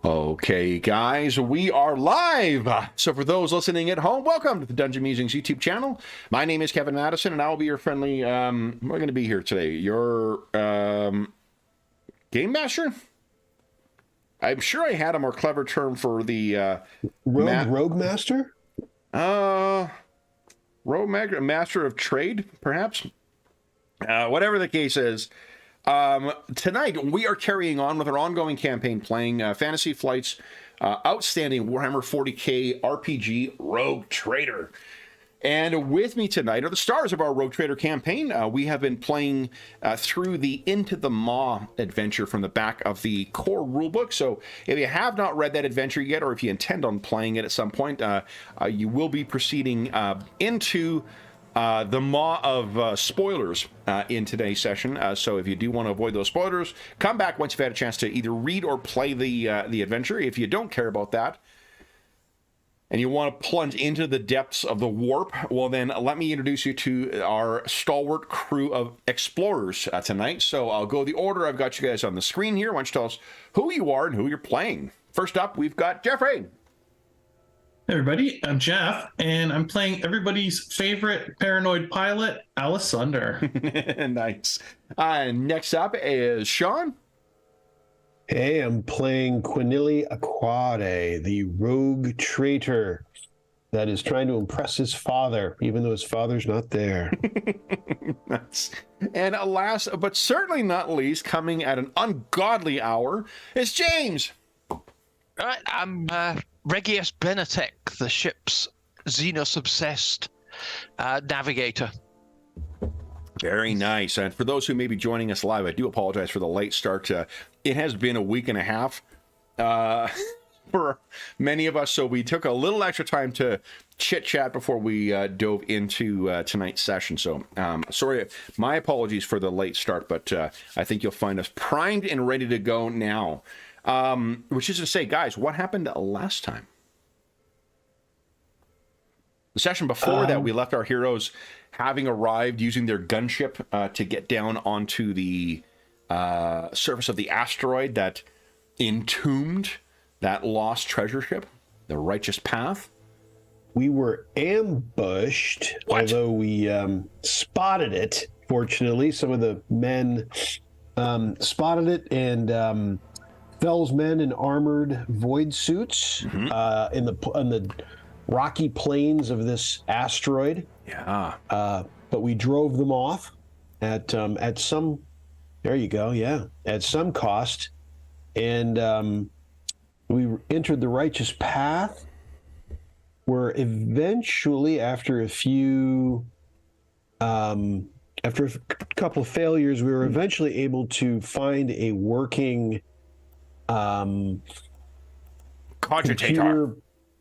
Okay, guys, we are live. So for those listening at home, welcome to the Dungeon Musings YouTube channel. My name is Kevin Madison, and I will be your friendly, we're going to be here today. Your game master? I'm sure I had a more clever term for the... Rogue master? Master of trade, perhaps? Whatever the case is. Tonight, we are carrying on with our ongoing campaign playing Fantasy Flight's outstanding Warhammer 40K RPG Rogue Trader. And with me tonight are the stars of our Rogue Trader campaign. We have been playing through the Into the Maw adventure from the back of the core rulebook. So if you have not read that adventure yet, or if you intend on playing it at some point, you will be proceeding into... the maw of spoilers in today's session. So if you do want to avoid those spoilers, come back once you've had a chance to either read or play the adventure. If you don't care about that and you want to plunge into the depths of the warp, well then let me introduce you to our stalwart crew of explorers tonight. So I'll go the order. I've got you guys on the screen here. Why don't you tell us who you are and who you're playing? First up, we've got Jeffrey. Hey everybody, I'm Jeff, and I'm playing everybody's favorite paranoid pilot, Alessander. Nice. Next up is Sean. Hey, I'm playing Quinili Aquade, the rogue traitor that is trying to impress his father, even though his father's not there. Nice. And last, but certainly not least, coming at an ungodly hour, is James. All right, I'm Regius Benetech, the ship's Xenos-obsessed navigator. Very nice. And for those who may be joining us live, I do apologize for the late start. It has been a week and a half for many of us, so we took a little extra time to chit-chat before we dove into tonight's session. So sorry, my apologies for the late start, but I think you'll find us primed and ready to go now. Which is to say, guys, what happened last time? The session before that, we left our heroes having arrived using their gunship to get down onto the surface of the asteroid that entombed that lost treasure ship, the Righteous Path. We were ambushed, although we spotted it. Fortunately, some of the men spotted it, and Fell's men in armored void suits in the rocky plains of this asteroid. Yeah. But we drove them off at some. There you go. Yeah, at some cost, and we entered the Righteous Path. Where eventually, after a couple of failures, we were eventually able to find a working. Cogitator.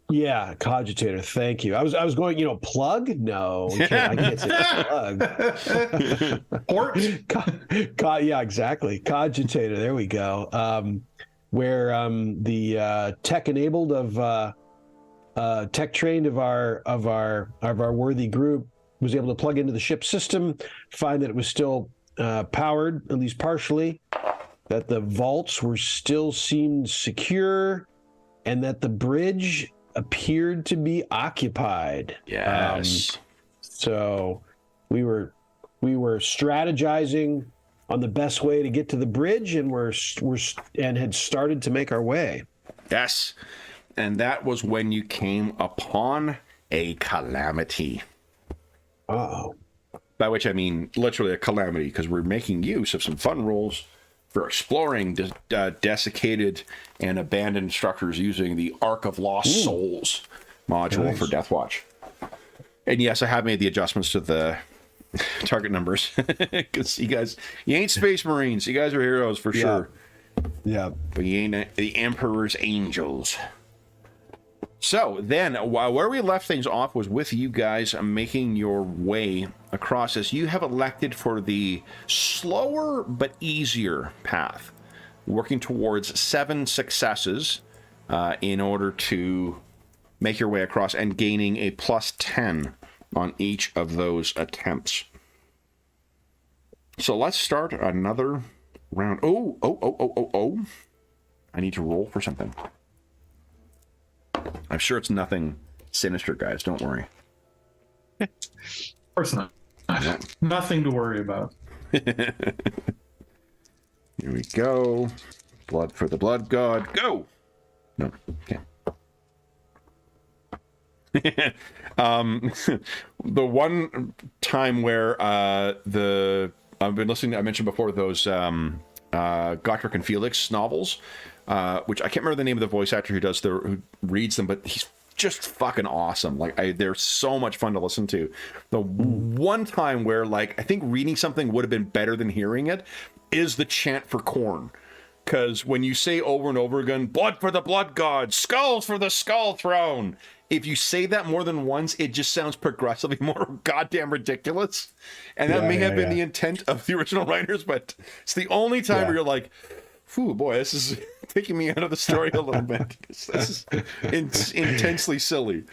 Yeah, cogitator. Thank you. I was going, plug? No, I can't say plug. Port? Yeah, exactly. Cogitator. There we go. Where the tech-enabled tech-trained of our worthy group was able to plug into the ship system, find that it was still powered, at least partially, that the vaults still seemed secure, and that the bridge appeared to be occupied. Yes. So we were strategizing on the best way to get to the bridge, and and had started to make our way. Yes. And that was when you came upon a calamity. Uh-oh. By which I mean literally a calamity, because we're making use of some fun rules for exploring desiccated and abandoned structures using the Ark of Lost Souls module for Deathwatch. And yes, I have made the adjustments to the target numbers, because you ain't Space Marines. You guys are heroes for sure. Yeah. But you ain't the Emperor's Angels. So then, where we left things off was with you guys making your way across this. You have elected for the slower but easier path, working towards 7 successes in order to make your way across and gaining a +10 on each of those attempts. So let's start another round. Oh. I need to roll for something. I'm sure it's nothing sinister, guys. Don't worry. Of course not. Yeah. Nothing to worry about. Here we go. Blood for the blood god. Go! No. Okay. The one time where I've been listening to, I mentioned before, those Gotrek and Felix novels, which I can't remember the name of the voice actor who reads them, but he's just fucking awesome. Like, they're so much fun to listen to. The one time where, like, I think reading something would have been better than hearing it is the chant for Khorne. Because when you say over and over again, blood for the blood god, skulls for the skull throne, if you say that more than once, it just sounds progressively more goddamn ridiculous. And that may have been the intent of the original writers, but it's the only time where you're like, "Phew, boy, this is taking me out of the story a little bit." This is intensely silly.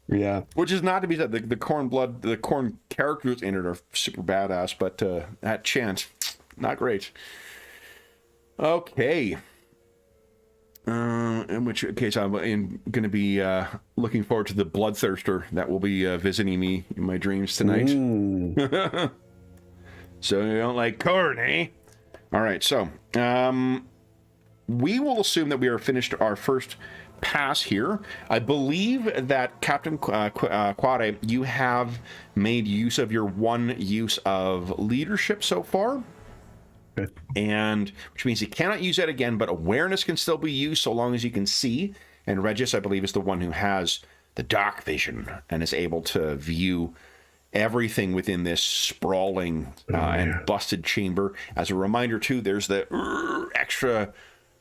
Yeah. Which is not to be said. The Khorne characters in it are super badass, but that chant, not great. Okay. In which case I'm going to be looking forward to the Bloodthirster that will be visiting me in my dreams tonight. So you don't like Khorne, eh? All right, so we will assume that we are finished our first pass here. I believe that Captain Quade, you have made use of your one use of leadership so far. And which means you cannot use that again, but awareness can still be used so long as you can see. And Regis, I believe, is the one who has the dark vision and is able to view everything within this sprawling and busted chamber. As a reminder, too, there's the extra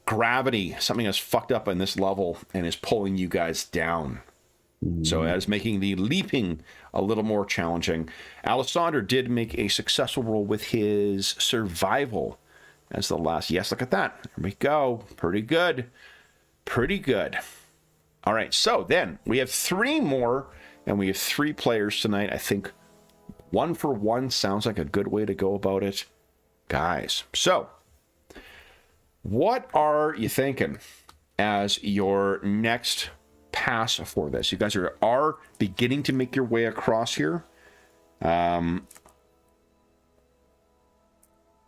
gravity. Something has fucked up on this level and is pulling you guys down. So that is making the leaping a little more challenging. Alessandro did make a successful roll with his survival as the last. Yes, look at that. There we go. Pretty good. Pretty good. All right, so then we have 3 more, and we have 3 players tonight. I think 1 for 1 sounds like a good way to go about it. Guys, so what are you thinking as your next pass for this? You guys are beginning to make your way across here.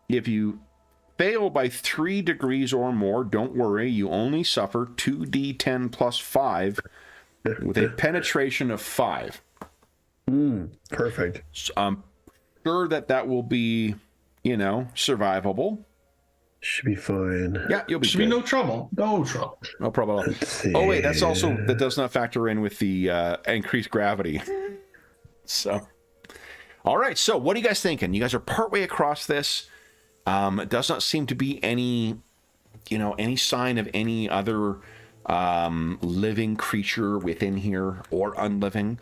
If you fail by 3 degrees or more, don't worry, you only suffer 2d10 plus 5 with a penetration of 5. Perfect. So I'm sure that will be, survivable. Should be fine. Yeah, you'll be Should good. be no trouble. No trouble. No problem at all. Oh, wait, that does not factor in with the increased gravity. So, all right, so what are you guys thinking? You guys are partway across this. It does not seem to be any sign of any other living creature within here or unliving.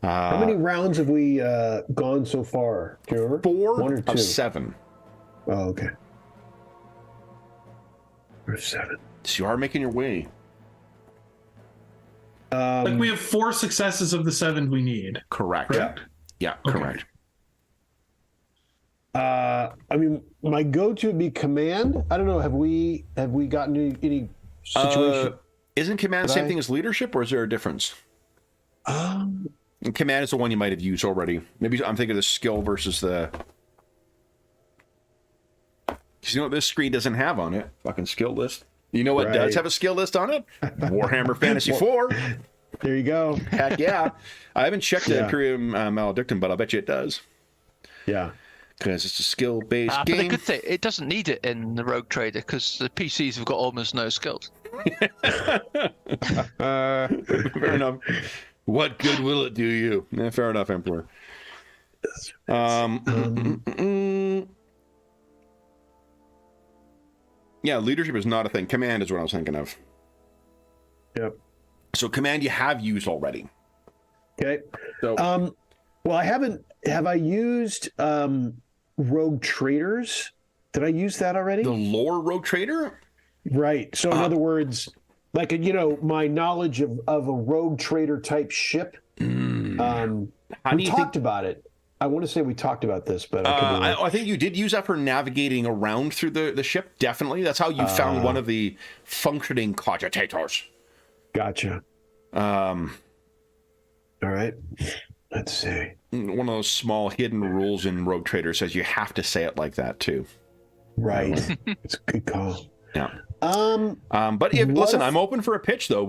How many rounds have we gone so far? Do you remember? 4 1 or 2? of 7. Oh, okay. Or 7. So you are making your way. Like we have 4 successes of the 7 we need. Correct. Yeah, Okay. correct. I mean, my go-to would be command. I don't know. Have we gotten any situation? Isn't command the same thing as leadership, or is there a difference? Command is the one you might have used already. Maybe I'm thinking of the skill versus the. Because you know what this screen doesn't have on it? Fucking skill list. You know what does have a skill list on it? Warhammer Fantasy 4. There you go. Heck yeah. I haven't checked the Imperium Maledictum, but I'll bet you it does. Yeah. Because it's a skill-based But the game. good thing, it doesn't need it in the Rogue Trader because the PCs have got almost no skills. Fair enough. What good will it do you? Fair enough, Emperor. Yeah, leadership is not a thing. Command is what I was thinking of. Yep. So command you have used already. Okay. So Well, I haven't. Have I used Rogue Traders? Did I use that already? the lore Rogue Trader? Right. So in other words, like my knowledge of a Rogue Trader type ship. How do We you talked think? about it. I want to say we talked about this, but I think you did use that for navigating around through the ship. Definitely, that's how you found one of the functioning cogitators. Gotcha. All right. Let's see. One of those small hidden rules in Rogue Trader says you have to say it like that too. Right. It's a good call. Yeah. But listen, if... I'm open for a pitch though.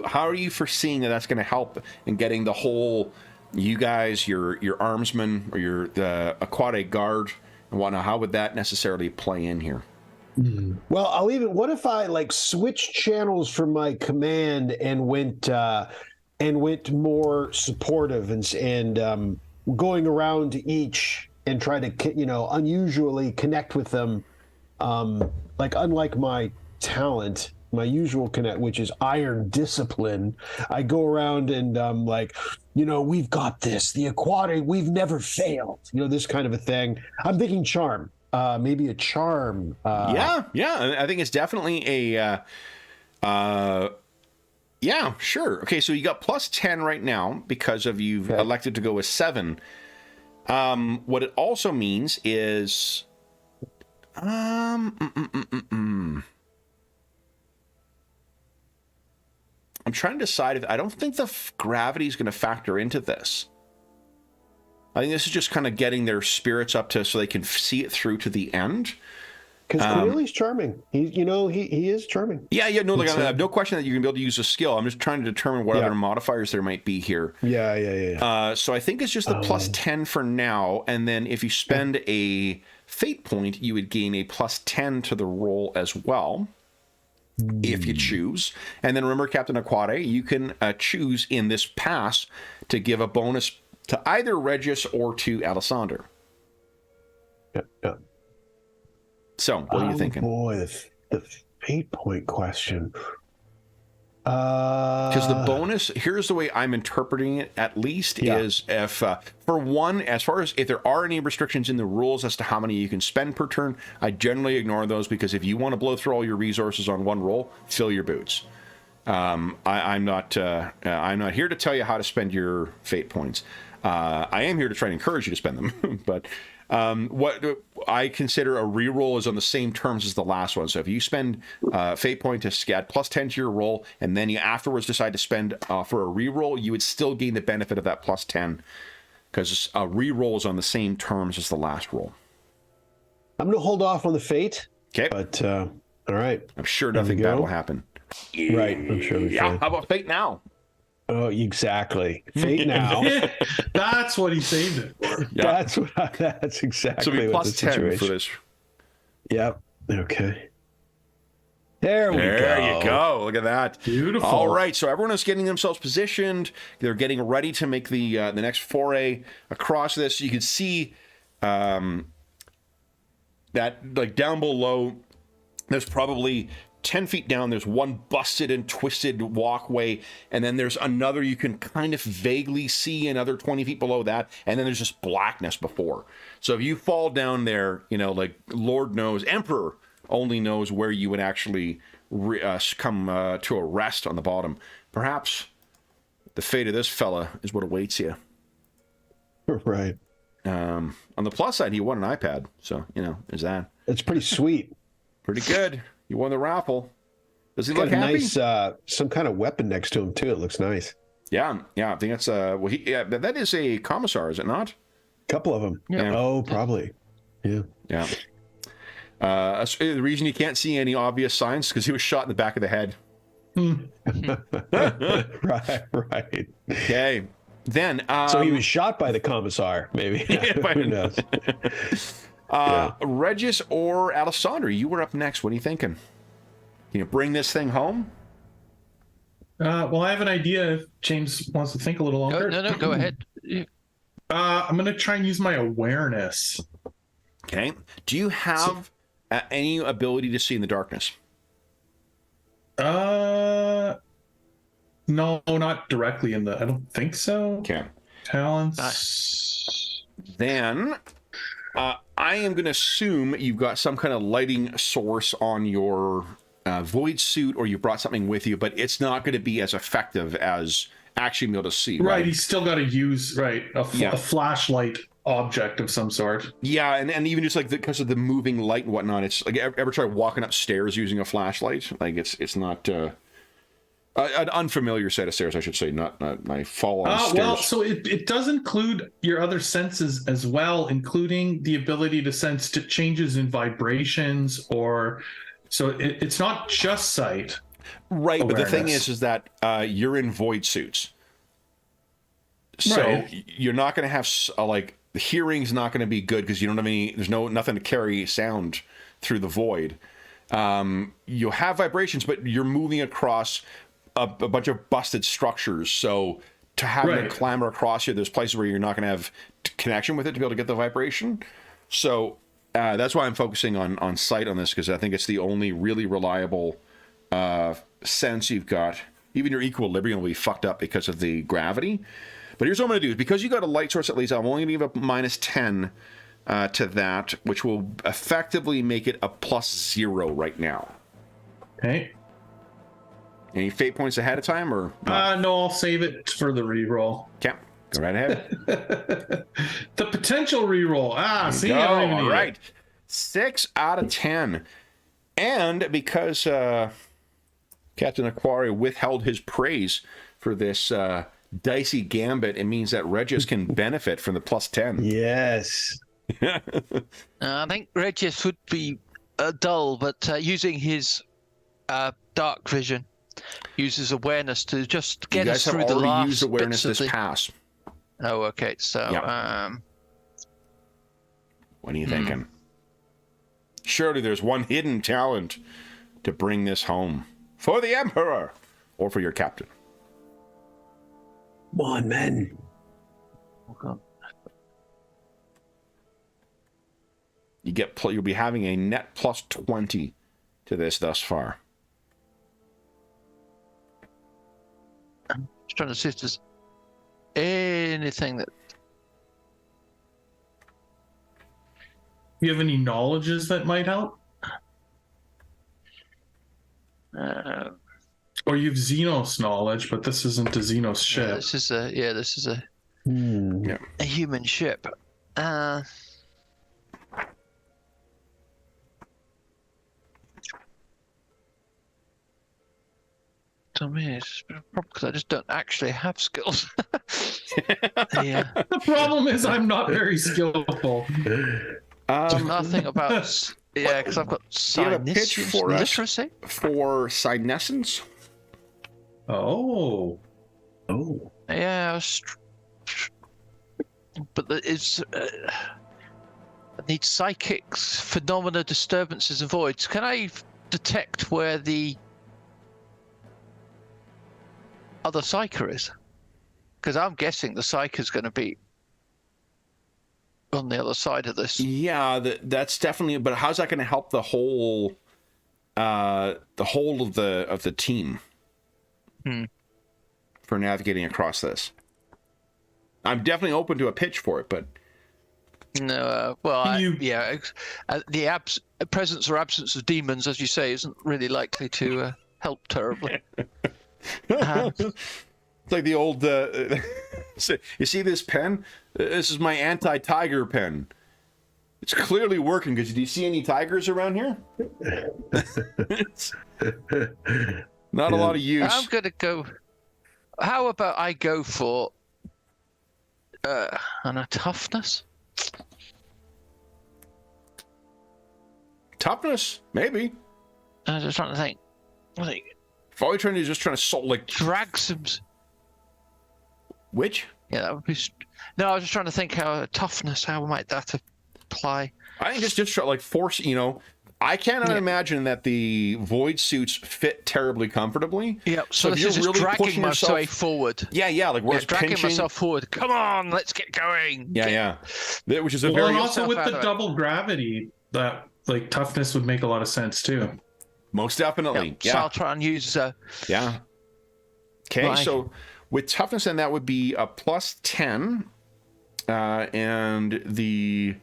How are you foreseeing that's going to help in getting the whole, you guys, your armsmen or the aquatic guard and whatnot? How would that necessarily play in here? Well, what if I like switched channels from my command and went more supportive and going around to each and try to, unusually connect with them. Like unlike my talent, my usual connect, which is iron discipline, I go around and we've got this, the aquatic, we've never failed, this kind of a thing. I'm thinking charm, maybe a charm. Yeah, I think it's definitely a yeah, sure. Okay, so you got plus 10 right now because of you've elected to go with 7. What it also means is I'm trying to decide if I don't think the gravity is going to factor into this. I think this is just kind of getting their spirits up to so they can see it through to the end. Because Cornelius charming. He is charming. Yeah. No, I have no question that you're gonna be able to use a skill. I'm just trying to determine what other modifiers there might be here. Yeah. So I think it's just the plus 10 for now, and then if you spend a fate point, you would gain a plus 10 to the roll as well, if you choose. And then remember, Captain Aquate, you can choose in this pass to give a bonus to either Regis or to Alessander. Yeah. So, what are you thinking? Boy, the fate point question. Because the bonus, here's the way I'm interpreting it, at least, is if, for one, as far as if there are any restrictions in the rules as to how many you can spend per turn, I generally ignore those, because if you want to blow through all your resources on one roll, fill your boots. I'm not here to tell you how to spend your fate points. I am here to try and encourage you to spend them, but what I consider a reroll is on the same terms as the last one. So if you spend fate point to add plus 10 to your roll, and then you afterwards decide to spend for a reroll, you would still gain the benefit of that plus 10, because a reroll is on the same terms as the last roll. I'm going to hold off on the fate. Okay. But, all right. I'm sure nothing bad will happen. Right. I'm sure we can. How about fate now? Oh, exactly. Fate now. That's what he saved it for. Yeah. That's exactly so we what plus the 10 situation. for this. Yep. Okay. There we go. There you go. Look at that. Beautiful. All right. So everyone is getting themselves positioned. They're getting ready to make the next foray across this. You can see that, like, down below, there's probably 10 feet down, there's one busted and twisted walkway, and then there's another you can kind of vaguely see another 20 feet below that, and then there's just blackness before. So if you fall down there, like, Lord knows, Emperor only knows where you would actually come to a rest on the bottom. Perhaps the fate of this fella is what awaits you. Right. On the plus side, he won an iPad, so, there's that. It's pretty sweet. Pretty good. You won the raffle. Does he Got look a happy? nice, some kind of weapon next to him too. It looks nice. Yeah. I think that's that is a commissar, is it not? A couple of them. Yeah. Oh, probably. Yeah. Yeah. The reason you can't see any obvious signs because he was shot in the back of the head. Right. Okay. Then. So he was shot by the commissar, maybe. Who knows? Regis or Alessandro, you were up next. What are you thinking? Can you bring this thing home? Well, I have an idea if James wants to think a little longer. No, go ahead. I'm going to try and use my awareness. Okay. Do you have any ability to see in the darkness? No, not directly in the... I don't think so. Okay. Talents. Then... I am going to assume you've got some kind of lighting source on your void suit, or you brought something with you, but it's not going to be as effective as actually being able to see. Right, he's still got to use a flashlight object of some sort. Yeah, and even just like because of the moving light and whatnot, it's like ever try walking upstairs using a flashlight? Like it's not An unfamiliar set of stairs, I should say, not my fall-on stairs. Well, so it does include your other senses as well, including the ability to sense changes in vibrations, or so it's not just sight. Right, awareness. but the thing is that you're in void suits, so Right. you're not going to have like the hearing's not going to be good because you don't have any. There's nothing to carry sound through the void. You'll have vibrations, but you're moving across a bunch of busted structures. So to have them Right. clamber across you, there's places where you're not going to have connection with it to be able to get the vibration. So that's why I'm focusing on sight on this, because I think it's the only really reliable sense you've got. Even your equilibrium will be fucked up because of the gravity. But here's what I'm going to do. Because you got a light source at least, I'm only going to give a -10 to that, which will effectively make it a +0 right now. Okay. Any fate points ahead of time, or No, I'll save it for the reroll. okay, go right ahead. The potential reroll. See, I don't even need all it. right. 6 out of 10. And because Captain Aquari withheld his praise for this dicey gambit, it means that Regis can benefit from the +10. Yes. I think Regis would be dull, but using his dark vision, uses awareness to just You get guys us have through the already last used awareness bits this of the... pass. Oh, okay. So, What are you thinking? Surely there's one hidden talent to bring this home. For the Emperor! Or for your captain. Come on, men. oh God. You'll be having a net +20 to this thus far. I'm just trying to see if there's anything that... You have any knowledges that might help? Or you've Xenos knowledge, but this isn't a Xenos ship. This is a Hmm. a human ship. To me, it's a problem because I just don't actually have skills. Yeah, The problem is I'm not very skillful. nothing about. Yeah, because I've got Do you have a pitch for us? literacy. For Senescence? Oh. Yeah, but it's. I need psychics, phenomena, disturbances, and voids. Can I detect where the other psyker is? Because I'm guessing the psyker is going to be on the other side of this. Yeah, that's definitely. But how's that going to help the whole of the team for navigating across this? I'm definitely open to a pitch for it, but No, the presence or absence of demons, as you say, isn't really likely to help terribly. it's like the old. You see this pen? This is my anti-tiger pen. It's clearly working. Because do you see any tigers around here? Not a lot of use. I'm gonna go. How about I go for a toughness? Toughness, maybe. I'm just trying to think. I think If all you're trying to do is just trying to drag some. Which? Yeah, that would be. No, I was just trying to think how toughness. How might that apply? I think just try, like force. I cannot imagine that the void suits fit terribly comfortably. Yep. So if this you're is just really dragging pushing myself yourself forward. Yeah, like where's dragging pinching? myself forward. Come on, let's get going. Yeah. Which is a Well, very and also with out the of it. double gravity, that like toughness would make a lot of sense too. most definitely. So I'll try and use. Yeah. Okay, Right. so with toughness, then that would be a +10, and the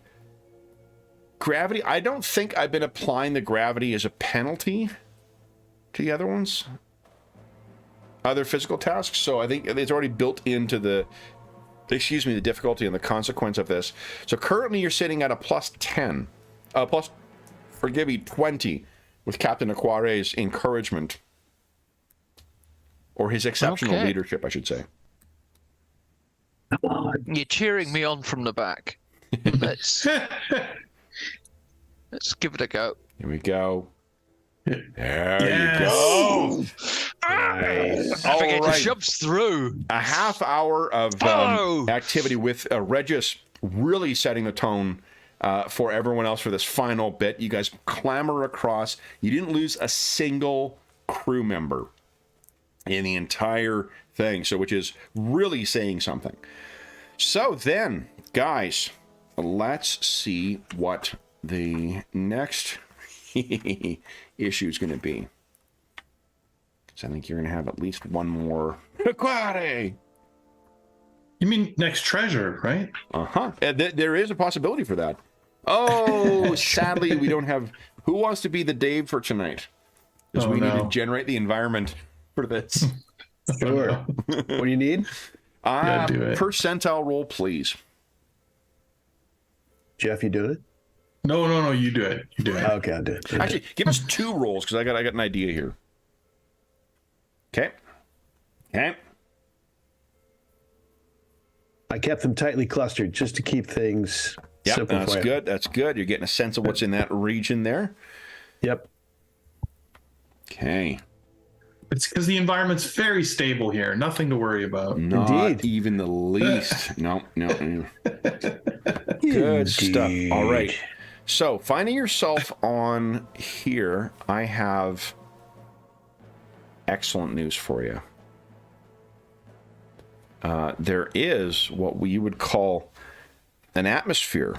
gravity. I don't think I've been applying the gravity as a penalty to the other ones, other physical tasks. So I think it's already built into the difficulty and the consequence of this. So currently you're sitting at a +10, +20 with Captain Aquare's encouragement. or his exceptional Okay. leadership, I should say. You're cheering me on from the back. Let's give it a go. Here we go. There Yes. you go. Nice. All Navigator right. shoves through. A half hour of Oh. activity with Regis really setting the tone for everyone else for this final bit. You guys clamber across. You didn't lose a single crew member in the entire thing, so which is really saying something. So then, guys, let's see what the next issue is going to be. So I think you're going to have at least one more. Quare! You mean next treasure, right? Uh-huh. There is a possibility for that. Oh, sadly, we don't have... Who wants to be the Dave for tonight? Because we need to generate the environment for this. Sure. What do you need? Yeah, do it. Percentile roll, please. Jeff, you doing it? No, you do it. You do it. Okay, I'll do it. Actually, give us 2 rolls, because I got an idea here. Okay. I kept them tightly clustered just to keep things Yep, simple that's for you. good. That's good. You're getting a sense of what's in that region there. Yep. Okay. It's because the environment's very stable here. Nothing to worry about. Not Indeed. even the least. No. Good stuff. All right. So, finding yourself on here, I have excellent news for you. There is what we would call an atmosphere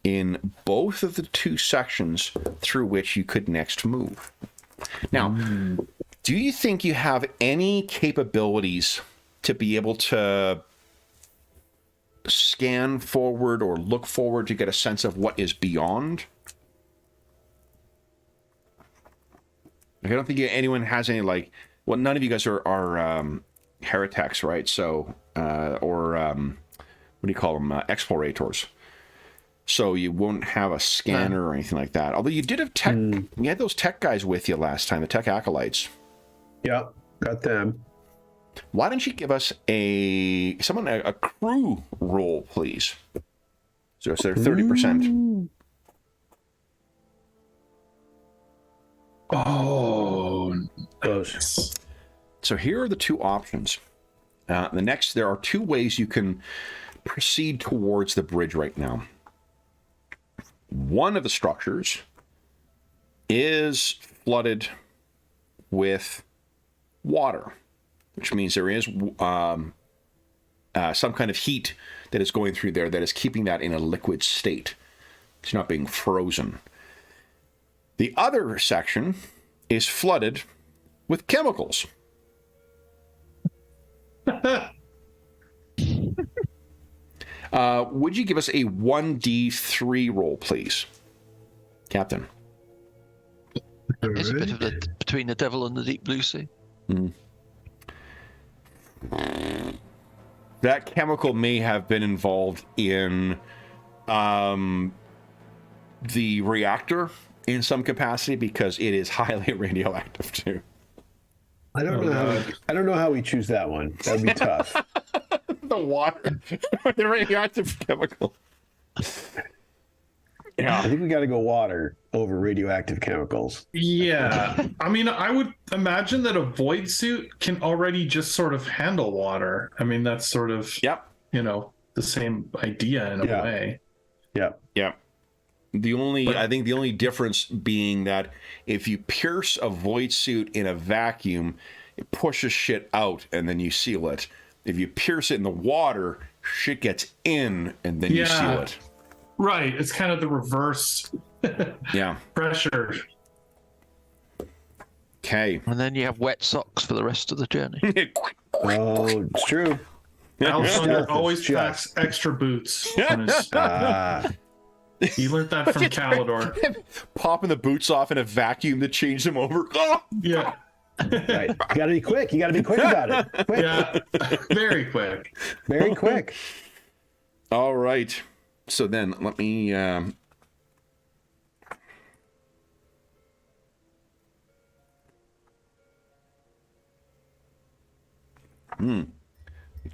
in both of the 2 sections through which you could next move. Now, do you think you have any capabilities to be able to scan forward or look forward to get a sense of what is beyond? I don't think anyone has any, like, well, none of you guys are heretics, right? So, what do you call them? Explorators. So you won't have a scanner or anything like that. Although you did have tech, you had those tech guys with you last time, the tech acolytes. Yep, got them. Why don't you give us a crew roll, please? So they're 30%. Oh, Close. So here are the 2 options. There are 2 ways you can proceed towards the bridge right now. One of the structures is flooded with water, which means there is some kind of heat that is going through there that is keeping that in a liquid state. It's not being frozen. The other section is flooded with chemicals. Would you give us a 1d3 roll, please, Captain? It's a bit of between the devil and the deep blue sea. That chemical may have been involved in the reactor in some capacity because it is highly radioactive too. I don't know how we choose that one. That'd be tough. The water, the radioactive chemical. I think we got to go water over radioactive chemicals. yeah. I mean, I would imagine that a void suit can already just sort of handle water. I mean, that's sort of, Yep. The same idea in a Yeah. way. Yep. Yep. I think the only difference being that if you pierce a void suit in a vacuum, it pushes shit out and then you seal it. If you pierce it in the water, shit gets in and then you seal it. Right. It's kind of the reverse Yeah. pressure. Okay. And then you have wet socks for the rest of the journey. Oh, it's true. Alexander Stealth always is just- packs extra boots. On his, he learned that from Calidor. Popping the boots off in a vacuum to change them over. Oh! Yeah. Right. You got to be quick. You got to be quick about it. Quick. Yeah. Very quick. Very quick. All right. So then let me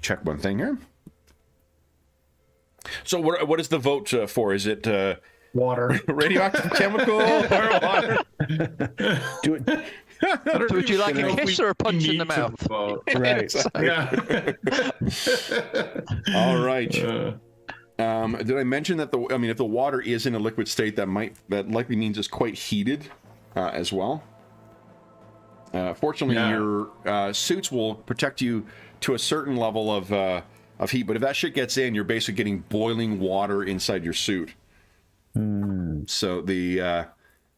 Check one thing here. So what is the vote for? Is it Water. radioactive chemical or water? Do it. So would you like a kiss or a punch in the Need to mouth? vote. Right. Yeah. All right. Did I mention that if the water is in a liquid state, that likely means it's quite heated as well. Fortunately, your suits will protect you to a certain level of heat, but if that shit gets in, you're basically getting boiling water inside your suit. So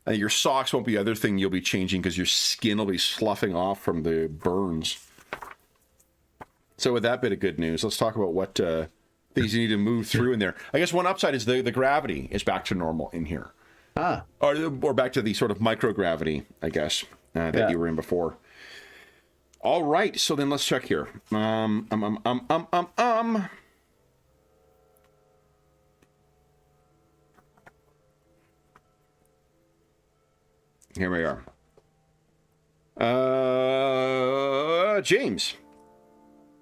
your socks won't be the other thing you'll be changing because your skin will be sloughing off from the burns. So with that bit of good news, let's talk about what things you need to move through in there. I guess one upside is the gravity is back to normal in here. Or back to the sort of microgravity, I guess, that you were in before. All right, so then let's check here. Here we are. James.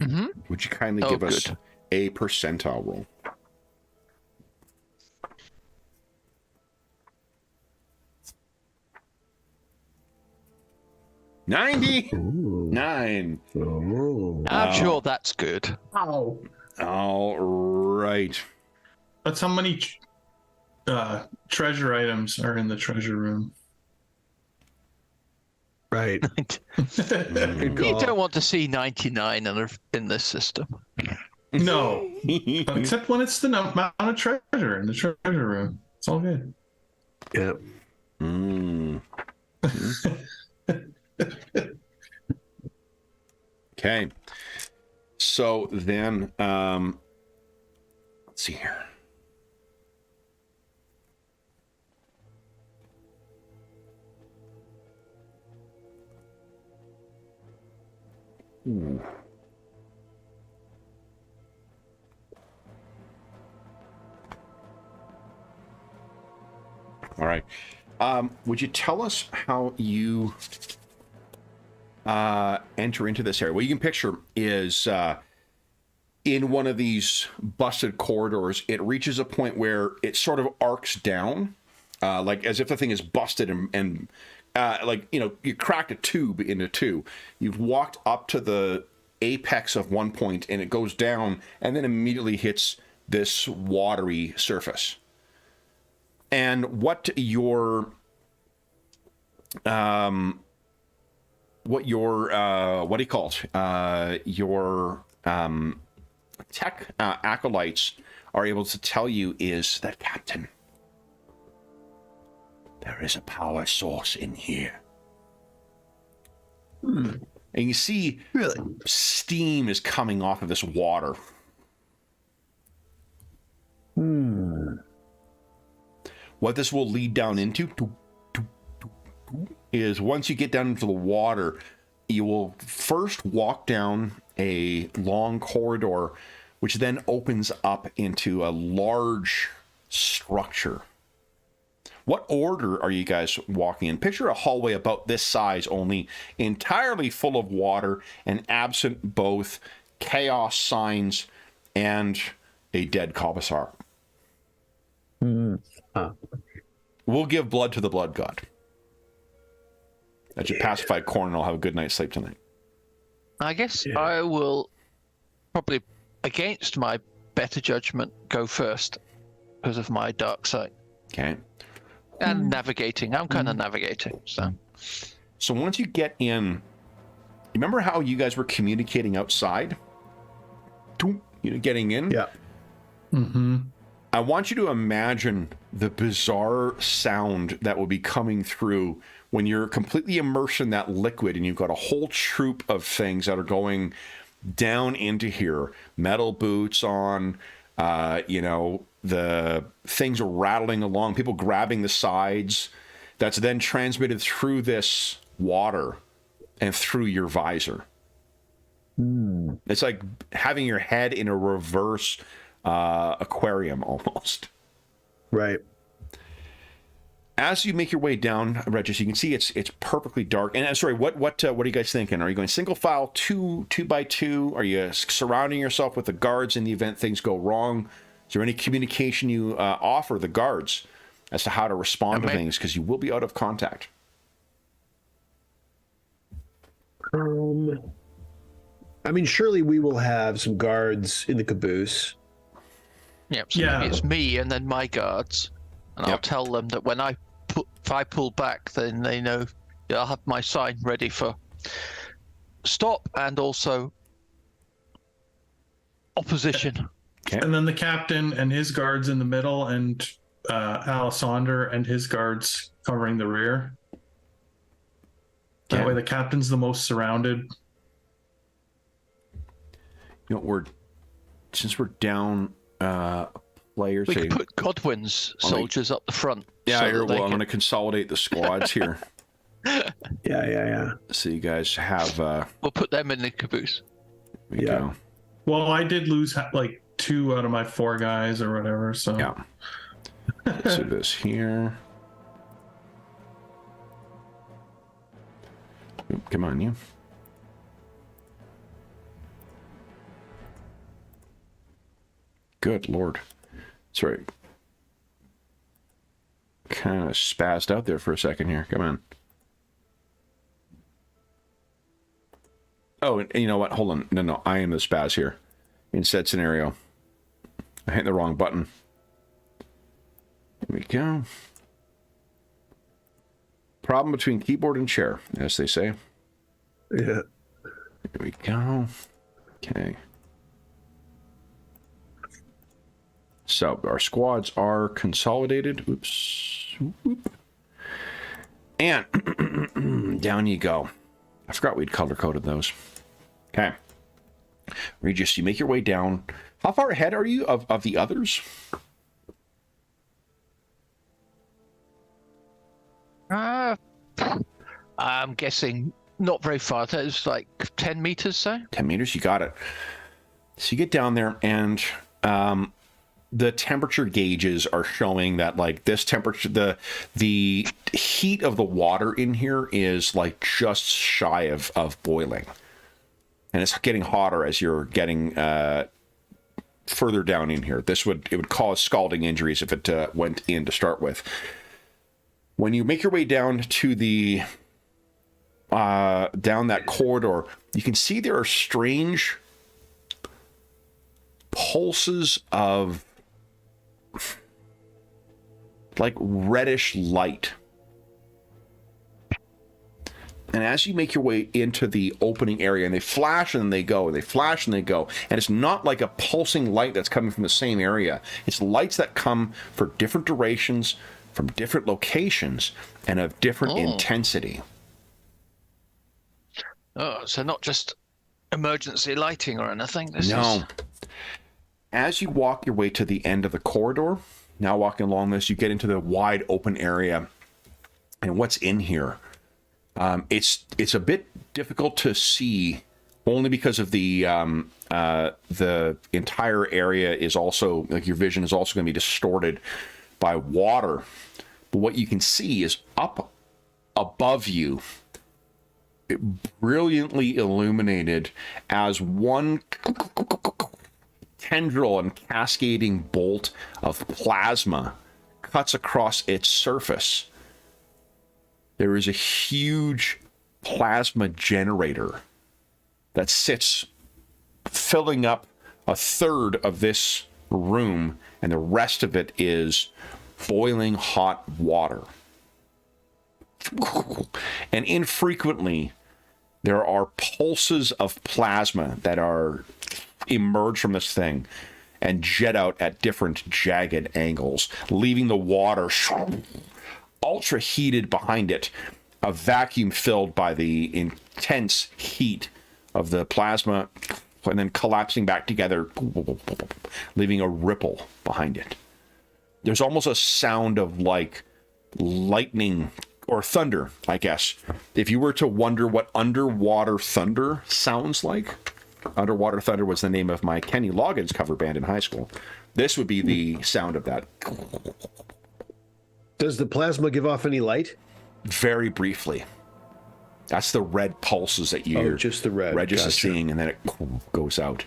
Mm-hmm. Would you kindly give us a percentile roll? $99. I'm sure that's good. Ow. All right. That's how many treasure items are in the treasure room. Right. You don't want to see 99 in this system. No, except when it's the amount of treasure in the treasure room. It's all good. Yeah. Okay. So then, let's see here. Ooh. All right. Would you tell us how you enter into this area? What you can picture is in one of these busted corridors, it reaches a point where it sort of arcs down, like as if the thing is busted and like, you know, you cracked a tube into two. You've walked up to the apex of one point and it goes down and then immediately hits this watery surface. And what your what do you call it? Your tech acolytes are able to tell you is that, Captain, there is a power source in here. And you see steam is coming off of this water. What this will lead down into is once you get down into the water, you will first walk down a long corridor, which then opens up into a large structure. What order are you guys walking in? Picture a hallway about this size, only entirely full of water and absent both chaos signs and a dead commissar. We'll give blood to the blood god. That should pacify Corn and I'll have a good night's sleep tonight. I guess I will probably, against my better judgment, go first because of my dark side. Okay. And navigating. I'm kind of navigating, so. So once you get in, remember how you guys were communicating outside? You know, getting in? Yeah. I want you to imagine the bizarre sound that will be coming through when you're completely immersed in that liquid and you've got a whole troop of things that are going down into here. Metal boots on, you know, the things are rattling along, people grabbing the sides. That's then transmitted through this water and through your visor. It's like having your head in a reverse aquarium almost. Right. As you make your way down, Regis, you can see it's perfectly dark. And sorry, what are you guys thinking? Are you going single file, two by two? Are you surrounding yourself with the guards in the event things go wrong? Is there any communication you offer the guards as to how to respond to things? Because you will be out of contact. I mean, surely we will have some guards in the caboose. Yep. So maybe it's me and then my guards, and I'll tell them that when if I pull back, then they know I'll have my sign ready for stop and also opposition. Okay. And then the captain and his guards in the middle, and Alessander and his guards covering the rear. That way the captain's the most surrounded. You know, since we're down players. We could put Godwin's soldiers up the front. Yeah, so I'm going to consolidate the squads here. Yeah. So you guys have. We'll put them in the caboose. There you go. Well, I did lose like 2 out of my 4 guys or whatever. So yeah. So this here. Oop, come on, you. Good Lord. Sorry. Kind of spazzed out there for a second here. Come on. Oh, and you know what? Hold on. No. I am the spaz here. In said scenario. I hit the wrong button. Here we go. Problem between keyboard and chair, as they say. Yeah. Here we go. Okay. So our squads are consolidated. Oops. Whoop. And down you go. I forgot we'd color-coded those. Okay. Regis, you make your way down. How far ahead are you of the others? I'm guessing not very far. It's like 10 meters, so? 10 meters, you got it. So you get down there, and the temperature gauges are showing that, like, this temperature, the heat of the water in here is, like, just shy of boiling. And it's getting hotter as you're getting further down in here. It would cause scalding injuries if it went in to start with. When you make your way down to the down that corridor, you can see there are strange pulses of like reddish light. And as you make your way into the opening area, and they flash and then they go, and they flash and they go, and it's not like a pulsing light that's coming from the same area. It's lights that come for different durations, from different locations, and of different intensity. Oh, so not just emergency lighting or anything? No. As you walk your way to the end of the corridor, now walking along this, you get into the wide open area. And what's in here? It's a bit difficult to see, only because of the entire area is also, like, your vision is also going to be distorted by water. But what you can see is up above you, brilliantly illuminated as one tendril and cascading bolt of plasma cuts across its surface. There is a huge plasma generator that sits filling up a third of this room, and the rest of it is boiling hot water. And infrequently, there are pulses of plasma that emerge from this thing and jet out at different jagged angles, leaving the water ultra heated behind it, a vacuum filled by the intense heat of the plasma, and then collapsing back together, leaving a ripple behind it. There's almost a sound of like lightning or thunder, I guess. If you were to wonder what underwater thunder sounds like, Underwater Thunder was the name of my Kenny Loggins cover band in high school. This would be the sound of that. Does the plasma give off any light? Very briefly. That's the red pulses that you're just the red. Regis is seeing, and then it goes out.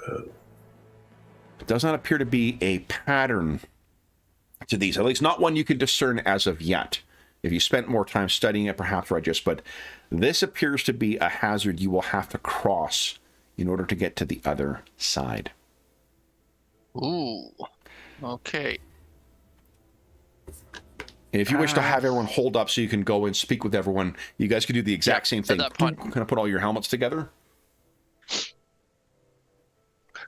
It does not appear to be a pattern to these, at least not one you can discern as of yet. If you spent more time studying it, perhaps, Regis, but this appears to be a hazard you will have to cross in order to get to the other side. Ooh. Okay. And if you wish to have everyone hold up so you can go and speak with everyone, you guys could do the exact same thing. At that point. Kind of put all your helmets together.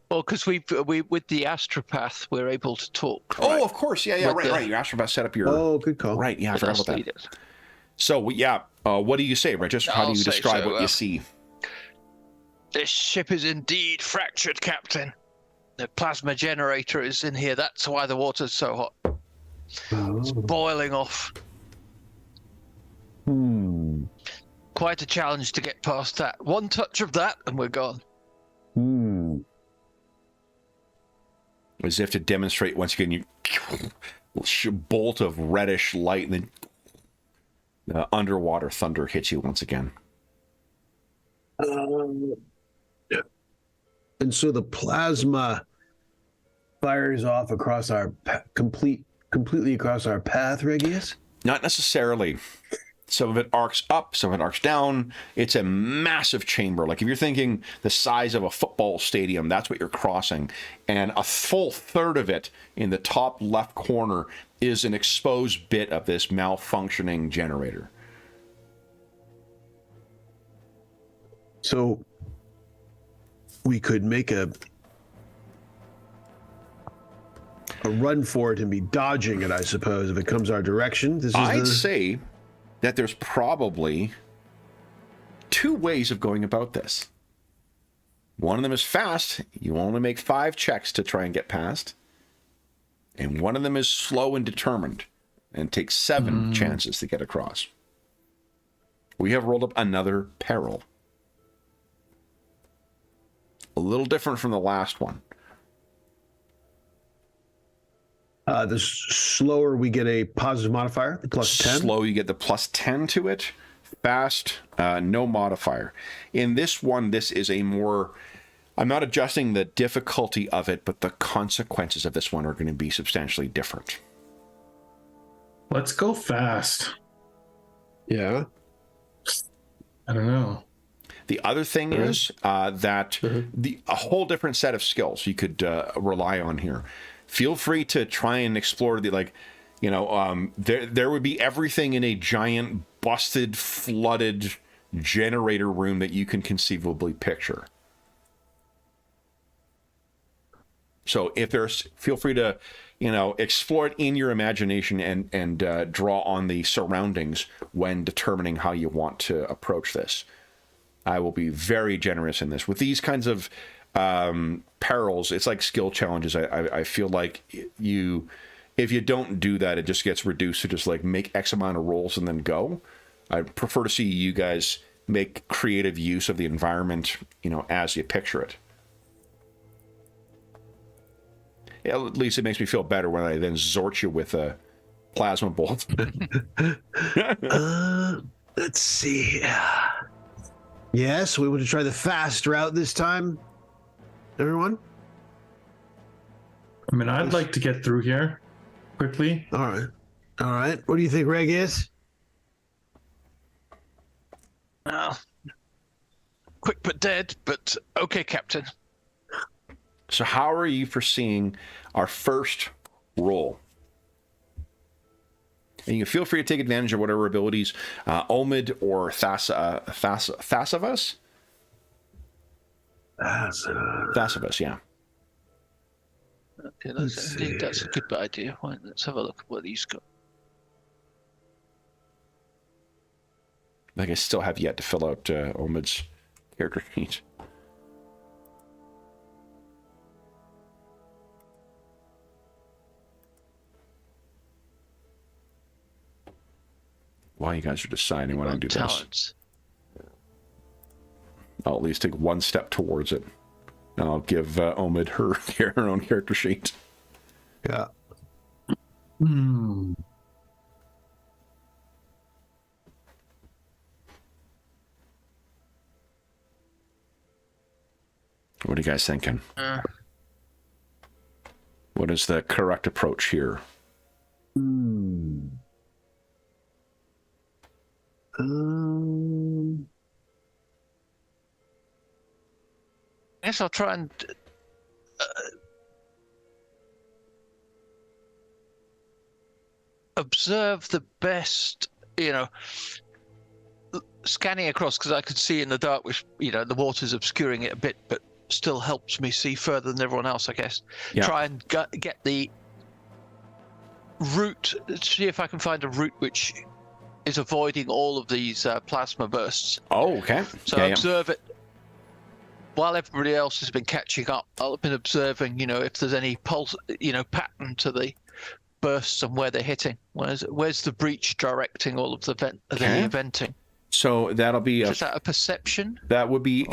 Well, because we with the astropath, we're able to talk. Oh, right? of course. Yeah, right. Your astropath set up your... Oh, good call. Right, yeah, I forgot about that. It. So, what do you say, Regis? How do you describe what you see? This ship is indeed fractured, Captain. The plasma generator is in here. That's why the water's so hot. It's boiling off. Quite a challenge to get past that. One touch of that, and we're gone. As if to demonstrate once again, you bolt of reddish light, and then the underwater thunder hits you once again. And so the plasma fires off across our completely across our path, Regius? Not necessarily. Some of it arcs up, some of it arcs down. It's a massive chamber. Like if you're thinking the size of a football stadium, that's what you're crossing. And a full third of it in the top left corner is an exposed bit of this malfunctioning generator. So we could make a run for it and be dodging it, I suppose, if it comes our direction. I'd say that there's probably two ways of going about this. One of them is fast. You only make 5 checks to try and get past. And one of them is slow and determined and takes 7 chances to get across. We have rolled up another peril. A little different from the last one. The slower we get a positive modifier, the plus 10. Slow, you get the plus 10 to it. Fast, no modifier. In this one, this is a more... I'm not adjusting the difficulty of it, but the consequences of this one are going to be substantially different. Let's go fast. Yeah. I don't know. The other thing is that a whole different set of skills you could rely on here. Feel free to try and explore there would be everything in a giant busted, flooded generator room that you can conceivably picture. So feel free to, explore it in your imagination and draw on the surroundings when determining how you want to approach this. I will be very generous in this. With these kinds of perils, it's like skill challenges. I feel like if you don't do that, it just gets reduced to just like make X amount of rolls and then go. I prefer to see you guys make creative use of the environment, as you picture it. At least it makes me feel better when I then zort you with a plasma bolt. Let's see. Yes, we want to try the fast route this time. Everyone? I mean, I'd like to get through here quickly. All right. What do you think, Regius? Quick but dead, but okay, Captain. So how are you foreseeing our first roll? And you can feel free to take advantage of whatever abilities Omid or Thasavus? Thasavus, yeah. Okay, I think that's a good idea. Right, let's have a look at what he's got. Like I still have yet to fill out Omid's character sheet. While you guys are deciding when I do this, I'll at least take one step towards it. And I'll give Omid her own character sheet. Yeah. What are you guys thinking? What is the correct approach here? I guess I'll try and observe the best, scanning across, because I could see in the dark, which, the water's obscuring it a bit, but still helps me see further than everyone else, I guess. Yeah. Try and get the route, see if I can find a route which is avoiding all of these plasma bursts. Oh, okay. So observe it while everybody else has been catching up. I've been observing, if there's any pulse, pattern to the bursts and where they're hitting. Where's the breach directing all of the eventing? So that'll be is that a perception? That would be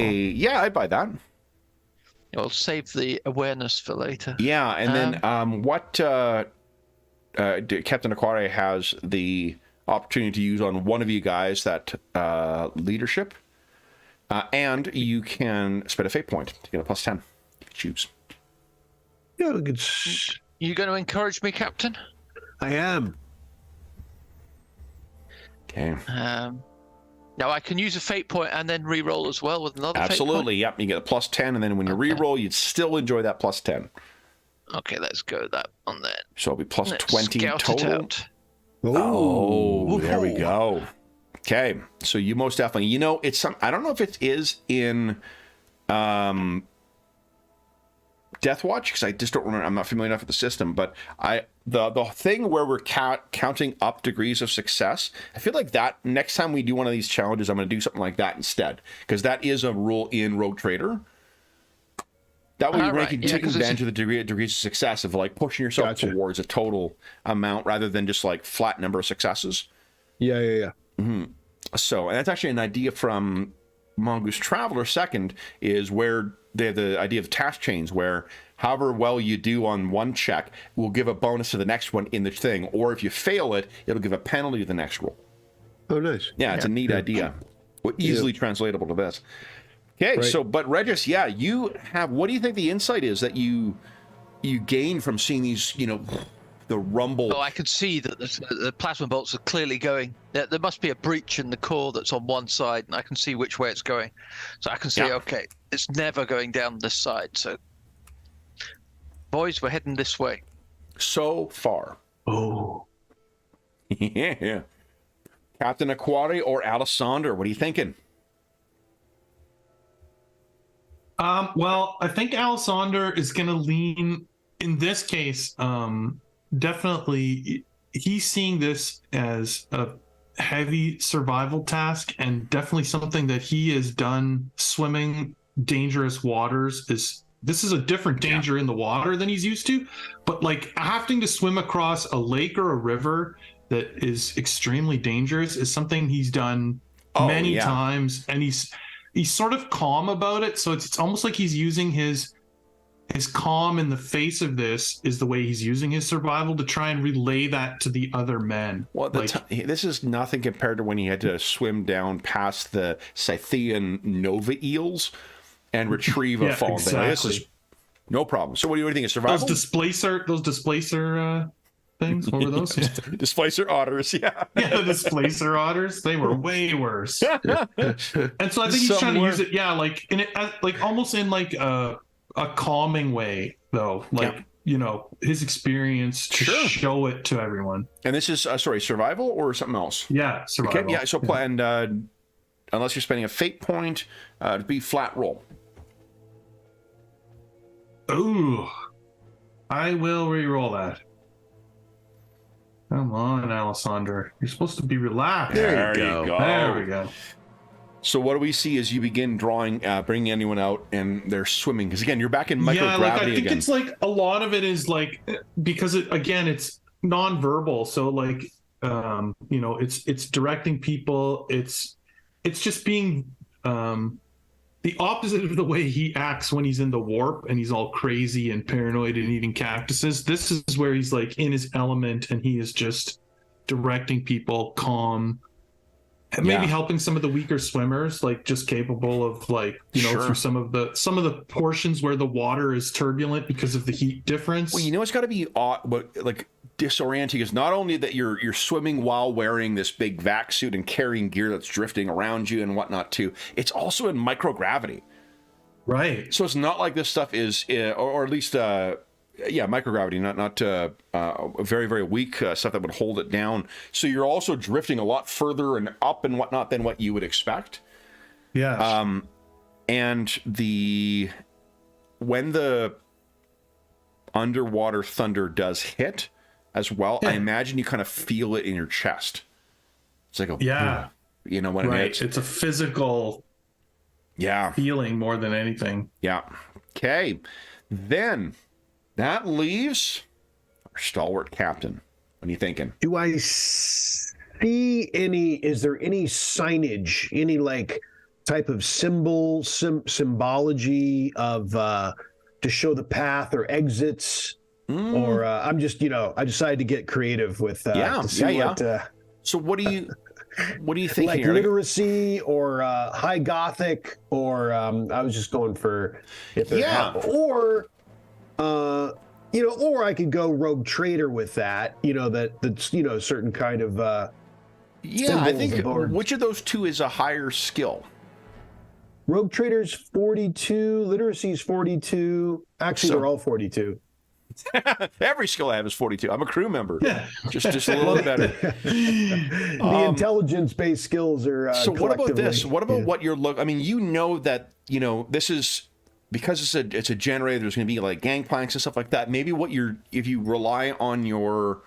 I'd buy that. I'll save the awareness for later. Yeah, and then what Captain Aquare has the opportunity to use on one of you guys, that leadership, and you can spend a fate point to get a +10. You can choose. Yeah, we could. You going to encourage me, Captain? I am. Okay. Now I can use a fate point and then re-roll as well with another Absolutely, fate point? Yep. You get a +10, and then when you re-roll, you'd still enjoy that +10. Okay, let's go that on then. So it'll be +20 total. It out. Oh, there we go. Okay, so you most definitely, it's some. I don't know if it is in Death Watch, because I just don't remember. I'm not familiar enough with the system, but the thing where we're counting up degrees of success, I feel like that next time we do one of these challenges, I'm going to do something like that instead, because that is a rule in Rogue Trader. That way, you're taking advantage of the degrees of success of like pushing yourself towards a total amount rather than just like flat number of successes. Yeah. Mm-hmm. So, and that's actually an idea from Mongoose Traveler 2nd, is where they have the idea of task chains, where however well you do on one check will give a bonus to the next one in the thing, or if you fail it, it'll give a penalty to the next roll. Oh, nice. Yeah, it's a neat idea. Easily translatable to this. Okay, so, but Regis, you have, what do you think the insight is that you gain from seeing these, the rumble? Oh, I can see that the plasma bolts are clearly going. There must be a breach in the core that's on one side, and I can see which way it's going. So I can see, okay, it's never going down this side. So, boys, we're heading this way. So far. Oh. Yeah. Captain Aquari or Alessander, what are you thinking? Well, I think Alessander is going to lean, in this case, definitely, he's seeing this as a heavy survival task, and definitely something that he has done swimming dangerous waters. This is a different danger in the water than he's used to, but like having to swim across a lake or a river that is extremely dangerous is something he's done many times, and he's sort of calm about it. So it's almost like he's using his calm in the face of this is the way he's using his survival to try and relay that to the other men. Well, this is nothing compared to when he had to swim down past the Scythian Nova eels and retrieve a fallen thing. This is no problem. So what do you think of survival? Those displacer things, what were those? Displacer otters, the displacer otters, they were way worse. And so I think he's trying to use it like in it, like almost in like a calming way, though, like his experience to show it to everyone. And this is survival or something else? Survival. Okay, so and unless you're spending a fate point, to be flat roll. Ooh, I will re-roll that. Come on, Alessander. You're supposed to be relaxed. There you go. There we go. So what do we see as you begin drawing, bringing anyone out, and they're swimming? Because again, you're back in microgravity I think again. it's like a lot of it is like, because it's nonverbal. So like, it's directing people. It's just being the opposite of the way he acts when he's in the warp and he's all crazy and paranoid and eating cactuses. This is where he's like in his element and he is just directing people calm maybe helping some of the weaker swimmers, like just capable of like, through some of the portions where the water is turbulent because of the heat difference. Well, it's got to be odd, but like disorienting is not only that you're swimming while wearing this big vac suit and carrying gear that's drifting around you and whatnot too. It's also in microgravity. Right. So it's not like this stuff is, or at least, microgravity, not very, very weak stuff that would hold it down. So you're also drifting a lot further and up and whatnot than what you would expect. Yeah. And when the underwater thunder does hit as well, I imagine you kind of feel it in your chest. It's like when it hits. It's a physical feeling more than anything. Yeah. Okay. Then that leaves our stalwart captain. What are you thinking? Do I see any? Is there any signage? Any like type of symbology of to show the path or exits? Or I'm just I decided to get creative with to see what. So what do you think? Like literacy or high Gothic, or I was just going for or or I could go rogue trader with that. That's certain kind of I think which of those two is a higher skill? Rogue trader's 42, literacy's 42. Actually, they're all 42. Every skill I have is 42. I'm a crew member. Just a little better. The intelligence-based skills are so what about this? What about what you're looking? I mean, that this is because it's a generator. There's going to be like gangplanks and stuff like that. Maybe if you rely on your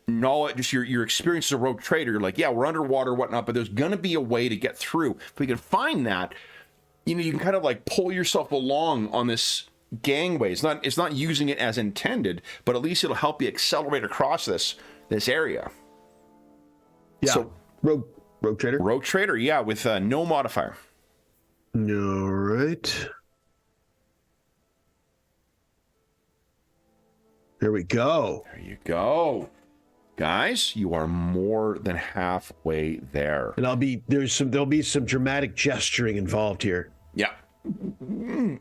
knowledge, just your experience as a rogue trader, you're like, we're underwater, whatnot, but there's going to be a way to get through. If we can find that, you can kind of like pull yourself along on this gangway. It's not using it as intended, but at least it'll help you accelerate across this area. Yeah. So rogue trader. Rogue trader, with no modifier. All right. There we go. There you go. Guys, you are more than halfway there. And there'll be some dramatic gesturing involved here. Yeah.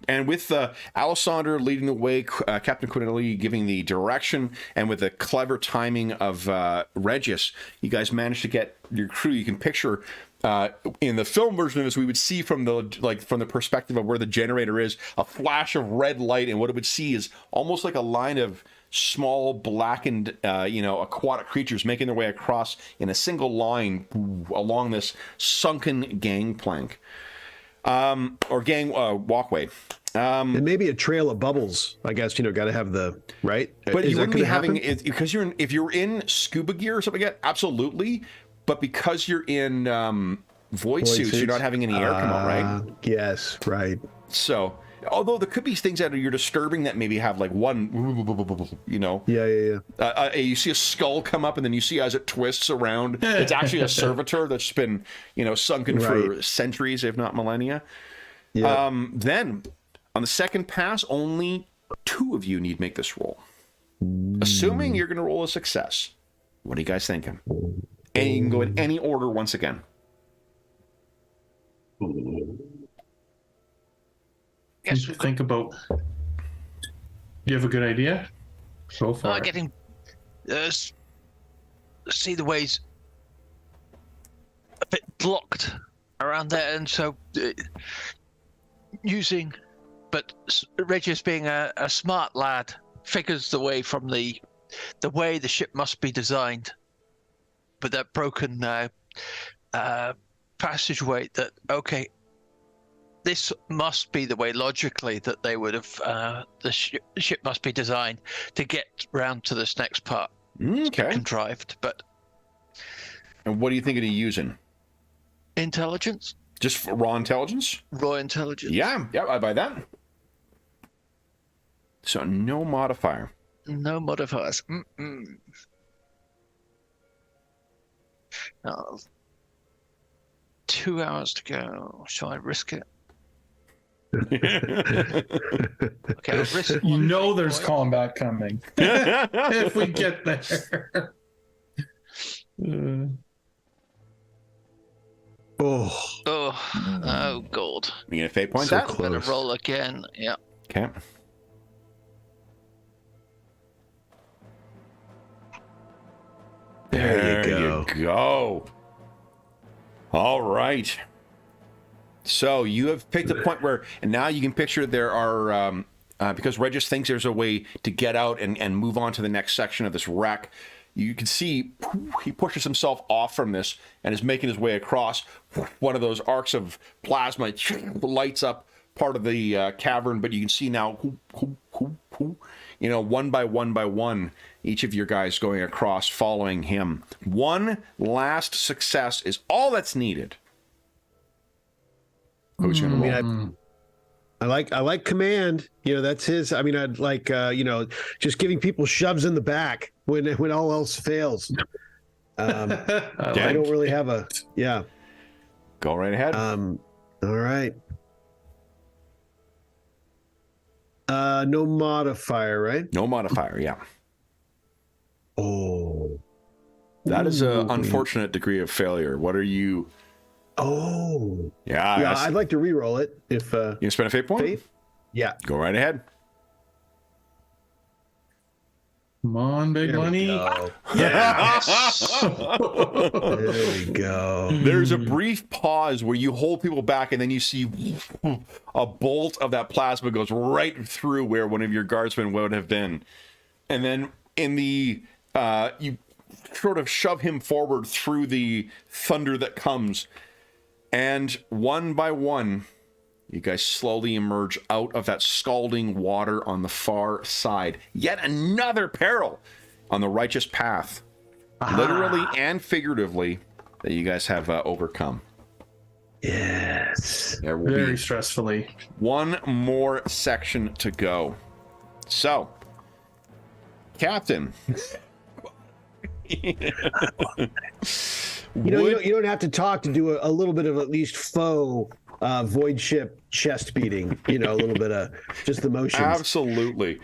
And with Alessandro leading the way, Captain Quinelli giving the direction, and with the clever timing of Regis, you guys managed to get your crew. You can picture in the film version of this, we would see from the perspective of where the generator is, a flash of red light, and what it would see is almost like a line of small blackened aquatic creatures making their way across in a single line along this sunken gangplank. Or gang walkway. And maybe a trail of bubbles, I guess, got to have the, right? But you wouldn't be having it because if you're in scuba gear or something like that, absolutely. But because you're in void suits, you're not having any air come out, right? Yes, right. So, although there could be things that you're disturbing that maybe have like one, Yeah. You see a skull come up, and then you see as it twists around, it's actually a servitor that's been, sunken for centuries, if not millennia. Yeah. Then, on the second pass, only 2 of you need to make this roll. Assuming you're going to roll a success. What are you guys thinking? And you can go in any order once again. Yes, think about. You have a good idea so far. Getting see the ways a bit blocked around there, and so but Regis being a smart lad figures the way from the way the ship must be designed, but that broken passageway. That this must be the way logically that they would have the ship must be designed to get round to this next part. Okay. Contrived, but. And what are you thinking of using? Intelligence. Just raw intelligence? Raw intelligence. Yeah, I buy that. So no modifier. No modifiers. Oh, 2 hours to go. Shall I risk it? Okay, I'll risk it. There's combat coming if we get there. Oh, God. You get a fate point So that? close. Better roll again. Yeah. Okay. There you go. All right. So you have picked a point where, and now you can picture there are, because Regis thinks there's a way to get out and move on to the next section of this wreck. You can see he pushes himself off from this and is making his way across. One of those arcs of plasma lights up part of the cavern, but you can see now, one by one, each of your guys going across, following him. One last success is all that's needed. Who's going to roll? I like command. That's his. I mean, I'd like, just giving people shoves in the back when all else fails. I don't really have a, yeah. Go right ahead. All right. No modifier, right? No modifier, yeah. Oh. That is an unfortunate degree of failure. What are you... Oh. Yeah, I'd like to re-roll it if... You can spend a fate point? Fate? Yeah. Go right ahead. Come on, big money. Yes. There we go. There's a brief pause where you hold people back, and then you see a bolt of that plasma goes right through where one of your guardsmen would have been. And then in the... you sort of shove him forward through the thunder that comes. And one by one, you guys slowly emerge out of that scalding water on the far side. Yet another peril on the righteous path, literally and figuratively, that you guys have overcome. Yes. There will Very be stressfully. one more section to go. So, Captain. You don't have to talk to do a little bit of at least faux void ship chest beating. A little bit of just the motions. Absolutely.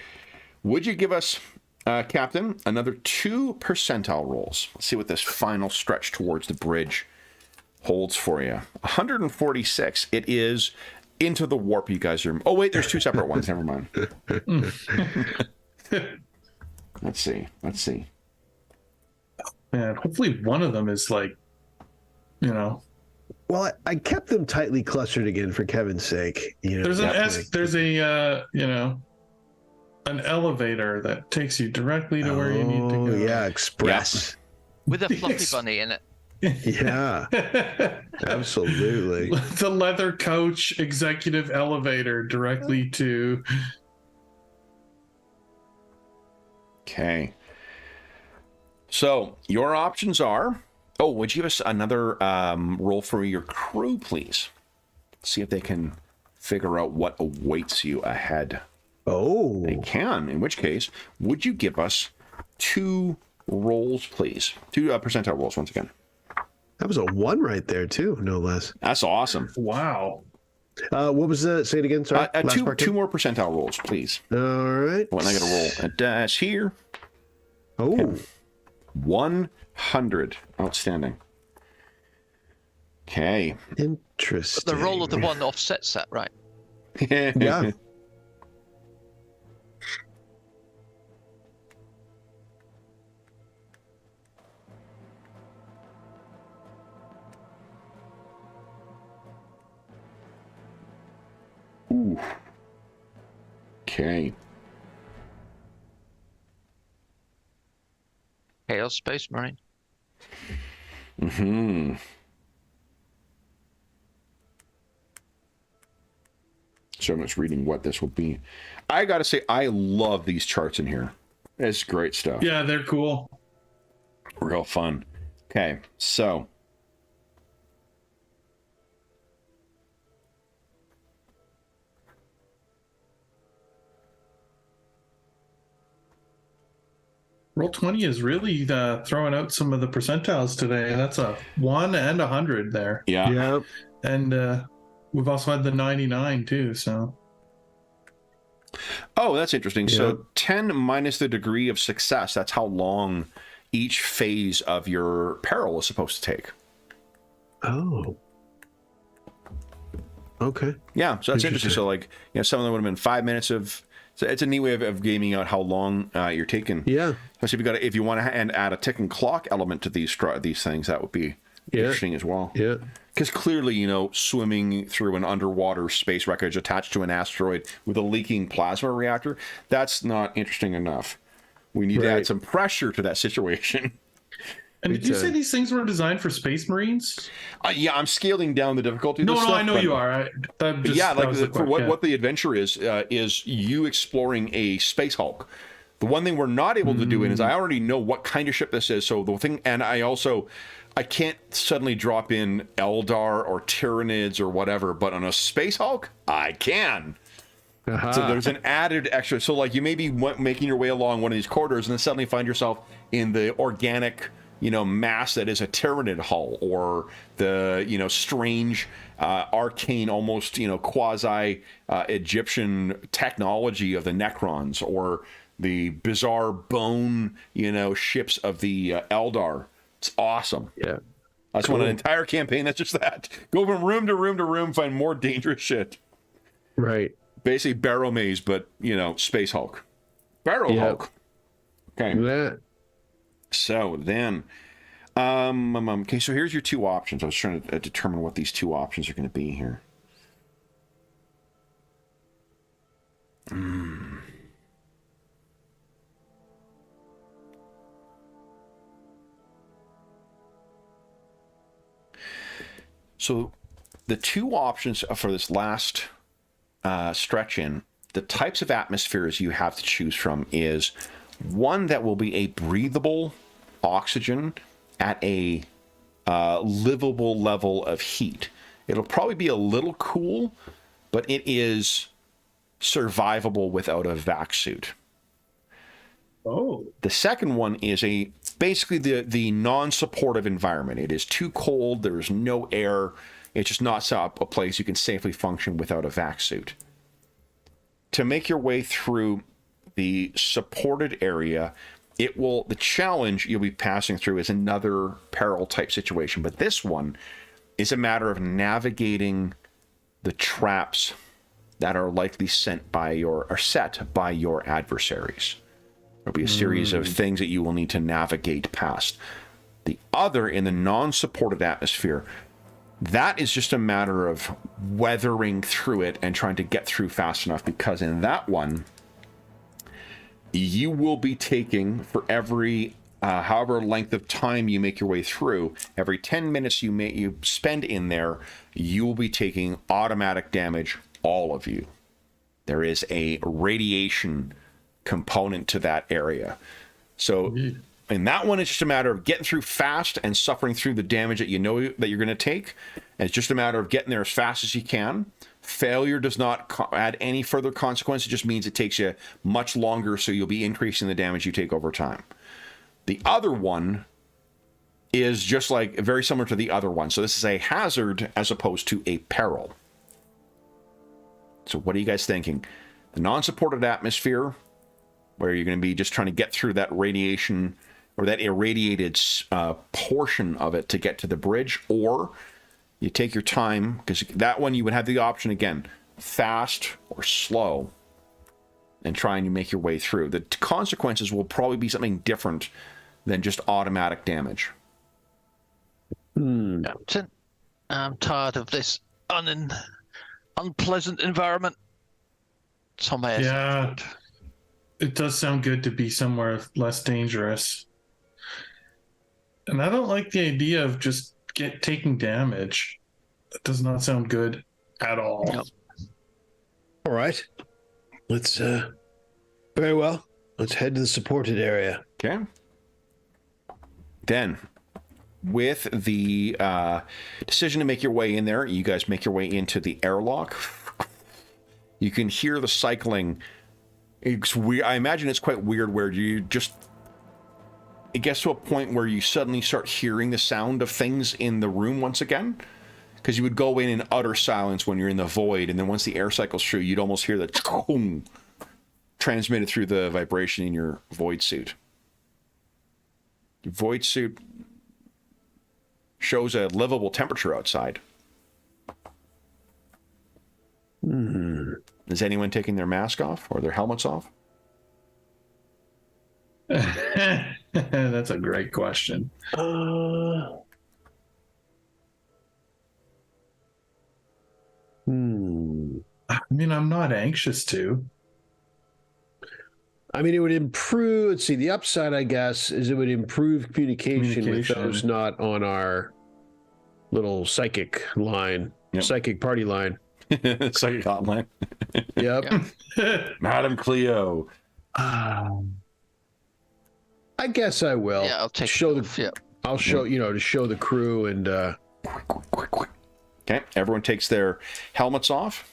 Would you give us, Captain, another 2 percentile rolls? Let's see what this final stretch towards the bridge holds for you. 146. It is into the warp. You guys are... Oh, wait, there's 2 separate ones. Never mind. Let's see. Man, hopefully one of them is like, Well, I kept them tightly clustered again for Kevin's sake. There's an elevator that takes you directly to where you need to go. Yeah, express. With a fluffy bunny in it. Yeah, absolutely. The leather coach executive elevator directly to... Okay. So, your options are... Oh, would you give us another roll for your crew, please? See if they can figure out what awaits you ahead. Oh. They can, in which case, would you give us 2 rolls, please? 2 percentile rolls, once again. That was a 1 right there, too, no less. That's awesome. Wow. What was the... Say it again, sorry. Two more percentile rolls, please. All right. Well, I got to roll a dash here. Oh. Okay. 100. Outstanding. Okay. Interesting. But the roll of the one offsets that, right? Yeah. Ooh. Okay. Chaos Space Marine. Mm-hmm. So I'm just reading what this will be. I gotta say, I love these charts in here. It's great stuff. Yeah, they're cool. Real fun. Okay, so. Roll20 is really throwing out some of the percentiles today. That's a 1 and 100 there. Yeah. Yep. And we've also had the 99 too, so. Oh, that's interesting. Yeah. So 10 minus the degree of success, that's how long each phase of your peril is supposed to take. Oh. Okay. Yeah, so that's interesting. So like, some of them would have been 5 minutes of. So it's a neat way of gaming out how long you're taking. Yeah. Especially if you want to add a ticking clock element to these things, that would be interesting as well. Yeah. Because clearly, swimming through an underwater space wreckage attached to an asteroid with a leaking plasma reactor, that's not interesting enough. We need to add some pressure to that situation. And did you say these things were designed for Space Marines? Yeah, I'm scaling down the difficulty. No, I know you are. What the adventure is you exploring a Space Hulk. The one thing we're not able to do is I already know what kind of ship this is. So the thing, and I can't suddenly drop in Eldar or Tyranids or whatever, but on a Space Hulk, I can. So there's an added extra. So like you may be making your way along one of these corridors and then suddenly find yourself in the organic mass that is a Tyranid hull, or the strange arcane, almost quasi Egyptian technology of the Necrons, or the bizarre bone ships of the Eldar. It's awesome. Yeah, that's an entire campaign that's just that. Go from room to room to room, find more dangerous shit. Right. Basically Barrow Maze, but Space Hulk. Barrow Hulk. Okay. That. So then, okay, so here's your two options. I was trying to determine what these two options are going to be here. So the two options for this last stretch in, the types of atmospheres you have to choose from is one that will be a breathable oxygen at a livable level of heat. It'll probably be a little cool, but it is survivable without a vac suit. Oh. The second one is basically the non-supportive environment. It is too cold. There is no air. It's just not a place you can safely function without a vac suit. To make your way through the supported area, the challenge you'll be passing through is another peril type situation, but this one is a matter of navigating the traps that are likely set by your adversaries. There'll be a series of things that you will need to navigate past. The other, in the non-supported atmosphere, that is just a matter of weathering through it and trying to get through fast enough, because in that one, you will be taking, for every however length of time you make your way through, every 10 minutes you spend in there, you will be taking automatic damage, all of you. There is a radiation component to that area. So in that one, it's just a matter of getting through fast and suffering through the damage that you know that you're going to take. And it's just a matter of getting there as fast as you can. Failure does not add any further consequence. It just means it takes you much longer, so you'll be increasing the damage you take over time. The other one is just like very similar to the other one. So this is a hazard as opposed to a peril. So what are you guys thinking? The non-supported atmosphere, where you're going to be just trying to get through that radiation or that irradiated portion of it to get to the bridge, or you take your time, because that one you would have the option again, fast or slow, and try and you make your way through. The consequences will probably be something different than just automatic damage. Captain, I'm tired of this unpleasant environment. Yeah, it does sound good to be somewhere less dangerous. And I don't like the idea of just taking damage. That does not sound good at all. Yep. All right. Let's very well. Let's head to the supported area. Okay. Then, with the decision to make your way in there, you guys make your way into the airlock. You can hear the cycling. It's weird. I imagine it's quite weird where it gets to a point where you suddenly start hearing the sound of things in the room once again. Because you would go in utter silence when you're in the void, and then once the air cycles through, you'd almost hear the transmitted through the vibration in your void suit. Your void suit shows a livable temperature outside. Is anyone taking their mask off or their helmets off? That's a great question. I mean, I'm not anxious to. I mean, it would improve. Let's see. The upside, I guess, is it would improve communication with those not on our little psychic line, psychic party line. Psychic hotline. Yep. Madam Cleo. I guess I will. Yeah, I'll take show it off, the. I'll show to show the crew and. Quick. Okay, everyone takes their helmets off.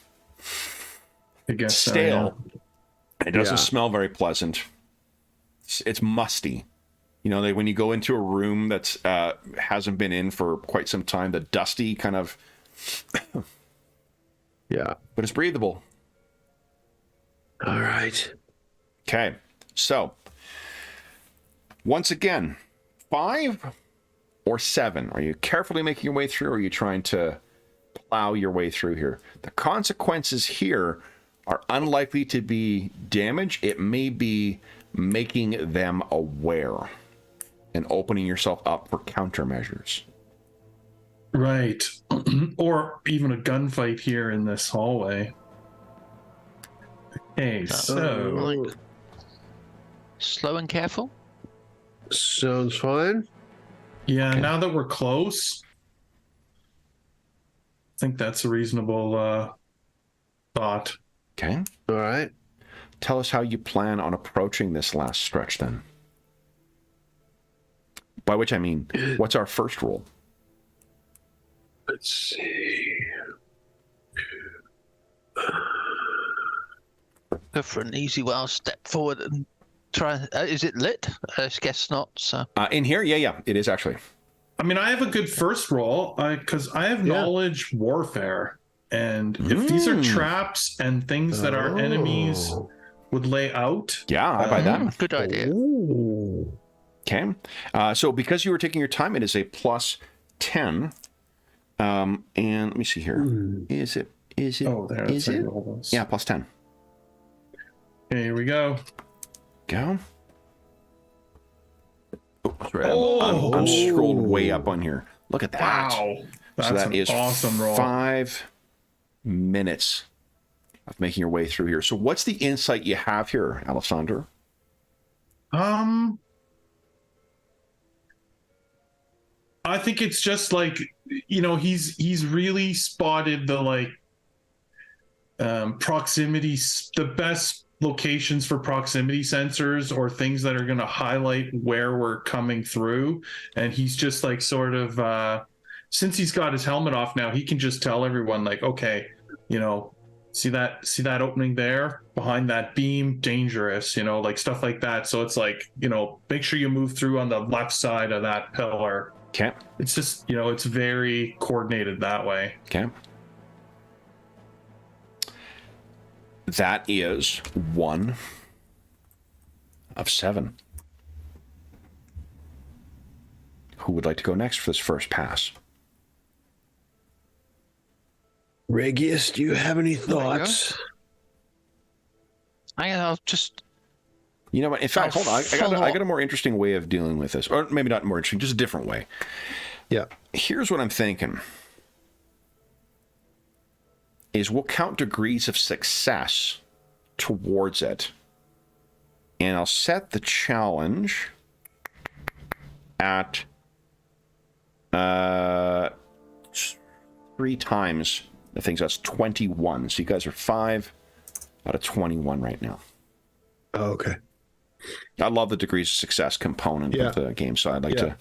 I guess stale. So, yeah. It doesn't smell very pleasant. It's musty. You know, when you go into a room that's hasn't been in for quite some time, the dusty kind of. Yeah, but it's breathable. All right. Okay, so once again, 5 or 7. Are you carefully making your way through, or are you trying to plow your way through here? The consequences here are unlikely to be damage. It may be making them aware and opening yourself up for countermeasures. Right. Or even a gunfight here in this hallway. Okay, so... slow and careful? Sounds fine. Yeah, okay. Now that we're close, I think that's a reasonable thought. Okay. All right. Tell us how you plan on approaching this last stretch, then. By which I mean, what's our first roll? Let's see. Go for an easy one. I'll step forward and try. Is it lit? I guess not. So. In here, yeah, it is actually. I mean, I have a good first roll because I have knowledge warfare. And if these are traps and things that our enemies would lay out. Yeah, I buy that. Good idea. Ooh. Okay. So because you were taking your time, it is a plus 10. And let me see here. Is it? Oh, there. Is it? Yeah, plus 10. Okay, here we go. Go. Oh, sorry. I'm scrolled way up on here. Look at that. Wow. That's so that an is awesome roll. 5 minutes of making your way through here. So what's the insight you have here, Alessandro? I think it's just like, you know, he's really spotted the proximity, the best locations for proximity sensors or things that are going to highlight where we're coming through. And he's just like sort of, since he's got his helmet off now, he can just tell everyone like, okay, you know, see that opening there behind that beam, dangerous, you know, like stuff like that. So it's like, you know, make sure you move through on the left side of that pillar. Okay. It's just, you know, it's very coordinated that way. Okay. That is 1 of 7. Who would like to go next for this first pass? Regius, do you have any thoughts? I'll just... You know what? In fact, hold on. I got a more interesting way of dealing with this. Or maybe not more interesting, just a different way. Yeah. Here's what I'm thinking. Is we'll count degrees of success towards it. And I'll set the challenge at 3 times. I think that's 21. So you guys are 5 out of 21 right now. Oh, okay. I love the degrees of success component of the game, so I'd like to.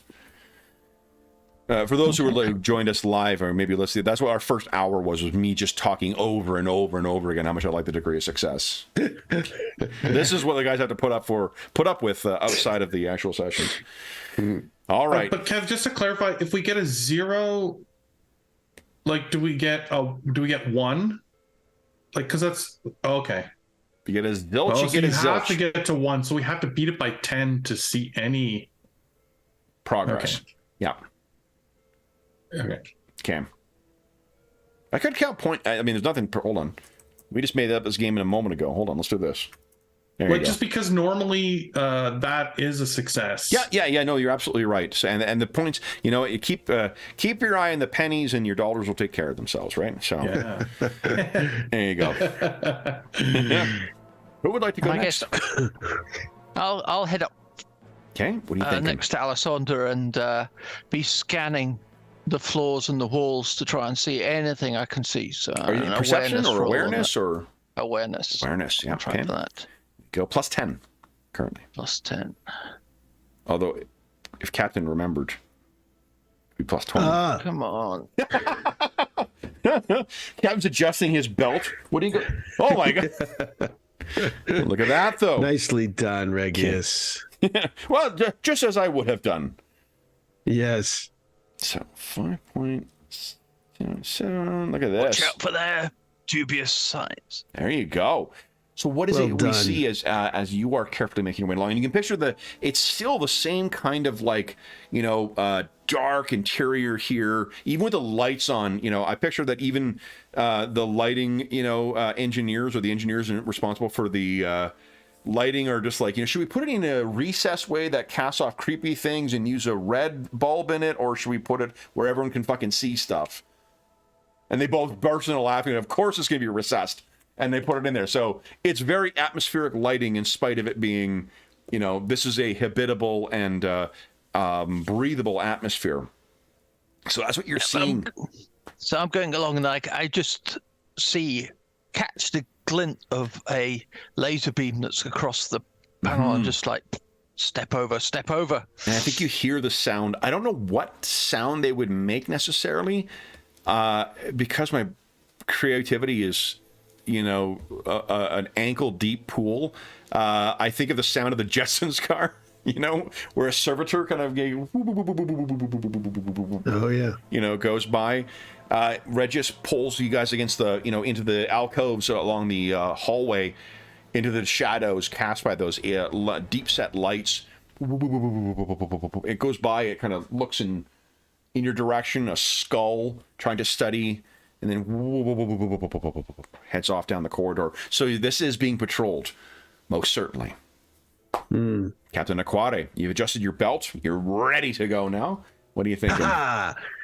For those who were joined us live or maybe listening, that's what our first hour was me just talking over and over and over again how much I like the degree of success. This is what the guys have to put up with outside of the actual sessions. All right. But Kev, just to clarify, if we get a 0, like, do we get 1? Like, because that's okay. You get a zilch, you get a zilch. You have to get to 1, so we have to beat it by 10 to see any progress. Okay. Yeah. Okay. I could count point. I mean, there's nothing. Hold on. We just made up this game in a moment ago. Hold on, let's do this. There Well, just because normally that is a success. Yeah. No, you're absolutely right. So, and the points, you know, you keep your eye on the pennies, and your dollars will take care of themselves, right? So, Yeah. there you go. Who would like to go next? I'll head up. Okay, what do you think? Next to Alessandra and be scanning the floors and the walls to try and see anything I can see. So, are you perception or awareness or awareness? Awareness, yeah. Try for that. Go plus 10 currently. Plus 10. Although, if Captain remembered, it'd be plus 20. Come on. Captain's adjusting his belt. What do you go? Oh my god! Look at that, though. Nicely done, Regius. Well, just as I would have done. Yes. So 5.77. Look at this. Watch out for their dubious signs. There you go. So what is we see as you are carefully making your way along? And you can picture it's still the same kind of like, you know, dark interior here, even with the lights on. You know, I picture that even the lighting, you know, engineers or the engineers responsible for the lighting are just like, you know, should we put it in a recessed way that casts off creepy things and use a red bulb in it, or should we put it where everyone can fucking see stuff? And they both burst into laughing. And of course, it's going to be recessed. And they put it in there. So it's very atmospheric lighting in spite of it being, you know, this is a habitable and breathable atmosphere. So that's what you're seeing. So I'm going along and I just catch the glint of a laser beam that's across the panel and just like, step over. And I think you hear the sound. I don't know what sound they would make necessarily because my creativity is, you know, an ankle-deep pool. I think of the sound of the Jetsons car, you know, where a servitor kind of, you know, goes by. Regis pulls you guys against the, you know, into the alcoves along the hallway, into the shadows cast by those deep-set lights. It goes by, it kind of looks in your direction, a skull trying to study, and then heads off down the corridor. So this is being patrolled, most certainly. Captain Aquade, you've adjusted your belt. You're ready to go now. What are you thinking?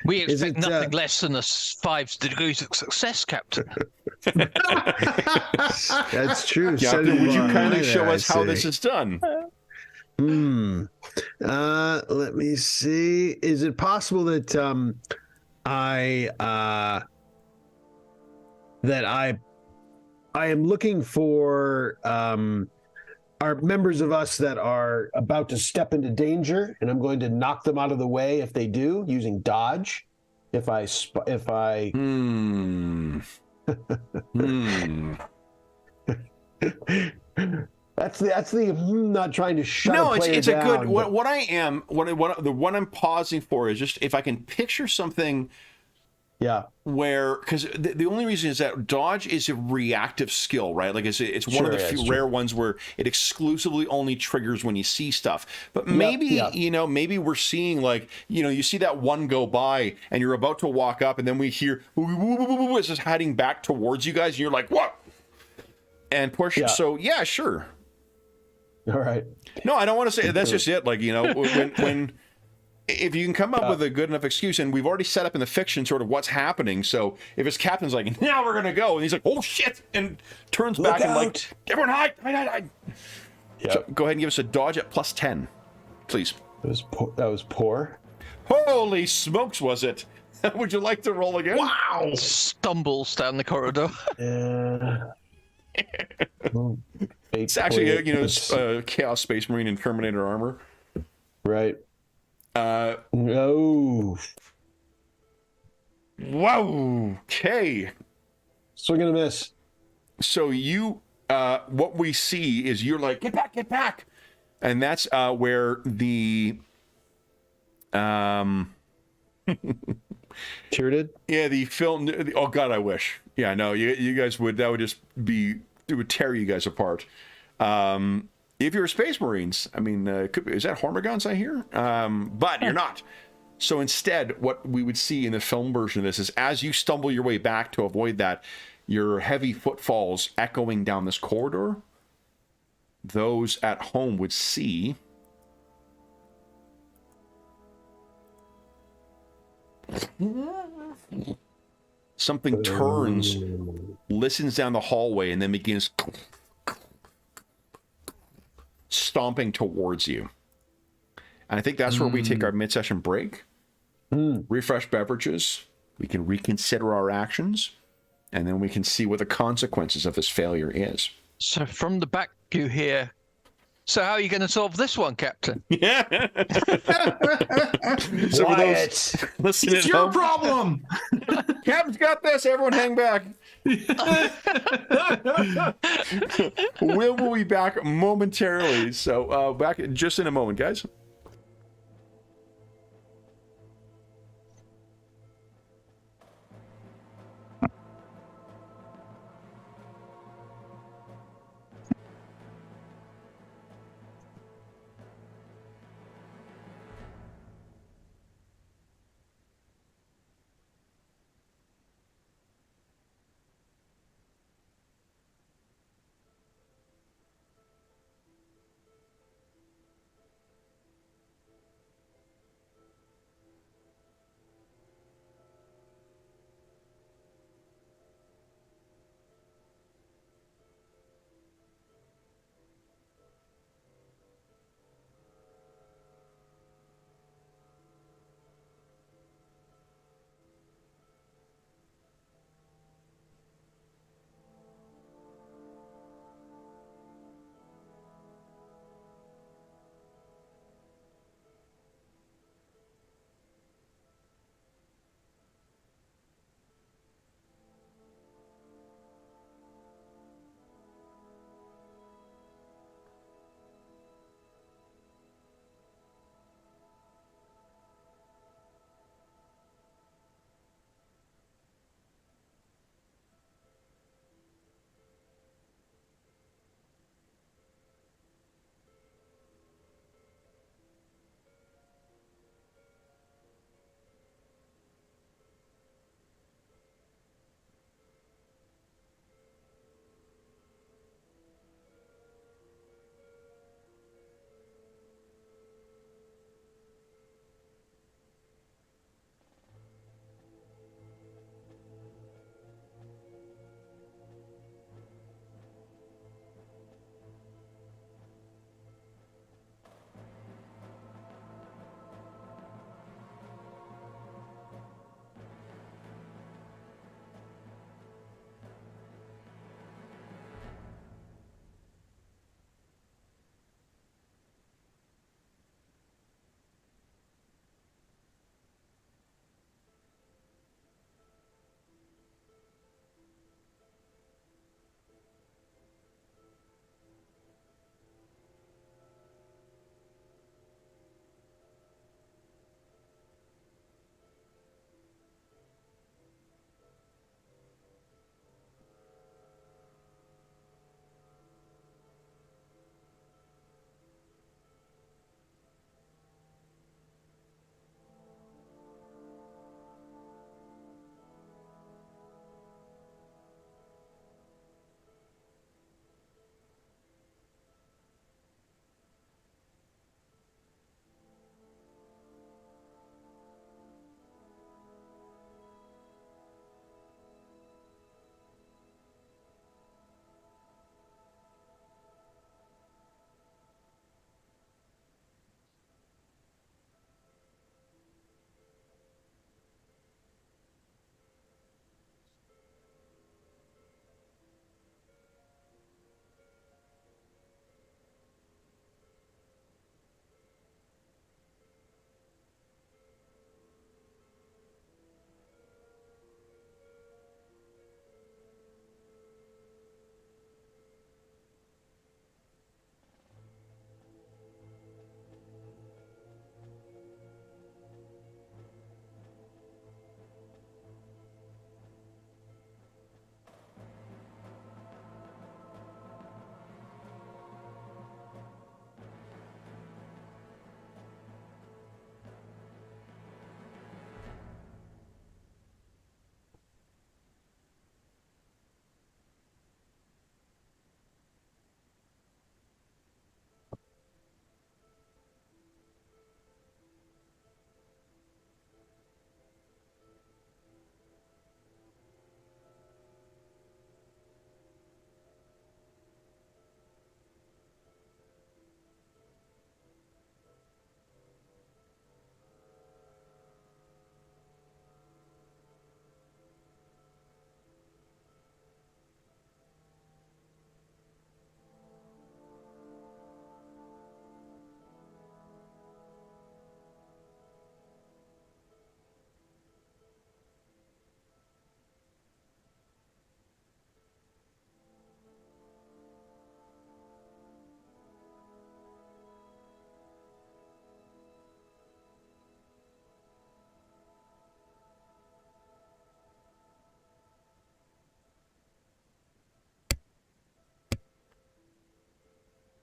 We expect nothing less than 5 degrees of success, Captain. That's true. Captain, would you kindly show us how this is done? Let me see. Is it possible that I am looking for are members of us that are about to step into danger, and I'm going to knock them out of the way if they do, using dodge. If I That's the not trying to shut a player it's down. a good. What I'm pausing for is just if I can picture something. Yeah. Where, because the only reason is that dodge is a reactive skill, right? Like it's one of the few rare ones where it exclusively only triggers when you see stuff. But maybe, you know, maybe we're seeing like, you know, you see that one go by and you're about to walk up and then we hear it's just heading back towards you guys and you're like, what? And push. Yeah. So yeah, sure. All right. No, I don't want to say that's just it. Like, you know, when if you can come up with a good enough excuse, and we've already set up in the fiction sort of what's happening. So if his captain's like, now we're going to go, and he's like, oh shit, and turns back and like, everyone hide. Yep. So go ahead and give us a dodge at plus 10, please. That was poor. Holy smokes, was it? Would you like to roll again? Wow. Stumbles down the corridor. It's actually, you know, Chaos Space Marine and Terminator armor. Right. No. Wow. Okay. Swing and a miss. So you, what we see is you're like, get back. And that's where the, Tyradid? Yeah, the film. Oh God, I wish. Yeah, no, you guys would. That would just be. It would tear you guys apart. If you're Space Marines, I mean, is that Hormigons I hear? But you're not. So instead, what we would see in the film version of this is as you stumble your way back to avoid that, your heavy footfalls echoing down this corridor, those at home would see something turns, listens down the hallway, and then begins stomping towards you. And I think that's where we take our mid-session break, refresh beverages, we can reconsider our actions, and then we can see what the consequences of this failure is. So from the back you hear, so how are you going to solve this one, Captain? Yeah. So for those listening It's at your home, problem. Captain's got this. Everyone hang back. We'll be back momentarily. So back just in a moment, guys.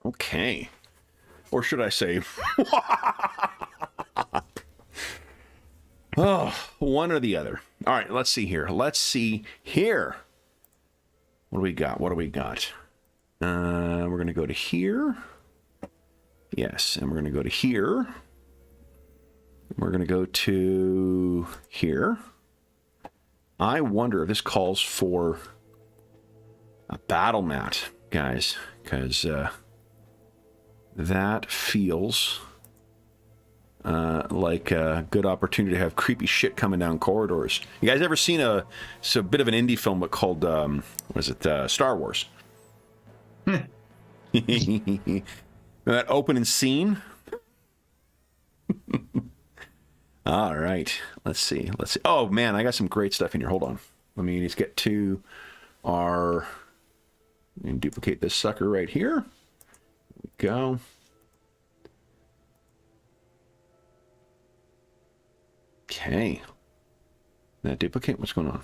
Okay. Or should I say... oh, one or the other. All right, let's see here. Let's see here. What do we got? What do we got? We're going to go to here. Yes, and we're going to go to here. We're going to go to here. I wonder if this calls for a battle mat, guys, because that feels like a good opportunity to have creepy shit coming down corridors. You guys ever seen a bit of an indie film called, what is it, Star Wars? That opening scene? All right, let's see. Oh man, I got some great stuff in here. Hold on. Let me just get to our... and duplicate this sucker right here. There we go. Okay. That duplicate? What's going on?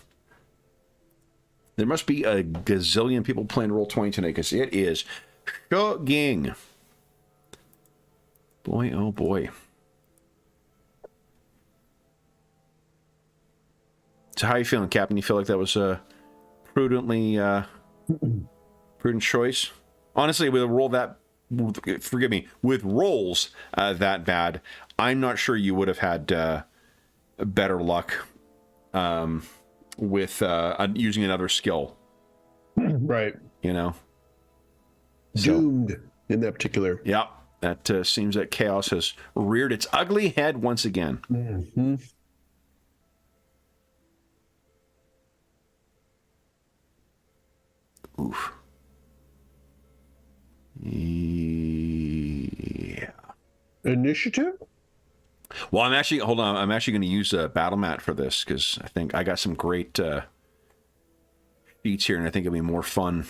There must be a gazillion people playing Roll20 tonight, because it is chugging. Boy, oh boy. So how are you feeling, Captain? You feel like that was a prudent choice? Honestly, with a roll that, forgive me, with rolls that bad, I'm not sure you would have had better luck with using another skill. Right. You know? Doomed in that particular. Yeah. That seems that chaos has reared its ugly head once again. Mm-hmm. Oof. Yeah. Initiative? Well, I'm actually, hold on, I'm actually going to use a battle mat for this, because I think I got some great feats here, and I think it'll be more fun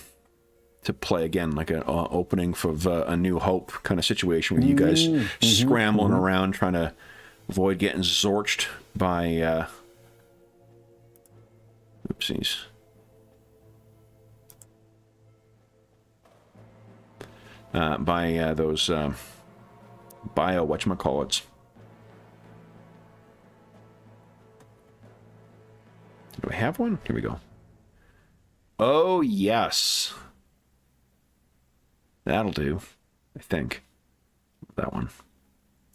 to play again, like an opening for A New Hope kind of situation with you guys scrambling around trying to avoid getting zorched by oopsies. By those bio whatchamacallits. Do I have one? Here we go. Oh, yes. That'll do, I think. That one.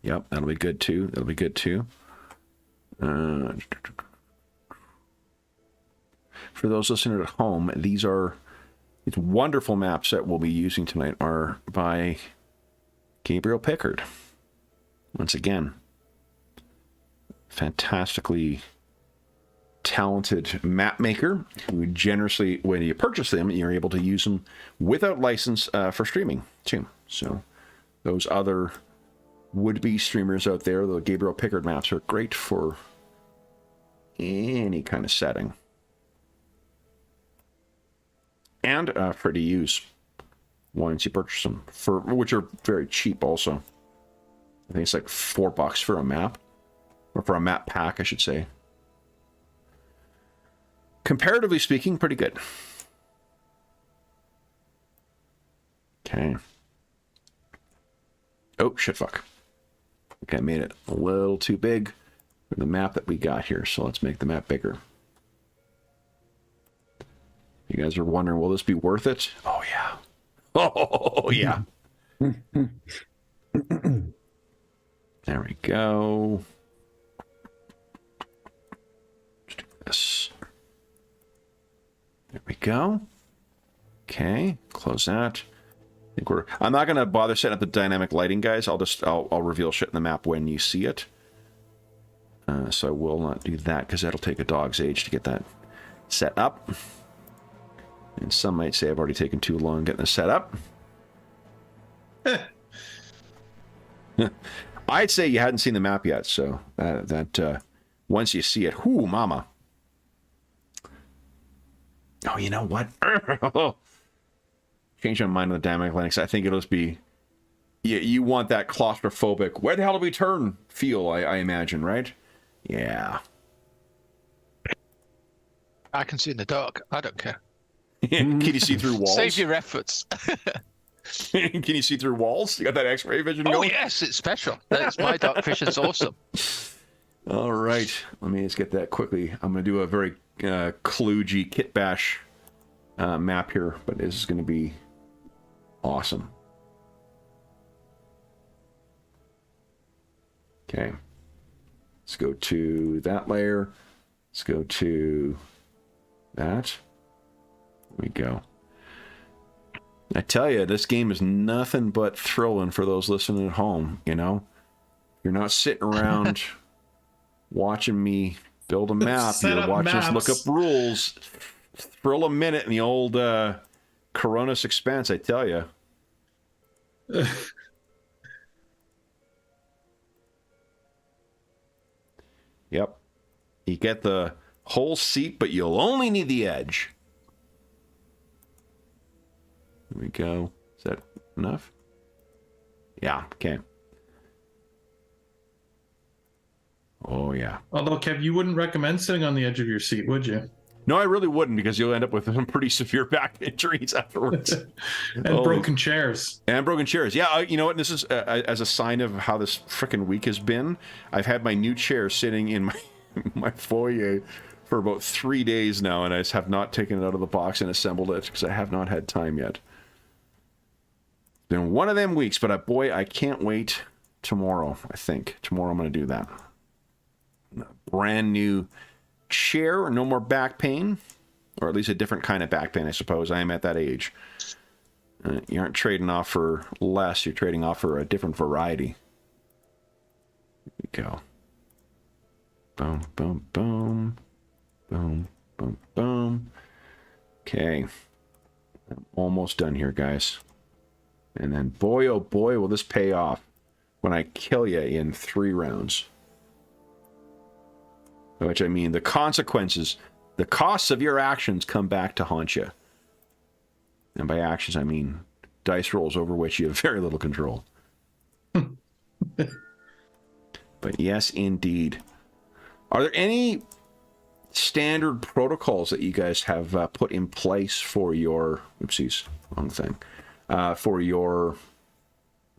Yep, that'll be good too. That'll be good too. For those listening at home, these wonderful maps that we'll be using tonight are by Gabriel Pickard. Once again, fantastically talented map maker who generously, when you purchase them, you're able to use them without license for streaming too. So those other would-be streamers out there, the Gabriel Pickard maps are great for any kind of setting. And free to use once you purchase them, which are very cheap also. I think it's like $4 for a map, or for a map pack, I should say. Comparatively speaking, pretty good. Okay. Oh, shit, fuck. Okay, I made it a little too big for the map that we got here, so let's make the map bigger. You guys are wondering, will this be worth it? Oh, yeah. Oh, yeah. There we go. Let's do this. There we go. Okay, close that. I'm not going to bother setting up the dynamic lighting, guys. I'll reveal shit in the map when you see it. So I will not do that, because that'll take a dog's age to get that set up. And some might say I've already taken too long getting this set up. I'd say you hadn't seen the map yet, so once you see it, whoo, mama. Oh, you know what? Change my mind on the dynamic lighting. I think it'll just be... You want that claustrophobic, where the hell do we turn feel, I imagine, right? Yeah. I can see in the dark. I don't care. Can you see through walls? Save your efforts. Can you see through walls? You got that X-ray vision Oh going? yes, it's special. That's my dark vision's awesome. All right, let me just get that quickly. I'm going to do a very kludgy kit bash map here, but this is going to be awesome. Okay, let's go to that layer. Let's go to that. There we go. I tell you, this game is nothing but thrilling for those listening at home, you know? You're not sitting around watching me build a map. You're watching us look up rules. Thrill a minute in the old Coronis expense, I tell you. Yep. You get the whole seat, but you'll only need the edge. There we go. Is that enough? Yeah, okay. Oh, yeah. Although, Kev, you wouldn't recommend sitting on the edge of your seat, would you? No, I really wouldn't, because you'll end up with some pretty severe back injuries afterwards. And broken chairs. And broken chairs. Yeah, you know what? This is as a sign of how this frickin' week has been. I've had my new chair sitting in my foyer for about 3 days now, and I just have not taken it out of the box and assembled it because I have not had time yet. Been one of them weeks, but boy, I can't wait tomorrow, I think. Tomorrow I'm going to do that. Brand new chair, no more back pain, or at least a different kind of back pain, I suppose. I am at that age. You aren't trading off for less, you're trading off for a different variety. Here we go. Boom, boom, boom. Boom, boom, boom. Okay. I'm almost done here, guys. And then, boy, oh boy, will this pay off when I kill you in 3 rounds. By which I mean the consequences, the costs of your actions come back to haunt you. And by actions, I mean dice rolls over which you have very little control. But yes, indeed. Are there any standard protocols that you guys have put in place for your... Oopsies, wrong thing. For your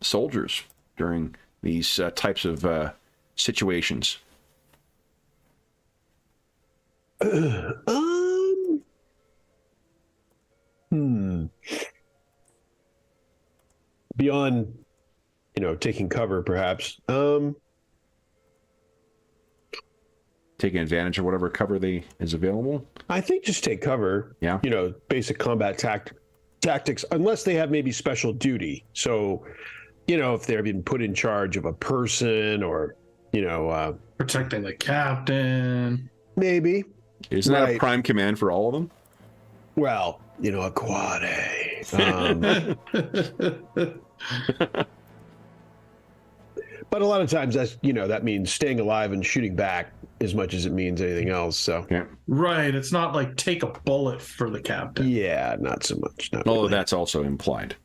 soldiers during these types of situations? Beyond, taking cover, perhaps. Taking advantage of whatever cover is available? I think just take cover. Yeah. Basic combat tactics, unless they have maybe special duty. So, if they're being put in charge of a person or, protecting the captain. Maybe. Isn't that a prime command for all of them? Well, a quad A. But a lot of times that means staying alive and shooting back as much as it means anything else. So yeah. Right. It's not like take a bullet for the captain. Yeah, not so much. Although really. That's also implied.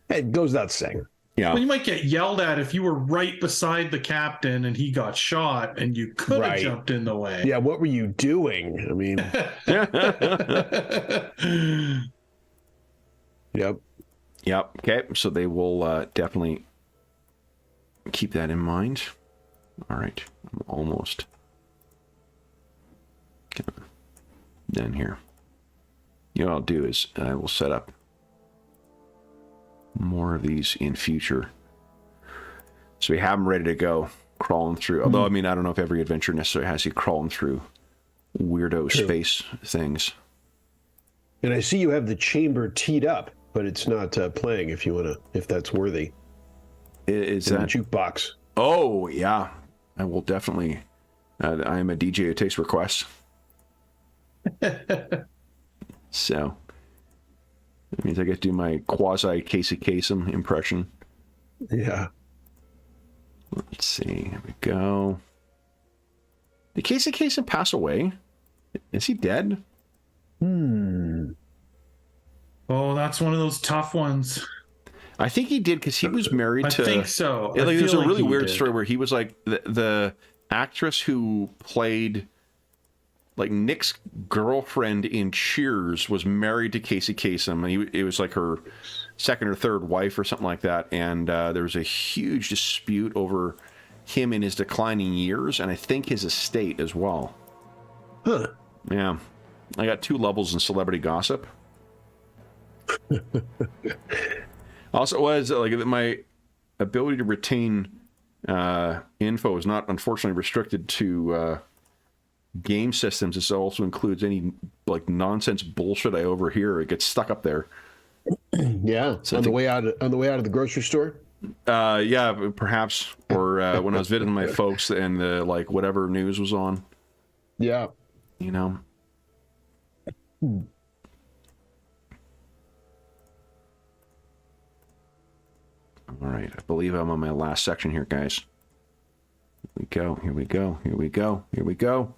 It goes without saying. Yeah. Well, you might get yelled at if you were right beside the captain and he got shot and you could have jumped in the way. Yeah, what were you doing? I mean... Yep. Okay, so they will definitely keep that in mind. All right, I'm almost done here. What I'll do is I will set up more of these in future, so we have them ready to go, crawling through. Although, I mean, I don't know if every adventure necessarily has you crawling through weirdo space things. And I see you have the chamber teed up, but it's not playing. If that's worthy, is that the jukebox? Oh yeah, I will definitely. I am a DJ who takes requests. So that means I get to do my quasi Casey Kasem impression. Yeah. Let's see. Here we go. Did Casey Kasem pass away? Is he dead? Oh, that's one of those tough ones. I think he did because he was married to. I think so. Yeah, there's a really weird story where he was like the actress who played like Nick's girlfriend in Cheers was married to Casey Kasem. It was like her second or third wife or something like that. And there was a huge dispute over him in his declining years, and I think his estate as well. Huh. Yeah. I got 2 levels in celebrity gossip. Also was like my ability to retain info is not unfortunately restricted to game systems. This also includes any like nonsense bullshit I overhear. It gets stuck up there. Yeah, so on the way out of the grocery store. Yeah, perhaps, or when I was visiting my folks and the like whatever news was on. Yeah, you know. All right, I believe I'm on my last section here, guys. Here we go. Here we go. Here we go. Here we go.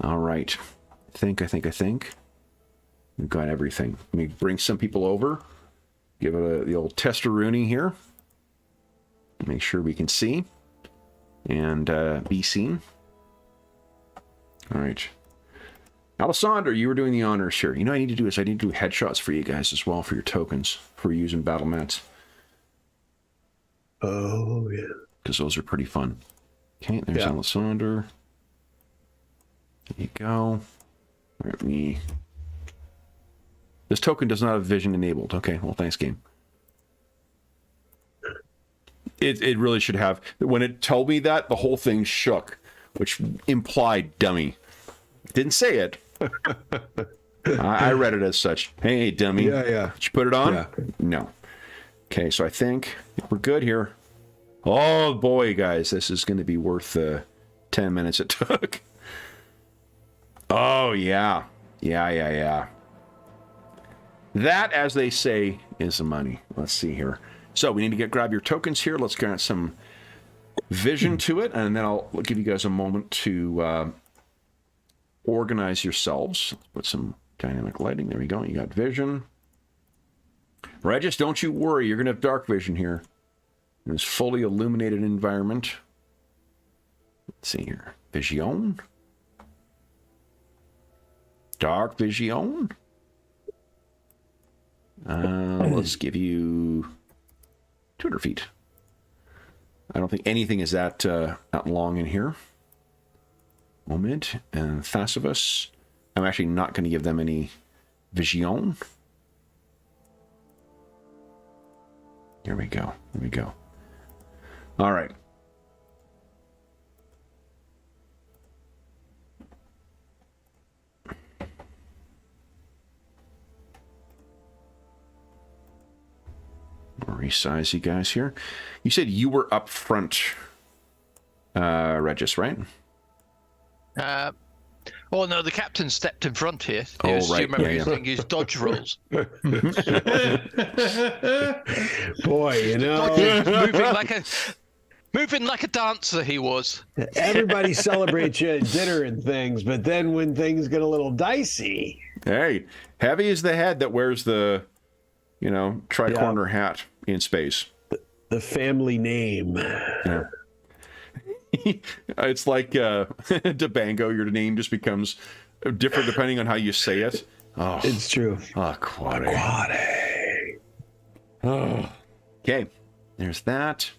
All right. I think. We've got everything. Let me bring some people over. Give it the old testaroonie here. Make sure we can see and be seen. All right. Alessandro, you were doing the honors here. You know what I need to do is I need to do headshots for you guys as well for your tokens for using battle mats. Oh, yeah. Because those are pretty fun. Okay, there's Alessandro. There you go. Let me... This token does not have vision enabled. Okay, well, thanks, game. It really should have. When it told me that, the whole thing shook, which implied dummy. Didn't say it. I read it as such. Hey, dummy. Yeah. Did you put it on? Yeah. No. Okay, so I think we're good here. Oh, boy, guys. This is going to be worth the 10 minutes it took. Oh, yeah. Yeah. That, as they say, is the money. Let's see here. So we need to grab your tokens here. Let's get some vision to it, and then I'll give you guys a moment to organize yourselves. Let's put some dynamic lighting. There we go. You got vision. Regis, don't you worry. You're going to have dark vision here. In this fully illuminated environment. Let's see here. Vision. Dark vision. Let's give you 200 feet. I don't think anything is that long in here. Moment. And Thasivus. I'm actually not going to give them any vision. Here we go. All right. Resize you guys here. You said you were up front, Regis, right? Oh no, the captain stepped in front here. Oh, right. You remember using his dodge rolls. Boy, you know, moving like a dancer he was. Everybody celebrates you at dinner and things, but then when things get a little dicey. Hey, heavy is the head that wears the, tricorner hat in space. The family name. Yeah. It's like Debango, your name just becomes different depending on how you say it. Oh, it's true. Aquade. Oh. Okay, there's that.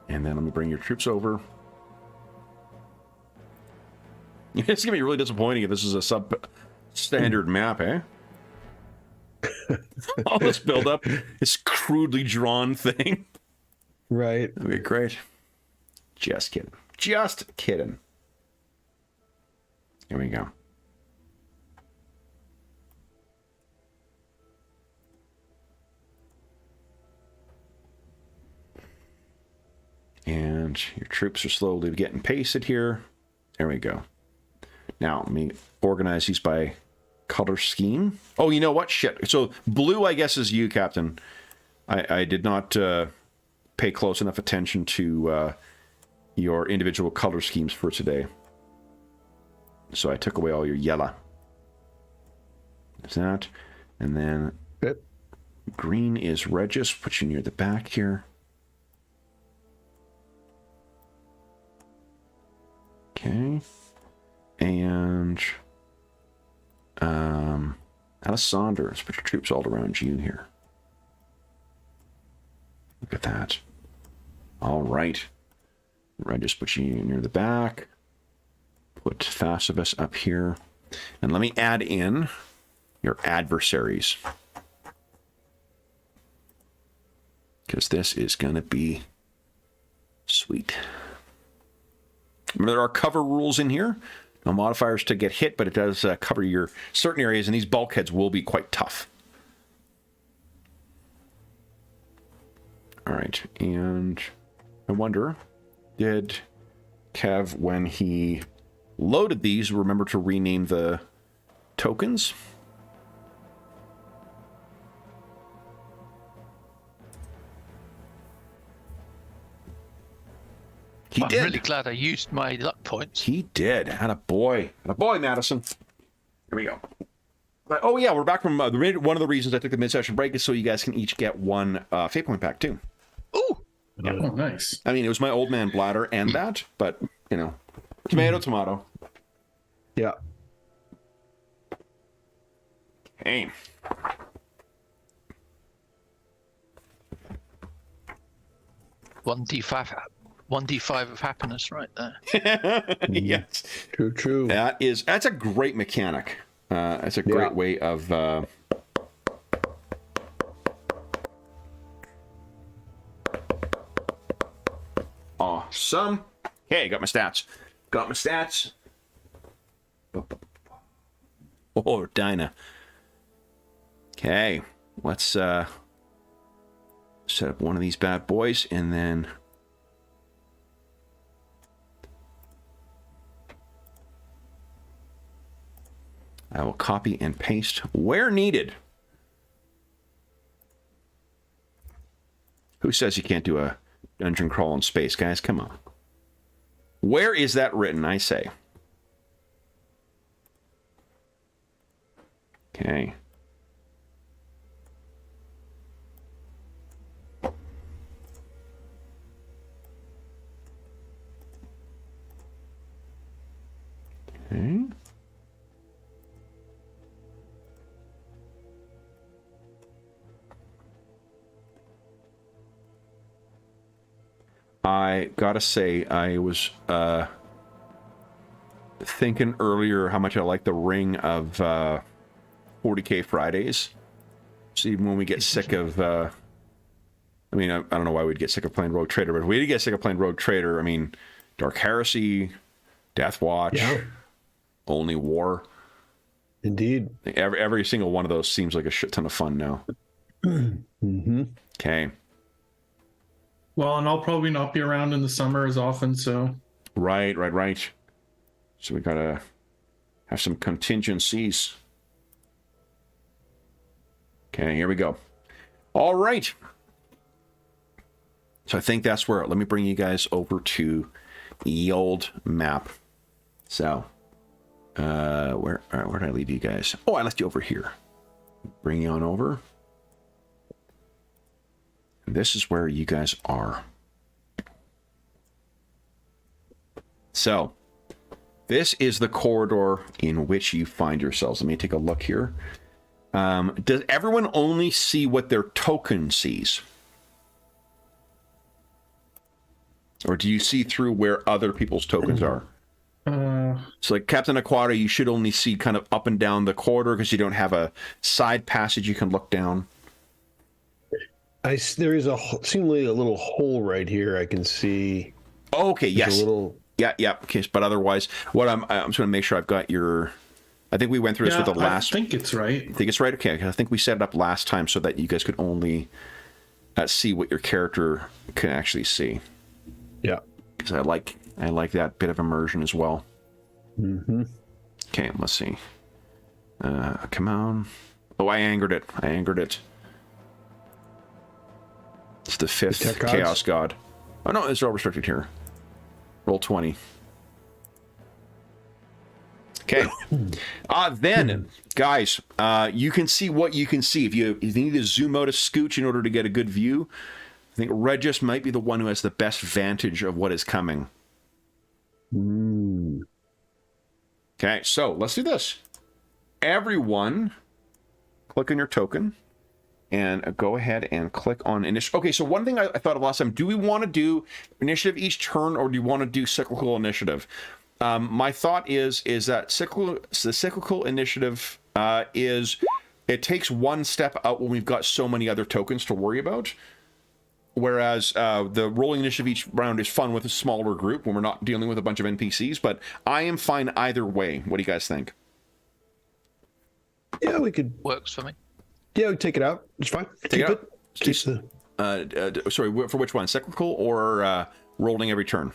And then let me bring your troops over. It's going to be really disappointing if this is a substandard map, eh? All this build-up, this crudely drawn thing. Right. That'd be great. Just kidding. Here we go. And your troops are slowly getting pasted here. There we go. Now, let me organize these by color scheme. Oh, you know what? Shit. So, blue, I guess, is you, Captain. I did not pay close enough attention to your individual color schemes for today. So, I took away all your yellow. There's that. And then green is Regis. Put you near the back here. Okay. And Alessandro, let's put your troops all around you here. Look at that. All right. Right, just put you near the back. Put Thasivus up here. And let me add in your adversaries. Because this is going to be sweet. Remember, there are cover rules in here. No modifiers to get hit, but it does cover your certain areas, and these bulkheads will be quite tough. All right, and I wonder, did Kev, when he loaded these, remember to rename the tokens? I'm really glad I used my luck points. He did. Had a boy, Madison. Here we go. But, oh yeah, we're back from one of the reasons I took the mid-session break is so you guys can each get one fate point pack too. Ooh. Yeah. Oh, nice. I mean, it was my old man bladder and that, but you know, tomato. Yeah. Hey. One D5 of happiness right there. Yes. True. That's a great mechanic. That's a great way of awesome. Okay, got my stats. Oh, Dinah. Okay, let's set up one of these bad boys, and then I will copy and paste where needed. Who says you can't do a dungeon crawl in space, guys? Come on. Where is that written, I say? Okay. Okay. I gotta say, I was thinking earlier how much I like the ring of 40K Fridays. So even when we get sick of, I mean, I don't know why we'd get sick of playing Rogue Trader, but if we did get sick of playing Rogue Trader, I mean, Dark Heresy, Death Watch, Only War. Indeed. Every single one of those seems like a shit ton of fun now. Mm-hmm. Okay. Well, and I'll probably not be around in the summer as often, so. Right. So we gotta have some contingencies. Okay, here we go. All right. So I think that's where, let me bring you guys over to the old map. So, where did I leave you guys? Oh, I left you over here. Bring you on over. This is where you guys are. So, this is the corridor in which you find yourselves. Let me take a look here. Does everyone only see what their token sees? Or do you see through where other people's tokens are? So like Captain Aquata, you should only see kind of up and down the corridor because you don't have a side passage you can look down. There is seemingly a little hole right here I can see. Oh, okay, yes. A little... Yeah. Okay, but otherwise, what I'm just going to make sure I've got your. I think we went through this with the last. I think it's right. I think it's right. Okay, I think we set it up last time so that you guys could only see what your character can actually see. Yeah, because I like that bit of immersion as well. Mm-hmm. Okay, let's see. Come on. Oh, I angered it. It's the 5th Chaos God. Oh no, it's all restricted here. Roll 20. Okay. Then, guys, you can see what you can see. If you need to zoom out a scooch in order to get a good view, I think Regis might be the one who has the best vantage of what is coming. Okay, so let's do this. Everyone, click on your token and go ahead and click on initiative. Okay, so one thing I thought of last time, do we want to do initiative each turn, or do you want to do cyclical initiative? My thought is that the cyclical initiative it takes one step out when we've got so many other tokens to worry about. Whereas the rolling initiative each round is fun with a smaller group when we're not dealing with a bunch of NPCs, but I am fine either way. What do you guys think? Yeah, we could. Works for me. Yeah, we take it out. It's fine. Take it out. Keep the... Sorry, for which one? Cyclical or rolling every turn?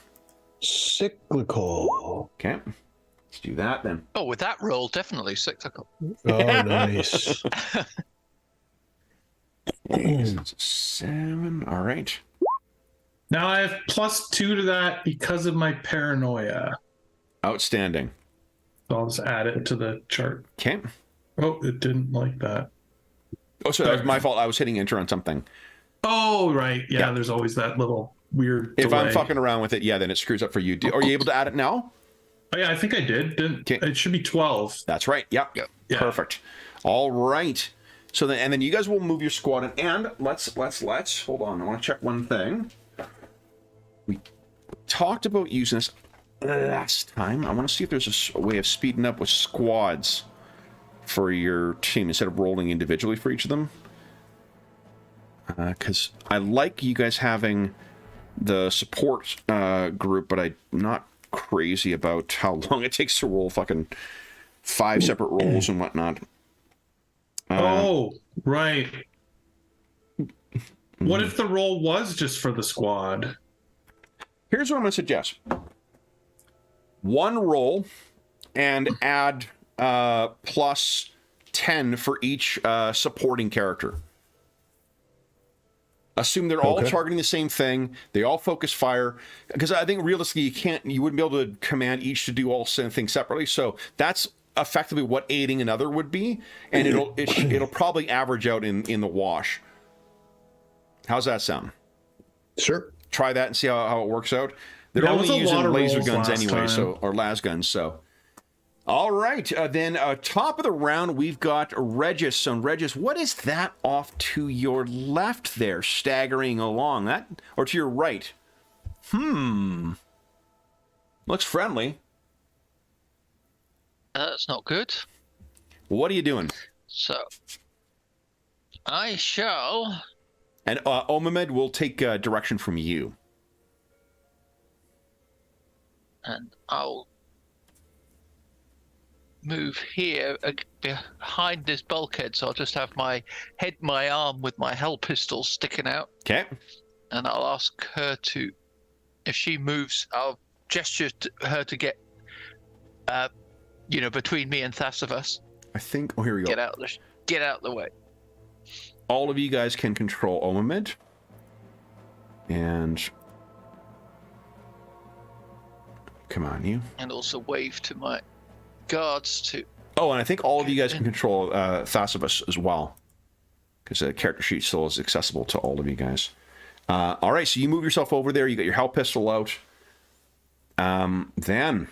Cyclical. Okay. Let's do that then. Oh, with that roll, definitely cyclical. Oh, nice. 7. All right. Now I have +2 to that because of my paranoia. Outstanding. So I'll just add it to the chart. Okay. Oh, it didn't like that. Oh, sorry, that was my fault. I was hitting enter on something. Oh, right. Yeah, Yeah. there's always that little weird If delay. I'm fucking around with it, yeah, then it screws up for you. Are you able to add it now? Oh, yeah, I think I did. Okay. It should be 12. That's right. Yep. Yeah. Perfect. All right. So then, and then you guys will move your squad, and let's hold on. I want to check one thing. We talked about using this last time. I want to see if there's a way of speeding up with squads for your team instead of rolling individually for each of them. Because I like you guys having the support group, but I'm not crazy about how long it takes to roll fucking 5 separate rolls and whatnot. Oh, right. What if the roll was just for the squad? Here's what I'm going to suggest. One roll and add plus 10 for each supporting character. Assume they're all targeting the same thing. They all focus fire. Because I think realistically, you wouldn't be able to command each to do all things separately. So that's effectively what aiding another would be. And it'll probably average out in the wash. How's that sound? Sure. Try that and see how it works out. They're only using laser guns anyway, or las guns, so. All right, then top of the round, we've got Regis. So Regis, what is that off to your left there, staggering along? That, or to your right? Looks friendly. That's not good. What are you doing? So, I shall... And Omamed will take direction from you. And I'll move here behind this bulkhead, so I'll just have my arm with my hell pistol sticking out. Okay. And I'll ask her to, if she moves, I'll gesture to her to get, between me and Thasavus. I think. Oh, here we go. Get out of the way. All of you guys can control Omamed. And come on, you. And also wave to my guards to... Oh, and I think all of you guys can control Thasavus as well. Because the character sheet still is accessible to all of you guys. All right, so you move yourself over there. You got your hell pistol out. Then,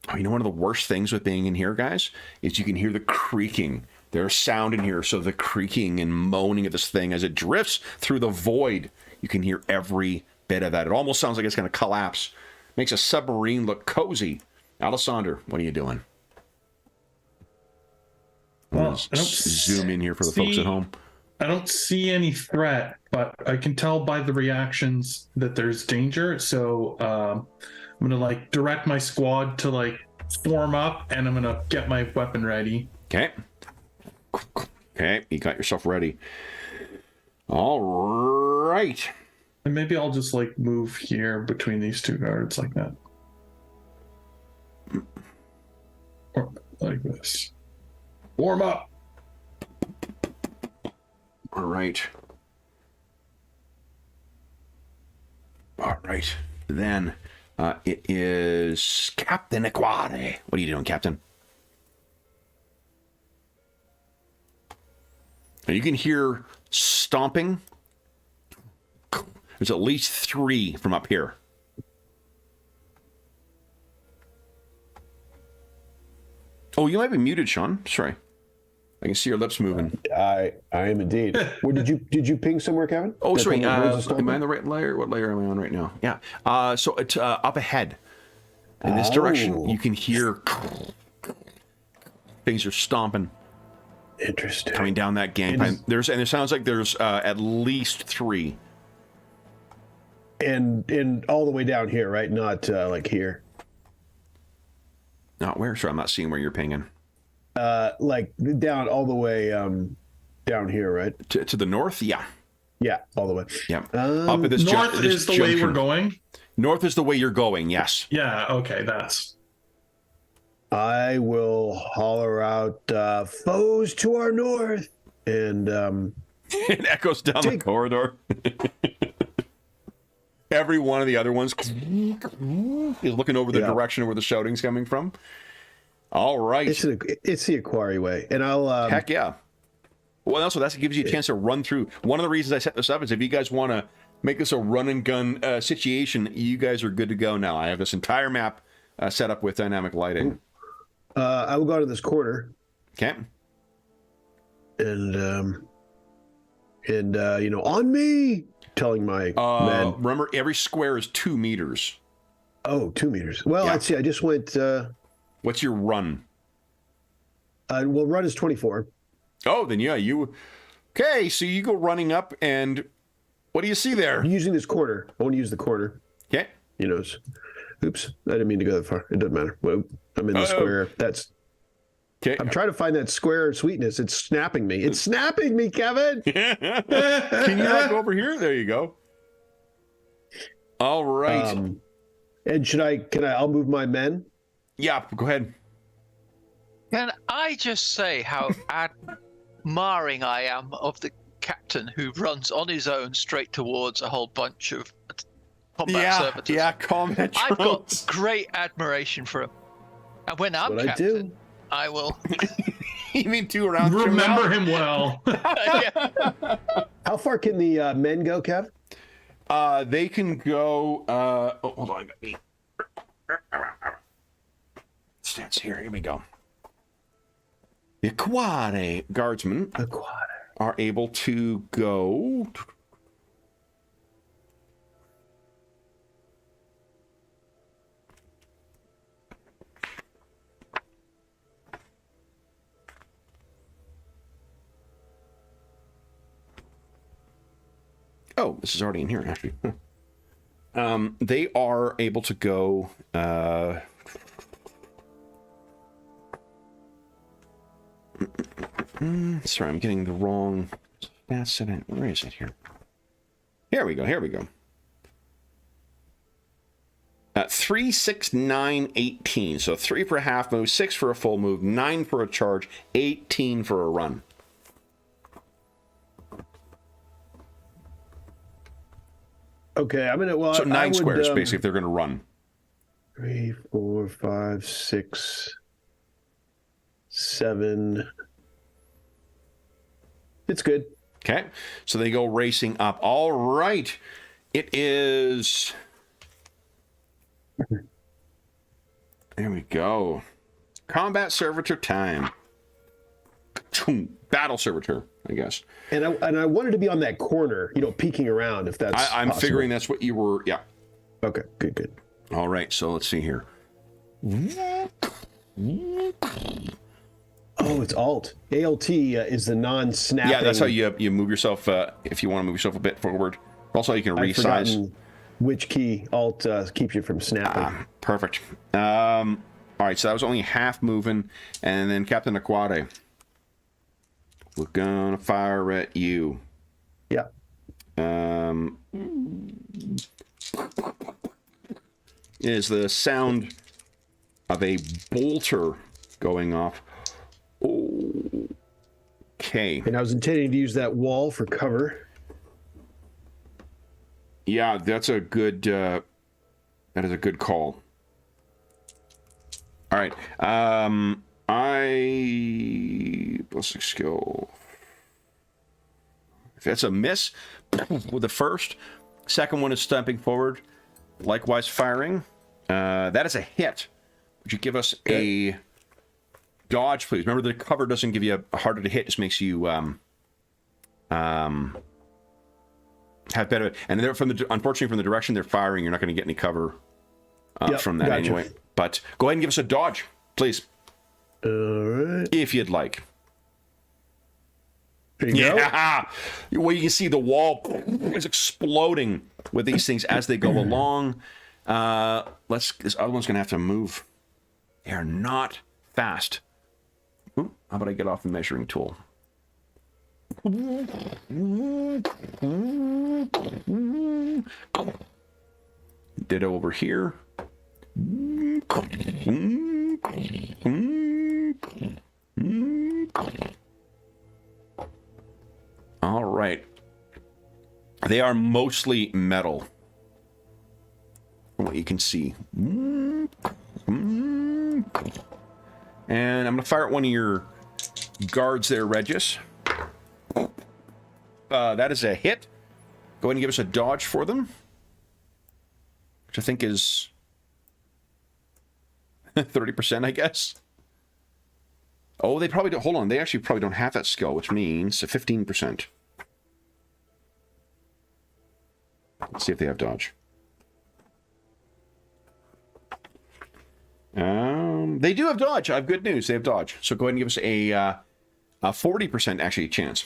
one of the worst things with being in here, guys, is you can hear the creaking. There's sound in here, so the creaking and moaning of this thing as it drifts through the void. You can hear every bit of that. It almost sounds like it's going to collapse. Makes a submarine look cozy. Alessander, what are you doing? Well, I don't zoom in here for the folks at home. I don't see any threat, but I can tell by the reactions that there's danger. So I'm gonna direct my squad to form up, and I'm gonna get my weapon ready. Okay. Okay, you got yourself ready. All right. And maybe I'll just move here between these two guards like that. Or like this. Warm up. All right. All right. Then it is Captain Equare. What are you doing, Captain? And you can hear stomping. There's at least 3 from up here. Oh, you might be muted, Sean. Sorry. I can see your lips moving. I am indeed. Where did you ping somewhere, Kevin? Oh, That's sorry. on the Am I on the right layer? What layer am I on right now? Yeah. So it's up ahead. In this direction, you can hear things are stomping. Interesting. Coming down that gangplank. It sounds like there's at least 3. And all the way down here, right? Not like here. Not where? Sorry, I'm not seeing where you're pinging. Like down all the way down here, right? To the north? Yeah. Yeah, all the way. Yeah. Up at this north is the way we're going. North is the way you're going. Yes. Yeah. Okay. That's. I will holler out foes to our north, and it echoes down the corridor. Every one of the other ones is looking over the direction where the shouting's coming from. All right. It's the Aquari way, and I'll heck yeah. Well, also that gives you a chance to run through. One of the reasons I set this up is if you guys want to make this a run and gun situation, you guys are good to go now. I have this entire map set up with dynamic lighting. I will go to this corner. Okay. And on me, telling my men. Remember, every square is 2 meters. Oh, 2 meters. Well, let's see. I just went. What's your run? Well, run is 24. Oh, then yeah, you. Okay, so you go running up, and what do you see there? I'm using this corner. I want to use the corner. Okay. Oops, I didn't mean to go that far. It doesn't matter. Well, I'm in the square. That's. Okay. I'm trying to find that square sweetness. It's snapping me. It's snapping me, Kevin. Can you not go over here? There you go. All right. And I'll move my men? Yeah, go ahead. Can I just say how admiring I am of the captain who runs on his own straight towards a whole bunch of combat servitors? Yeah, combat I've got great admiration for him. And when I'm captain, I will. You mean 2 rounds? Remember him well. How far can the men go, Kev? They can go. Hold on. Stats here. Here we go. The Aquari guardsmen are able to go. Oh, this is already in here, actually. They are able to go. Sorry, I'm getting the wrong. That's it. Where is it here? Here we go. 3, 6, 9, 18. So 3 for a half move, 6 for a full move, 9 for a charge, 18 for a run. Okay, I'm gonna. Well, so 9 squares basically if they're gonna run. 3, 4, 5, 6, 7. It's good. Okay, so they go racing up. All right, it is. There we go. Combat servitor time. Battle servitor, I guess. And I wanted to be on that corner, peeking around if that's. I'm possible. figuring that's what you were. Yeah. Okay. Good. All right. So let's see here. Oh, it's Alt. ALT is the non-snapping. Yeah, that's how you move yourself. If you want to move yourself a bit forward. Also, you can resize. Which key Alt keeps you from snapping? Perfect. All right. So that was only half moving, and then Captain Aquade. We're gonna fire at you. Yeah. Is the sound of a bolter going off. Okay. And I was intending to use that wall for cover. Yeah, that's a good. That is a good call. All right. Ballistic skill. If that's a miss with the first, second one is stumping forward, likewise firing. That is a hit. Would you give us a dodge, please. Remember, the cover doesn't give you a harder to hit. Just makes you have better. And they're unfortunately from the direction they're firing, you're not going to get any cover from that anyway. But go ahead and give us a dodge, please. All right. If you'd like. There you go. Well, you can see the wall is exploding with these things as they go along. This other one's going to have to move. They are not fast. Ooh, how about I get off the measuring tool? Ditto over here. All right. They are mostly metal, from what you can see. And I'm going to fire at one of your guards there, Regis. That is a hit. Go ahead and give us a dodge for them, which I think is 30%, I guess. Oh, they probably don't. Hold on. They actually probably don't have that skill, which means a 15%. Let's see if they have dodge. They do have dodge. I have good news. They have dodge. So go ahead and give us a 40% actually chance.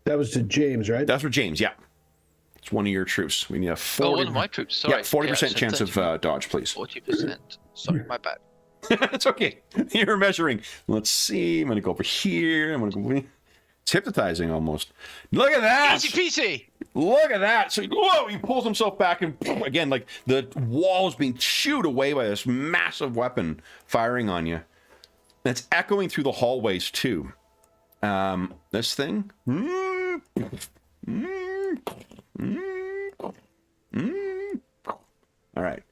That was to James, right? That's for James, yeah. It's one of your troops. We need a 40... Oh, one of my troops, sorry. Yeah, 40% chance of dodge, please. 40%. Sorry, my bad. It's okay. You're measuring. Let's see. I'm going to go over here. I'm going to go... It's hypnotizing almost. Look at that! Easy peasy! Look at that! So, whoa! He pulls himself back and, again, like, the wall is being chewed away by this massive weapon firing on you. And it's echoing through the hallways, too. This thing... All right.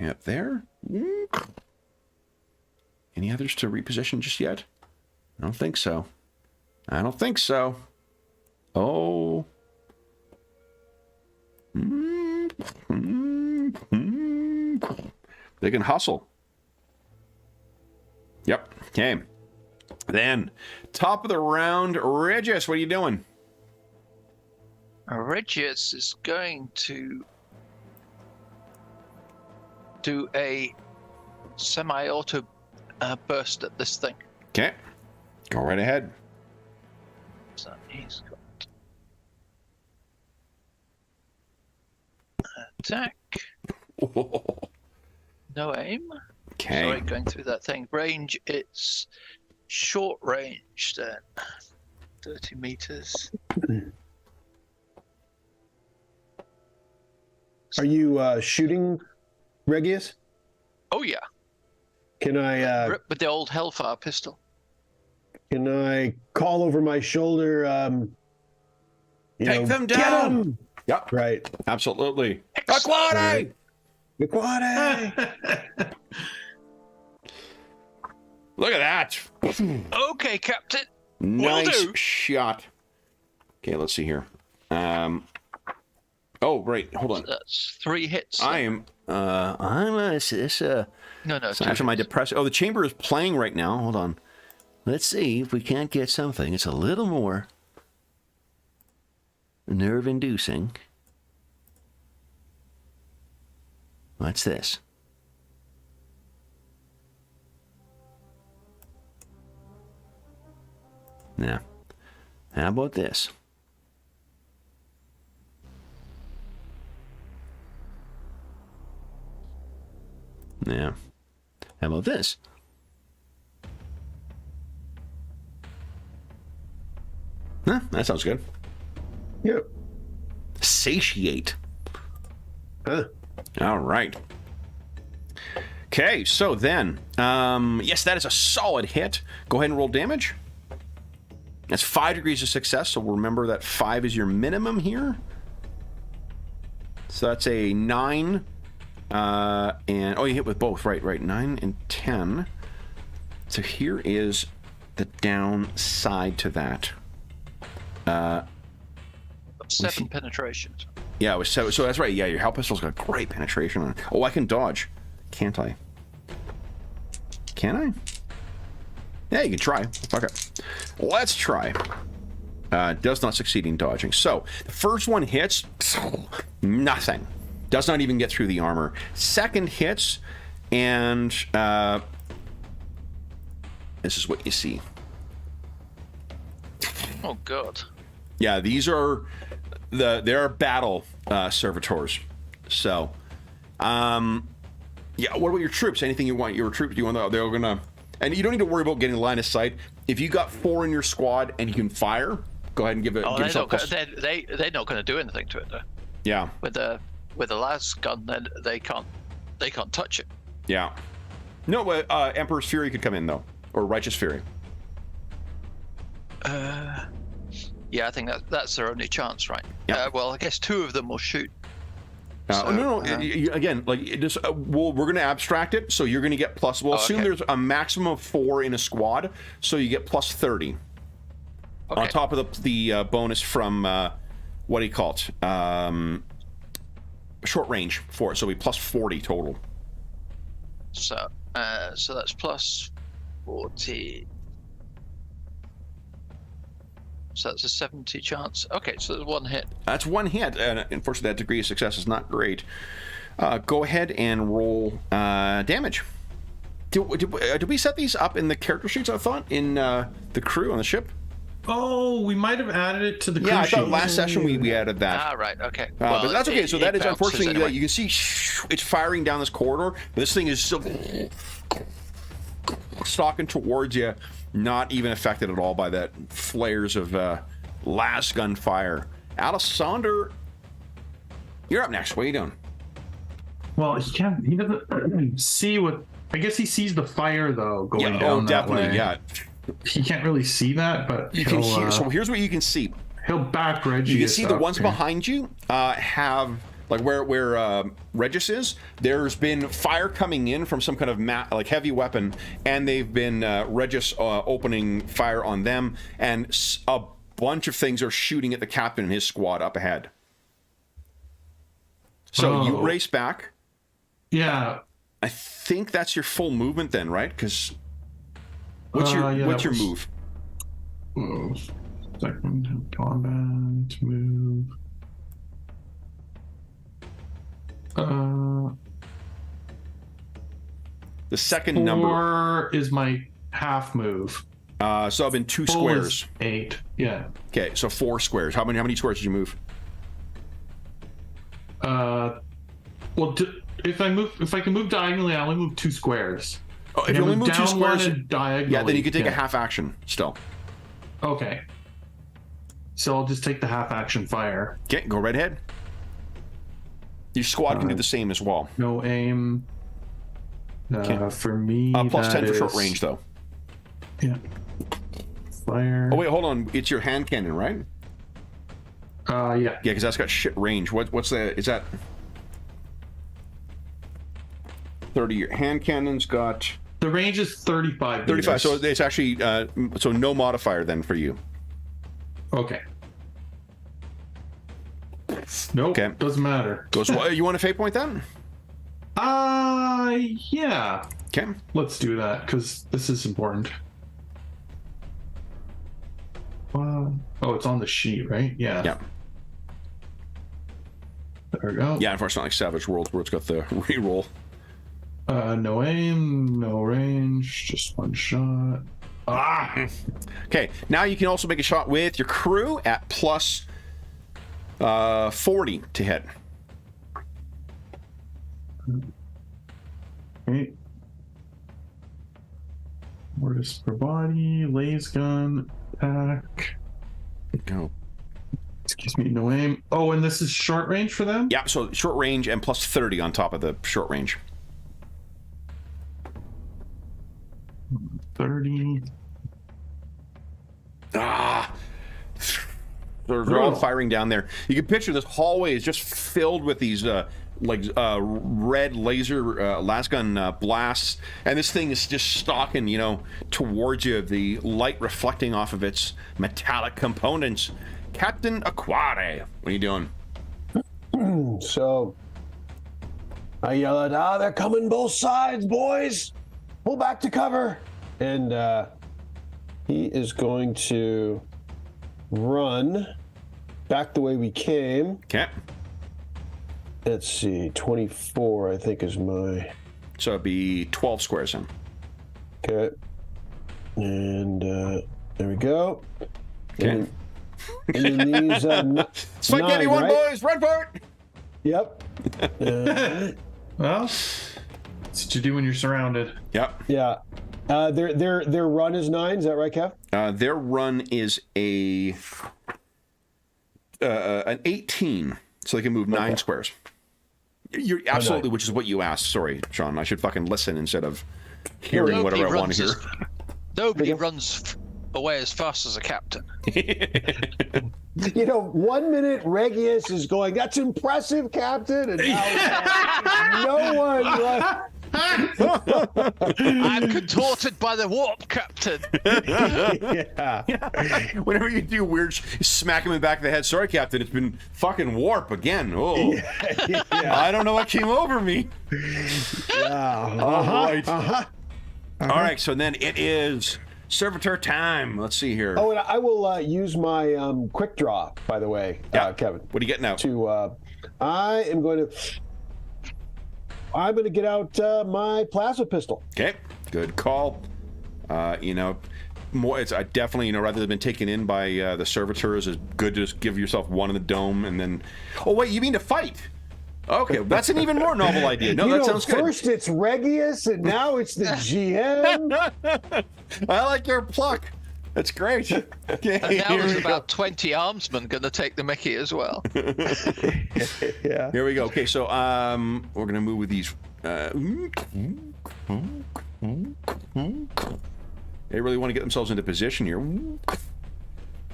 Up there. Any others to reposition just yet? I don't think so. I don't think so. Oh. They can hustle. Yep. Okay. Then, top of the round, Regis, what are you doing? Regis is going to do a semi-auto burst at this thing. Okay. Go right ahead. So he's got attack. No aim. Okay. Sorry, going through that thing. Range, it's short range then. 30 meters. Are you shooting, Regius? Oh yeah. Can I Rip with the old Hellfire pistol. can I call over my shoulder? Take them get down. 'em! Yep. Right. Absolutely. Right. Look at that. Okay, Captain. Nice do. shot. Okay, let's see here. Oh, right. Hold on. That's 3 hits. I'm this No, it's actually my depressed. Oh, the chamber is playing right now. Hold on. Let's see if we can't get something. It's a little more nerve-inducing. What's this? Now, how about this? Yeah. How about this? Huh, that sounds good. Yep. Satiate. Huh. All right. Okay, so then, yes, that is a solid hit. Go ahead and roll damage. That's 5 degrees of success, so remember that 5 is your minimum here. So that's a 9. And oh, you hit with both, right, 9 and 10. So here is the downside to that. 7 penetrations. Yeah, it was 7. So that's right. Yeah, your Hell Pistol's got great penetration on it. Oh, I can dodge. Can't I? Can I? Yeah, you can try. Fuck it. Let's try. Does not succeed in dodging. So, the first one hits, nothing. Does not even get through the armor. Second hits, and this is what you see. Oh, God. Yeah, these are they're battle servitors. So, yeah, what about your troops? Anything you want your troops? Do you want they're gonna... And you don't need to worry about getting line of sight. If you got 4 in your squad and you can fire, go ahead and give it. Oh, give they're not going to do anything to it though. Yeah. With the las gun, then they can't touch it. Yeah. No, Emperor's Fury could come in though, or Righteous Fury. Yeah, I think that's their only chance, right? Yeah. Well, I guess 2 of them will shoot. No. Again, like just we're going to abstract it, so you're going to get plus. We'll assume there's a maximum of 4 in a squad, so you get plus 30 on top of the bonus from what do you call it? Short range for it, so we plus 40 total. So that's plus 40. So that's a 70 chance. Okay, so there's 1 hit. That's 1 hit, and unfortunately that degree of success is not great. Go ahead and roll damage. Did we set these up in the character sheets, I thought, in the crew on the ship? Oh, we might have added it to the crew I sheet. thought last session we added that. Ah, right, okay. But that's okay, so that is unfortunately, anyway. you can see it's firing down this corridor, but this thing is still stalking towards you, not even affected at all by that flares of last gun fire. Alessander, you're up next. What are you doing? Well, he doesn't see what... I guess he sees the fire, though, going down that definitely, way. yeah. He can't really see that, but You can hear, so here's what you can see. he'll back Reggie. You can see the ones behind you have... Like where Regis is, there's been fire coming in from some kind of like heavy weapon, and they've been Regis opening fire on them, and a bunch of things are shooting at the captain and his squad up ahead. So you race back. Yeah. I think that's your full movement then, right? Because what's your move? Second combat move. The second number 4 is my half move. So I've been 2 Full squares. is 8. Yeah. Okay, so 4 squares. How many squares did you move? Well, if I can move diagonally, I only move 2 squares. Oh, if you only move 2 squares, diagonally, yeah, then you can take a half action still. Okay. So I'll just take the half action fire. Okay, go right ahead. Your squad can do the same as well. No aim. For me, plus that 10 for is... short range, though. Yeah. Fire. Oh, wait, hold on. It's your hand cannon, right? Yeah. Yeah, because that's got shit range. What's the... Is that... 30. Your hand cannon's got... The range is 35 35, meters. so it's actually... so no modifier then for you. Okay. Nope. Okay. Doesn't matter. You want a fate point then? Yeah. Okay. Let's do that, because this is important. Oh, it's on the sheet, right? Yeah. Yeah. There we go. Yeah, unfortunately, like Savage Worlds, where it's got the reroll. No aim, no range, just 1 shot. Okay, now you can also make a shot with your crew at plus 40 to hit. Okay. Mortis per body, laser gun, attack. Go. Excuse me, no aim. Oh, and this is short range for them? Yeah, so short range and plus 30 on top of the short range. 30. They're all firing down there. You can picture this hallway is just filled with these red laser lasgun blasts, and this thing is just stalking, towards you, the light reflecting off of its metallic components, Captain Aquare. What are you doing? So I yell out, they're coming both sides, boys. Pull back to cover. And he is going to run back the way we came. Okay. Let's see, 24, I think, is my... So it'd be 12 squares in. Okay. And there we go. Okay. And then these... Spaghetti one, right? boys! Run for it! Yep. Well, that's what you do when you're surrounded. Yep. Yeah. Their run is 9, is that right, Kev? Their run is an 18, so they can move 9 squares. You're absolutely, which is what you asked. Sorry, Sean. I should fucking listen instead of hearing whatever I want to hear. Nobody runs away as fast as a captain. You know, 1 minute Regius is going, that's impressive, Captain, and now no one left. I'm contorted by the warp, Captain. Yeah. Whenever you do weird, smack him in the back of the head. Sorry, Captain, it's been fucking warp again. Oh, Yeah. I don't know what came over me. Yeah. All right. All right, so then it is servitor time. Let's see here. Oh, and I will use my quick draw, by the way, Kevin. What are you getting out? I'm going to get out my plasma pistol. Okay, good call. More. It's definitely, rather than been taken in by the servitors, it's good to just give yourself one in the dome and then. Oh wait, you mean to fight? Okay, that's an even more novel idea. No, that sounds good. First it's Regius, and now it's the GM. I like your pluck. That's great. Okay, And now there's about 20 armsmen going to take the Mickey as well. Yeah. Here we go. Okay, so we're gonna move with these. They really want to get themselves into position here.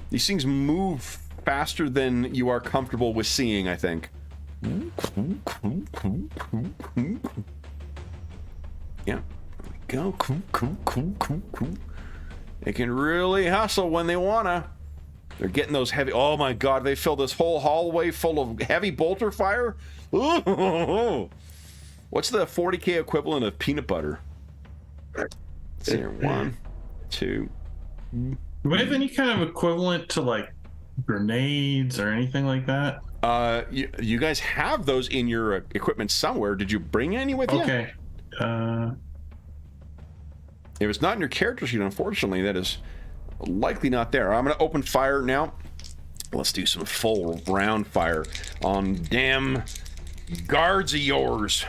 These things move faster than you are comfortable with seeing, I think. Yeah. There we go. They can really hustle when they wanna. They're getting those heavy. Oh my God! They fill this whole hallway full of heavy bolter fire. Ooh. What's the 40K equivalent of peanut butter? Let's see here. 1, 2. Do we have any kind of equivalent to like grenades or anything like that? You guys have those in your equipment somewhere. Did you bring any with you? Okay. If it's not in your character sheet, unfortunately, that is likely not there. I'm going to open fire now. Let's do some full round fire on damn guards of yours.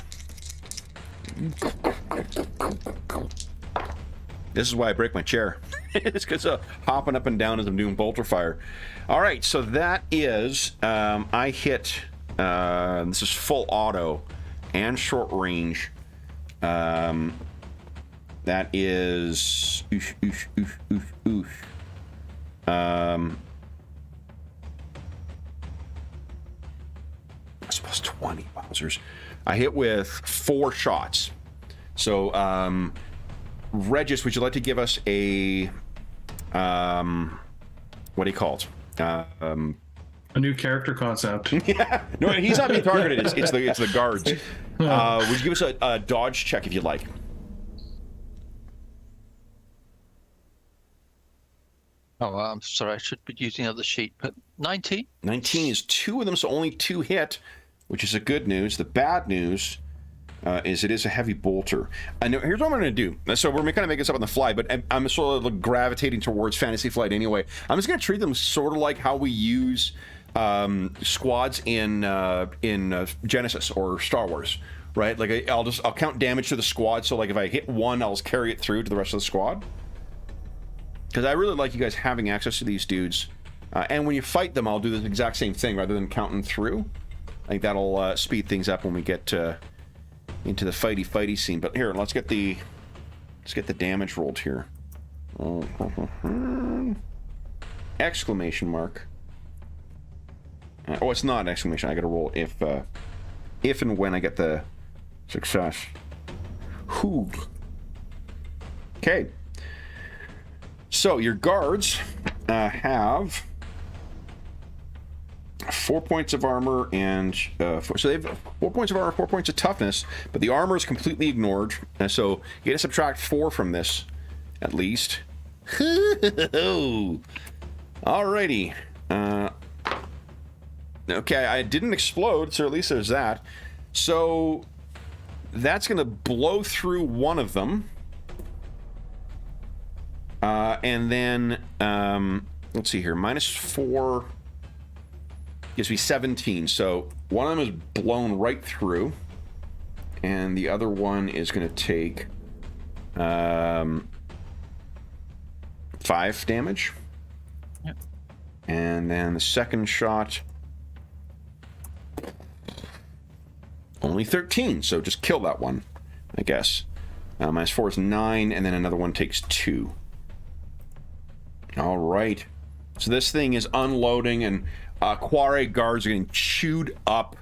This is why I break my chair. It's because hopping up and down as I'm doing bolter fire. All right, so that is, I hit, this is full auto and short range. That is, that's plus 20, wowzers. I hit with 4 shots. So, Regis, would you like to give us a, what do you call it? A new character concept. Yeah. No, he's not being targeted. It's the guards. Would you give us a dodge check if you'd like? Oh, I'm sorry. I should be using the other sheet. But 19? 19 is 2 of them, so only 2 hit, which is the good news. The bad news is it is a heavy bolter. And here's what I'm going to do. So we're kind of making this up on the fly, but I'm sort of gravitating towards Fantasy Flight anyway. I'm just going to treat them sort of like how we use squads in Genesis or Star Wars, right? Like I'll count damage to the squad. So like if I hit 1, I'll carry it through to the rest of the squad. Because I really like you guys having access to these dudes. And when you fight them, I'll do the exact same thing rather than counting through. I think that'll speed things up when we get into the fighty scene. But here, let's get the damage rolled here. Exclamation mark. Oh, it's not an exclamation. I got to roll if and when I get the success. Whew. Okay. So your guards have 4 points of armor and so they have 4 points of armor, 4 points of toughness, but the armor is completely ignored. And so you get to subtract 4 from this, at least. Alrighty. Okay, I didn't explode, so at least there's that. So that's going to blow through one of them. And then, let's see here, -4 gives me 17. So one of them is blown right through, and the other one is going to take 5 damage. Yep. And then the second shot, only 13, so just kill that one, I guess. -4 is 9, and then another one takes 2. All right. So this thing is unloading, and Quare guards are getting chewed up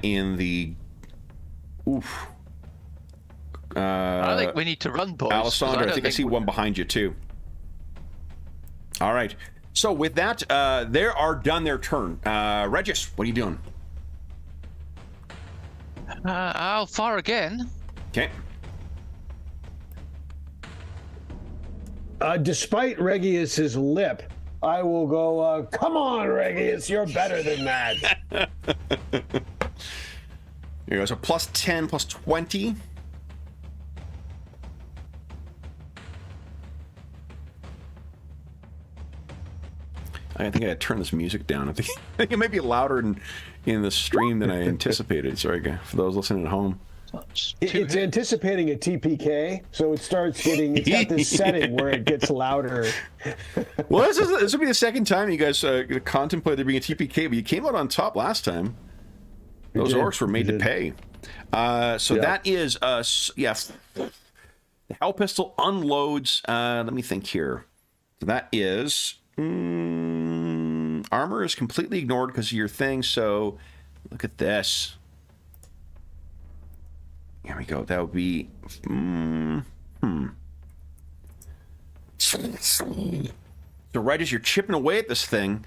in the... Oof. I think we need to run, boys. Alessandro, I think I see one behind you, too. All right. So with that, they are done their turn. Regis, what are you doing? I'll fire again. Okay. Despite Regius's lip, I will go, come on, Regius, you're better than that. Here goes. So +10, +20. I think I gotta turn this music down. I think it might be louder in the stream than I anticipated. Sorry, for those listening at home. It's anticipating a TPK, so it starts getting, it's got this setting where it gets louder. Well, this will be the second time you guys contemplate there being a TPK, but you came out on top last time. Those orcs were made to pay. So that is, yes. The Hell Pistol unloads, let me think here. So that is, armor is completely ignored because of your thing, so look at this. Here we go. That would be... So right as you're chipping away at this thing,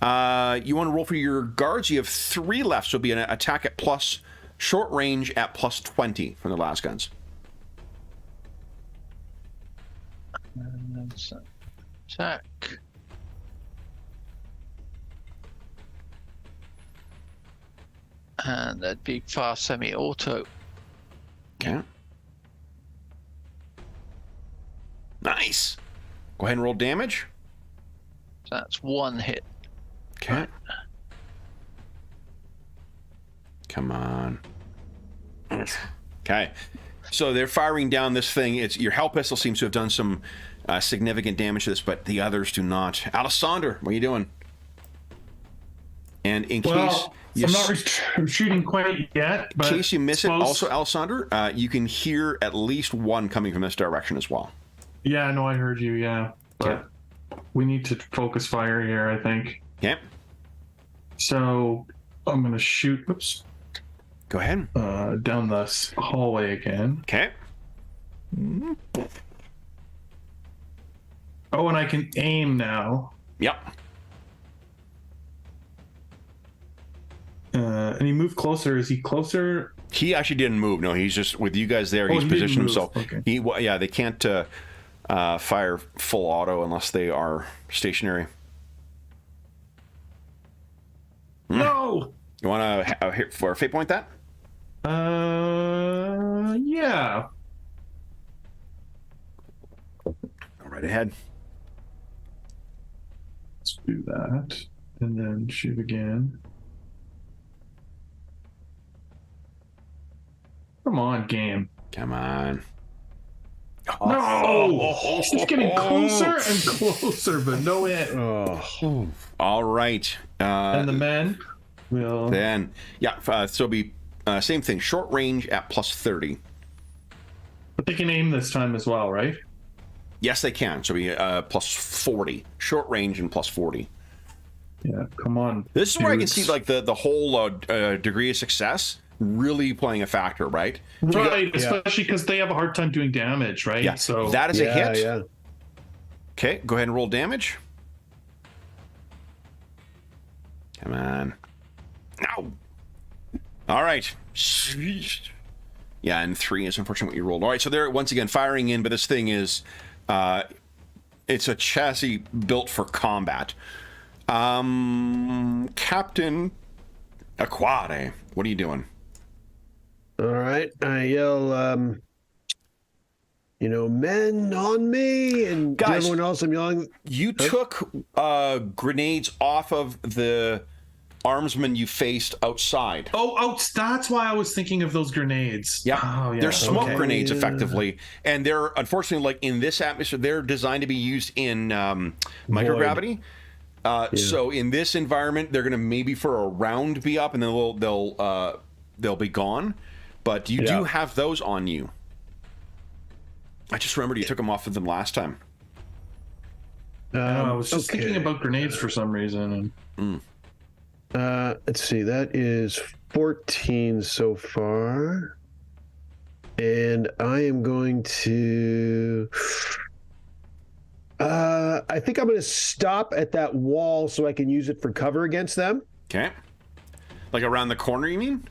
you want to roll for your guards. You have 3 left, so it'll be an attack at plus... Short range at +20 from the last guns. Attack. And that'd be fast semi-auto. Okay. Nice. Go ahead and roll damage. That's 1 hit. Okay. Come on. Okay. So they're firing down this thing. Your Hell Pistol seems to have done some significant damage to this, but the others do not. Alessander, what are you doing? And in case... I'm not shooting quite yet, but... In case you miss it, also, Alessander, you can hear at least one coming from this direction as well. Yeah, no, I heard you, yeah. But we need to focus fire here, I think. Okay. So I'm going to shoot... Oops. Go ahead. Down this hallway again. Okay. Oh, and I can aim now. Yep. And he moved closer. Is he closer? He actually didn't move. No, he's just with you guys there. He's positioned himself. Okay. Yeah, they can't fire full auto unless they are stationary. No. You want to hit for a fate point that? Yeah. Go right ahead. Let's do that, and then shoot again. Come on, game. Come on. No! It's getting closer and closer, but no hit. Oh. All right. And the men will... Then, yeah, so it'll be same thing. Short range at +30. But they can aim this time as well, right? Yes, they can. So it'll be +40. Short range and +40. Yeah, come on. This is where I can see like the whole degree of success really playing a factor, right? Right, especially because they have a hard time doing damage, right? Yeah, so that is a hit. Yeah. Okay, go ahead and roll damage. Come on. No. All right. Yeah, and 3 is unfortunately what you rolled. All right, so they're once again firing in, but this thing is, it's a chassis built for combat. Captain Aquare, what are you doing? All right, I yell, men on me, and guys, everyone else I'm yelling. You took grenades off of the armsmen you faced outside. Oh, that's why I was thinking of those grenades. Yeah, oh, they're smoke grenades, Yeah. effectively, and they're unfortunately, like in this atmosphere, they're designed to be used in microgravity. So in this environment, they're going to maybe for a round be up, and then they'll be gone. But you do have those on you. I just remembered you took them off of them last time. I was just thinking about grenades for some reason. Let's see, that is 14 so far. And I am going to... I think I'm going to stop at that wall so I can use it for cover against them. Okay. Like around the corner, you mean?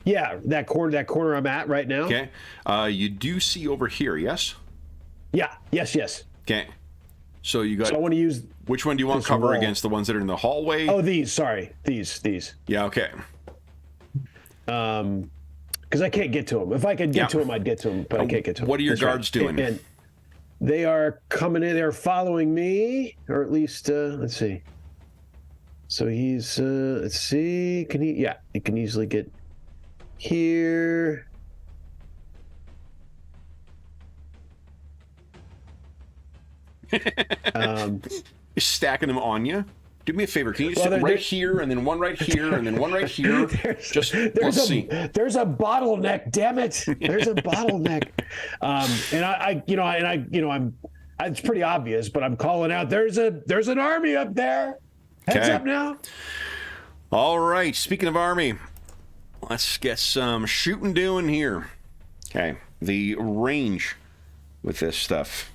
Yeah, that corner I'm at right now. Okay. You do see over here, yes? Yeah, yes. Okay. So you got... So I want to use... Which one do you want this cover wall. against? The ones that are in the hallway? Oh, these, Yeah, okay. Because I can't get to them. If I could get to them, I'd get to them, but I can't get to them. What are your guards doing? And they are coming in. They're following me, or at least, let's see. So he's, let's see. Can he? Yeah, he can easily get here. You're stacking them on you. Do me a favor. Can you just sit there- right here, and then one right here, and then one right here? Just let's see. There's a bottleneck. Damn it! There's a bottleneck. It's pretty obvious, but I'm calling out. There's an army up there. Heads Okay. up now. All right. Speaking of army, let's get some shooting doing here. Okay. The range with this stuff.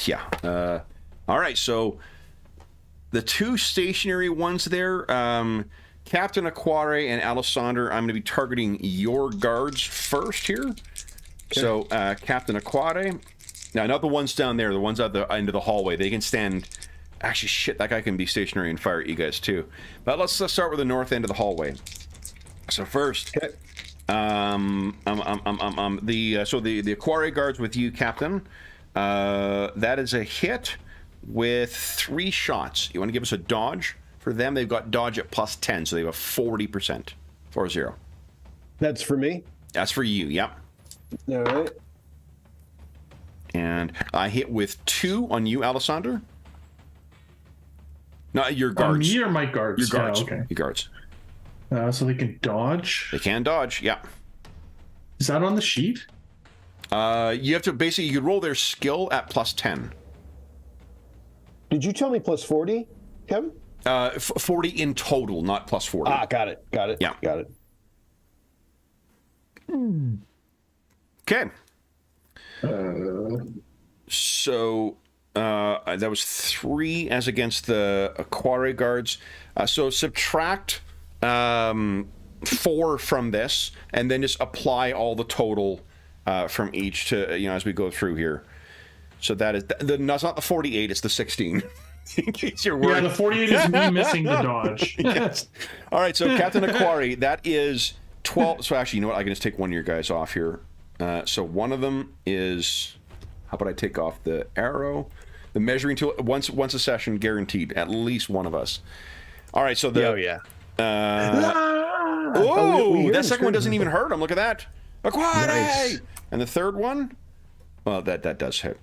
Yeah. All right. So the 2 stationary ones there, Captain Aquare and Alessander, I'm going to be targeting your guards first here. Okay. So Captain Aquare, now not the ones down there, the ones at the end of the hallway. They can stand. Actually, shit, that guy can be stationary and fire at you guys too. But let's start with the north end of the hallway. So first, Okay. the Aquare guards with you, Captain. That is a hit with 3 shots. You want to give us a dodge? For them, they've got dodge at +10, so they have a 40%. 40. That's for me. That's for you, yep. All right. And I hit with 2 on you, Alessander. No, your On guards. me or my guards? Your guards. Yeah, okay. Your guards. So they can dodge. They can dodge, yeah. Is that on the sheet? You have to basically, you roll their skill at +10. Did you tell me +40, Kevin? 40 in total, not +40. Ah, got it. Yeah. Got it. Okay. So that was 3 as against the Aquare guards. So subtract 4 from this, and then just apply all the total from each to as we go through here. So that is that's not the 48; it's the 16. In case you're worried. Yeah, the 48 is me missing the dodge. Yes. All right, so Captain Aquare, that is 12. So actually, you know what? I can just take one of your guys off here. So one of them is. How about I take off the arrow, the measuring tool? Once a session, guaranteed. At least one of us. All right, so the. Oh yeah. Oh, that second one doesn't even hurt him. Look at that. Aquare! Nice. And the third one, well, that does hit.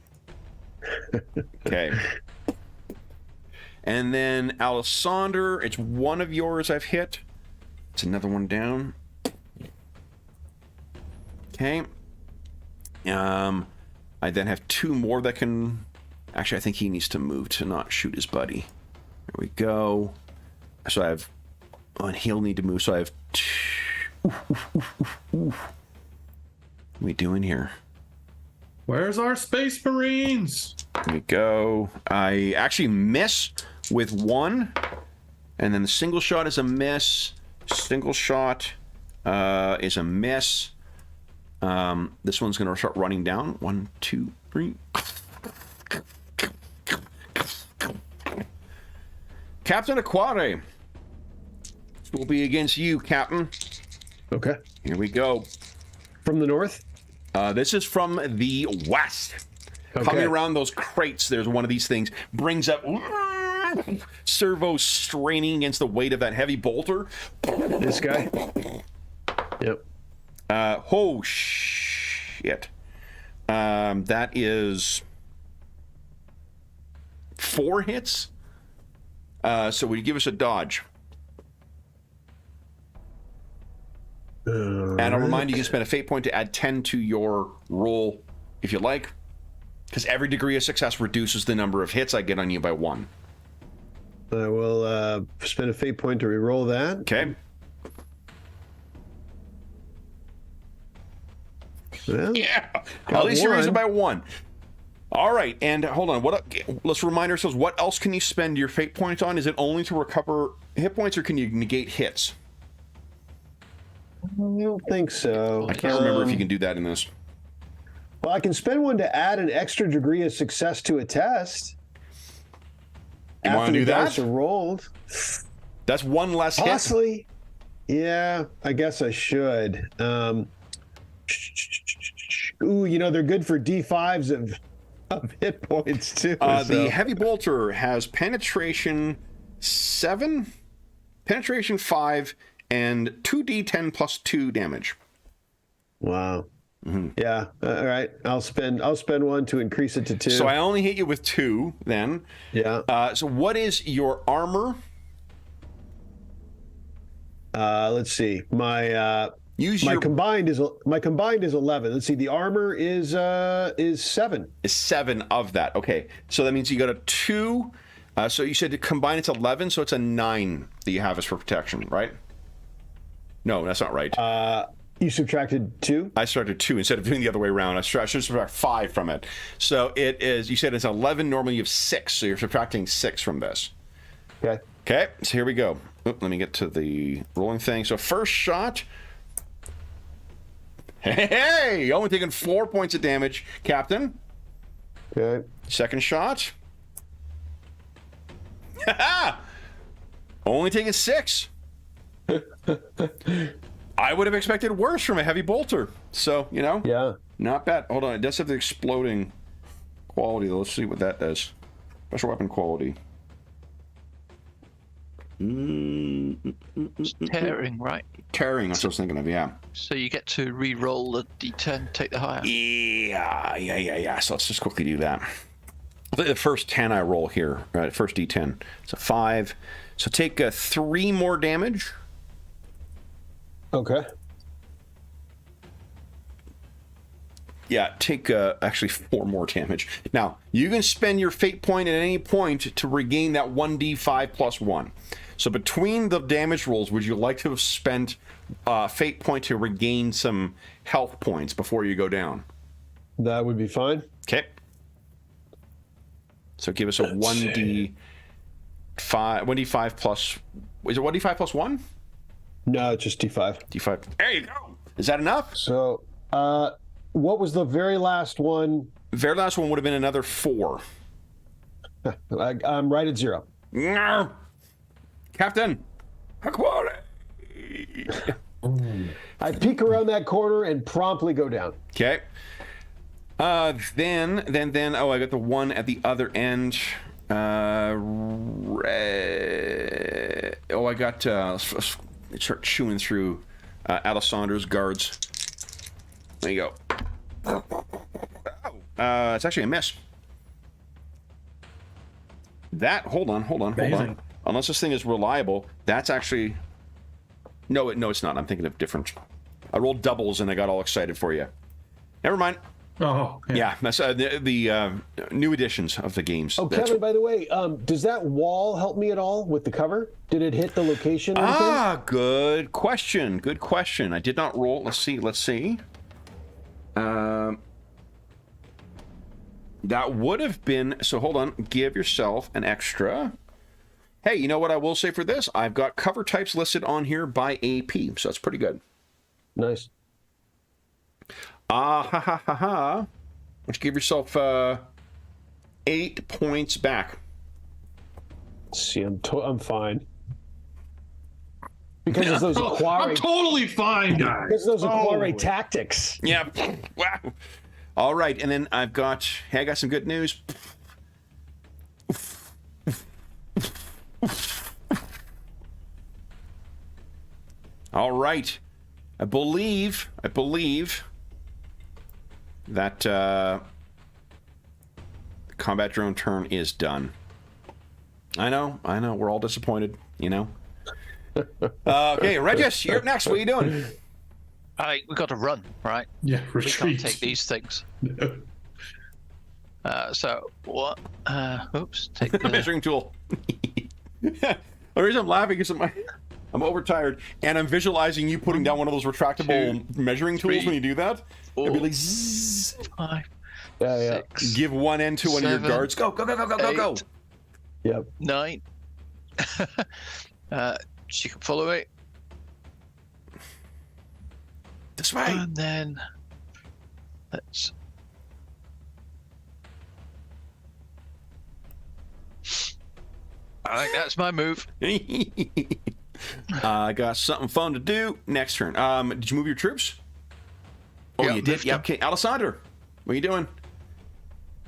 Okay. And then Alessander, it's one of yours I've hit. It's another one down. Okay. I then have 2 more that can... Actually, I think he needs to move to not shoot his buddy. There we go. So I have... Oh, and he'll need to move, so I have 2... What are we doing here? Where's our Space Marines? There we go. I actually miss with 1. And then the single shot is a miss. Single shot is a miss. This one's going to start running down. 1, 2, 3. Captain Aquare. This will be against you, Captain. Okay. Here we go. From the north? This is from the west. Okay. Coming around those crates, there's one of these things. Brings up servo straining against the weight of that heavy bolter. This guy? Yep. Oh, shit. That is 4 hits. So would you give us a dodge? And I'll remind you, you can spend a fate point to add 10 to your roll if you like, because every degree of success reduces the number of hits I get on you by 1. I will spend a fate point to re-roll that. Okay. Well, Yeah. At least you raise it by 1. All right, and hold on. Let's remind ourselves. What else can you spend your fate points on? Is it only to recover hit points, or can you negate hits? I don't think so. I can't remember if you can do that in this. Well, I can spend one to add an extra degree of success to a test. You want to do that? Dice are rolled. That's 1 less hit. Possibly. Yeah, I guess I should. Ooh, you know, they're good for D5s of hit points, too. The heavy bolter has penetration 7, penetration 5, and 2d10 plus 2 damage. Wow. Mm-hmm. Yeah. All right. I'll spend one to increase it to 2. So I only hit you with 2 then. Yeah. So what is your armor? Let's see. My combined is 11. Let's see. The armor is 7. Is 7 of that. Okay. So that means you got a 2. So you said to combine it's 11, so it's a 9 that you have as for protection, right? No, that's not right. You subtracted 2? I started 2 instead of doing the other way around. I should subtract 5 from it. So it is, you said it's 11, normally you have 6, so you're subtracting 6 from this. Okay. Okay, so here we go. Oop, let me get to the rolling thing. So first shot. Hey, only taking 4 points of damage, Captain. Okay. Second shot. Only taking 6. I would have expected worse from a heavy bolter. So, you know, Yeah. not bad. Hold on, it does have the exploding quality, though. Let's see what that does. Special weapon quality. It's tearing, right? Tearing, that's what I was thinking of, yeah. So you get to re-roll the d10, take the higher. Yeah. So let's just quickly do that. The first 10 I roll here, right? First d10. It's a 5. So take 3 more damage. Okay. Yeah, take actually 4 more damage. Now, you can spend your fate point at any point to regain that 1d5 plus 1. So between the damage rolls, would you like to have spent fate point to regain some health points before you go down? That would be fine. Okay. So give us a 1d5 plus... Is it 1d5 plus 1? No, it's just D5. D5. There you go. Is that enough? So, what was the very last one? Very last one would have been another 4. I'm right at 0. Captain. Aquare. I peek around that corner and promptly go down. Okay. Then, oh, I got the one at the other end. I got, let's start chewing through Alessandra's guards. There you go. It's actually a miss. That, hold on. Unless this thing is reliable, that's actually... No, it's not. I'm thinking of different... I rolled doubles and I got all excited for you. Never mind. Oh, yeah. That's the new editions of the games. Oh, Kevin, by the way, does that wall help me at all with the cover? Did it hit the location? Good question. Good question. I did not roll. Let's see. That would have been... So hold on. Give yourself an extra. Hey, you know what I will say for this? I've got cover types listed on here by AP, so that's pretty good. Nice. Ha ha ha ha. Why don't you give yourself 8 points back? See, I'm fine. Because of those Aquare... I'm totally fine, guys. Because of those Aquare tactics. Yeah. Wow. All right, and then I got some good news. All right. I believe that the combat drone turn is done. I know, we're all disappointed, you know. Okay, Regis, you're up next. What are you doing? We got to run, right? Yeah, We can't retreat. take these things. So what? Oops. Take the Measuring tool. The reason I'm laughing is I'm overtired, and I'm visualizing you putting down one of those retractable measuring tools when you do that. It'd be like zzz. 5, Yeah. 6, Give one end to one of your 7, guards. Go. 8, Yep. 9. She can follow it, This way. and then let's. I think that's my move. I got something fun to do. Next turn. Did you move your troops? Oh, Yeah, you did? Yeah, okay. Alessandro, what are you doing?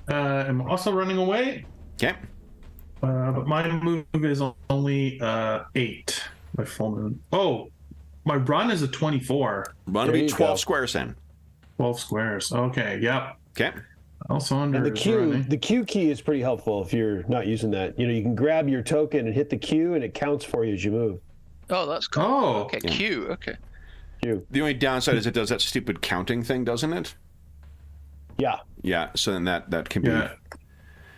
I'm also running away, Okay. but my move is only 8. My full move. Oh, my run is a 24. Run to There be you 12 go. squares then. 12 squares. Okay, yep. Okay. Also under And the Q, running. the Q key is pretty helpful if you're not using that. You know, you can grab your token and hit the Q, and it counts for you as you move. Oh, that's cool. Oh, Okay, Q. Okay. Q. The only downside is it does that stupid counting thing, doesn't it? Yeah. Yeah, so then that can be... yeah.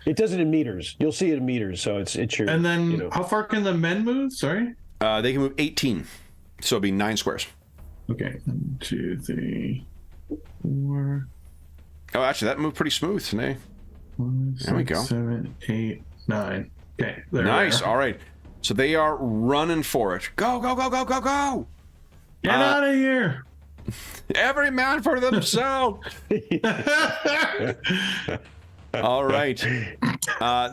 It does it in meters. You'll see it in meters, so it's your. And then you know. how far can the men move? Sorry. They can move 18, so it'll be 9 squares. Okay. 1, 2, 3, 4. Oh, actually, that moved pretty smooth today. 5, There we 6, go. 7, 8, 9. Okay. There we Nice. are. All right. So they are running for it. Go. Get out of here. Every man for themselves. All right.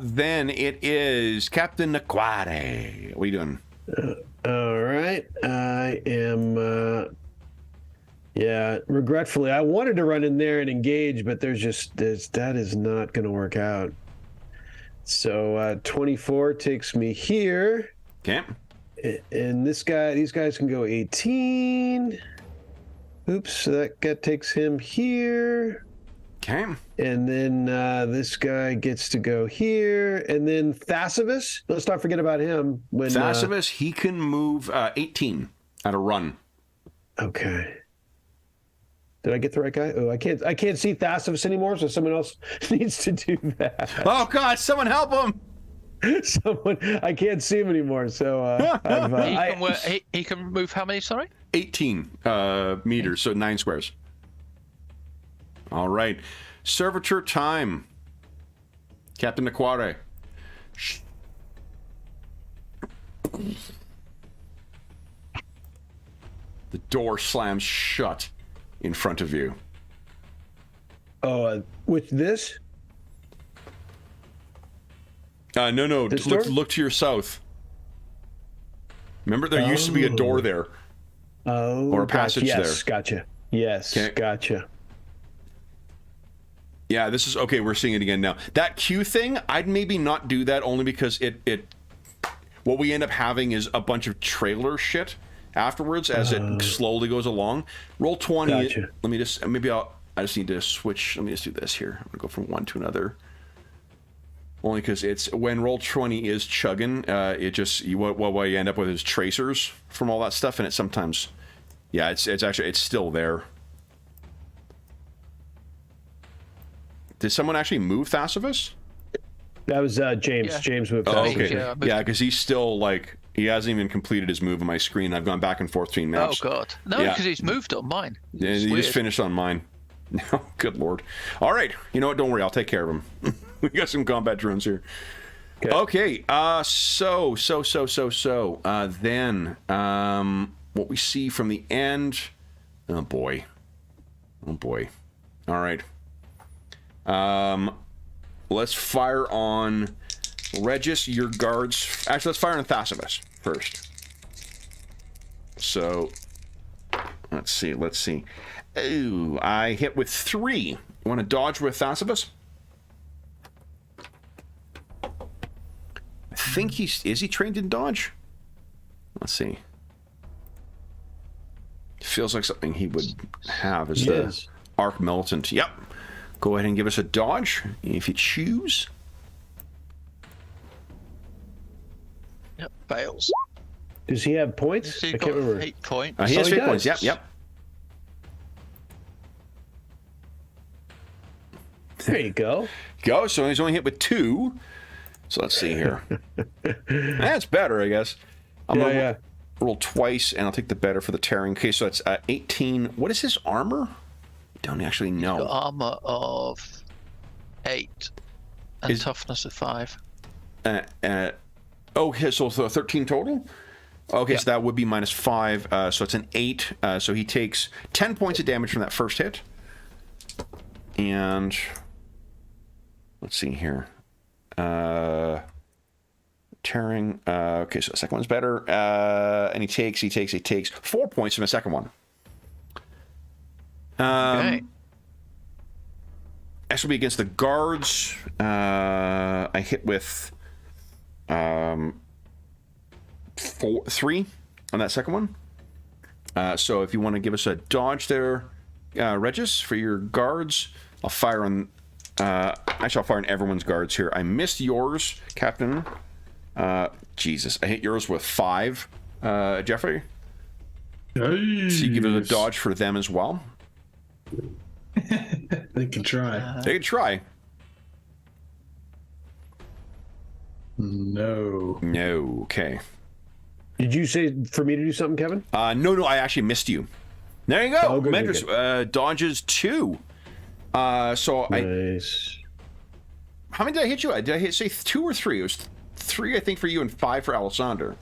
Then it is Captain Aquare. What are you doing? All right. I am. Yeah, regretfully, I wanted to run in there and engage, but that is not going to work out. So 24 takes me here, Okay. and these guys can go 18. Oops, so that takes him here, Okay. and then this guy gets to go here, and then Thasivus. Let's not forget about him. When Thasivus, he can move 18 at a run. Okay. Did I get the right guy? Oh, I can't see Thasivus anymore, so someone else needs to do that. Oh, God, someone help him. I can't see him anymore, so He can move how many? Sorry. 18 meters, so 9 squares. All right. Servitor time. Captain Aquare. The door slams shut in front of you. with this? No. This door? Look to your south. Remember, there used to be a door there. Oh, Or a passage yes, there. Gotcha. Yes, Okay. gotcha. Yeah, this is okay. We're seeing it again now. That Q thing, I'd maybe not do that only because it what we end up having is a bunch of trailer shit afterwards as it slowly goes along. Roll 20. Gotcha. Let me just I just need to switch. Let me just do this here. I'm gonna go from one to another. Only because it's when roll 20 is chugging, it just what you end up with is tracers from all that stuff, and it sometimes, yeah, it's actually still there. Did someone actually move Thasivus? That was James. Yeah. James moved. Oh, Thasivus. okay. Yeah, because he's still like he hasn't even completed his move on my screen. I've gone back and forth between maps. Oh God, no, Yeah. because he's moved on mine. Yeah, It's he weird. just finished on mine. No, good lord. All right, you know what? Don't worry, I'll take care of him. We got some combat drones here. Okay. Then what we see from the end. Oh boy. All right. Let's fire on Regis, your guards. Actually, let's fire on Thasivus first. So, let's see. Oh, I hit with 3. You want to dodge with Thasivus? I think is he trained in dodge? Let's see. Feels like something he would have as the Arc Militant. Yep. Go ahead and give us a dodge if you choose. Yep, fails. Does he have points? I can't remember. 8 points. He has 8 points. Yep. There you go. So he's only hit with 2. So let's see here. That's better, I guess. I'm gonna roll twice, and I'll take the better for the tearing. Okay, so it's 18. What is his armor? Don't actually know. He's got armor of 8 and toughness of 5. So 13 total? Okay, so that would be minus 5. So it's an 8. So he takes 10 points of damage from that first hit. And let's see here. Tearing. Okay, so the second one's better. And he takes 4 points from the second one. Okay. This will be against the guards. I hit with 3 on that second one. So if you want to give us a dodge there, Regis, for your guards, I'll fire on. Actually, I'll fire on everyone's guards here. I missed yours, Captain. Jesus, I hit yours with 5, Jeffrey. Nice. So you give it a dodge for them as well. They can try. They can try. No. Okay. Did you say for me to do something, Kevin? No, I actually missed you. There you go. Oh, good, Mendris, good. dodges 2. So nice. How many did I hit you? Did I say 2 or 3? It was 3, I think, for you, and 5 for Alessander.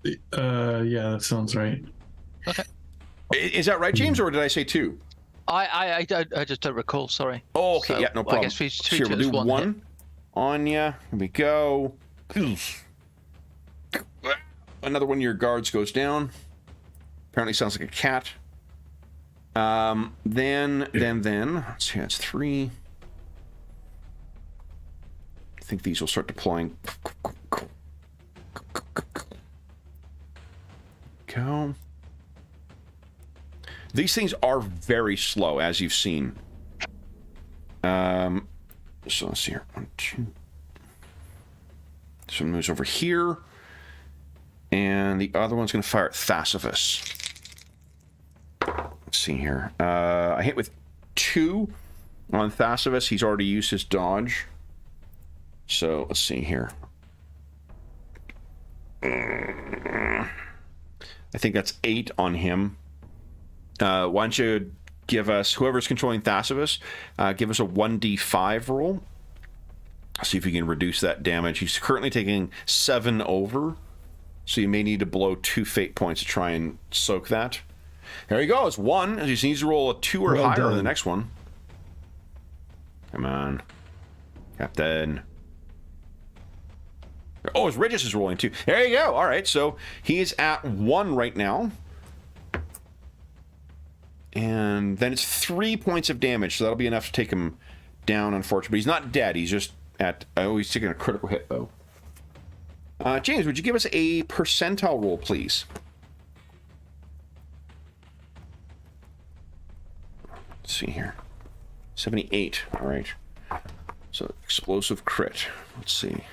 Yeah, that sounds right. Okay. Is that right, James, or did I say 2? I just don't recall. Sorry. Oh, okay. So, Yeah, no problem. I guess we treat Here, it we'll as do 1 hit. on ya. Here we go. Another one of your guards goes down. Apparently sounds like a cat. Then, let's see, that's 3. I think these will start deploying. Go. These things are very slow, as you've seen. So let's see here. 1, 2. This one moves over here. And the other one's going to fire at Thasivus. Let's see here. I hit with 2 on Thasivus. He's already used his dodge. So let's see here. I think that's 8 on him. Why don't you give us, whoever's controlling Thasivus, give us a 1d5 roll. See if you can reduce that damage. He's currently taking 7 over. So you may need to blow 2 fate points to try and soak that. There he goes. 1. As he needs to roll a 2 or higher on the next one. Come on. Captain. Oh, his Regis is rolling too. There you go. All right, so he is at 1 right now. And then it's 3 points of damage, so that'll be enough to take him down, unfortunately. But he's not dead. He's just at... Oh, he's taking a critical hit, though. James, would you give us a percentile roll, please? Let's see here. 78. All right. So, explosive crit. Let's see.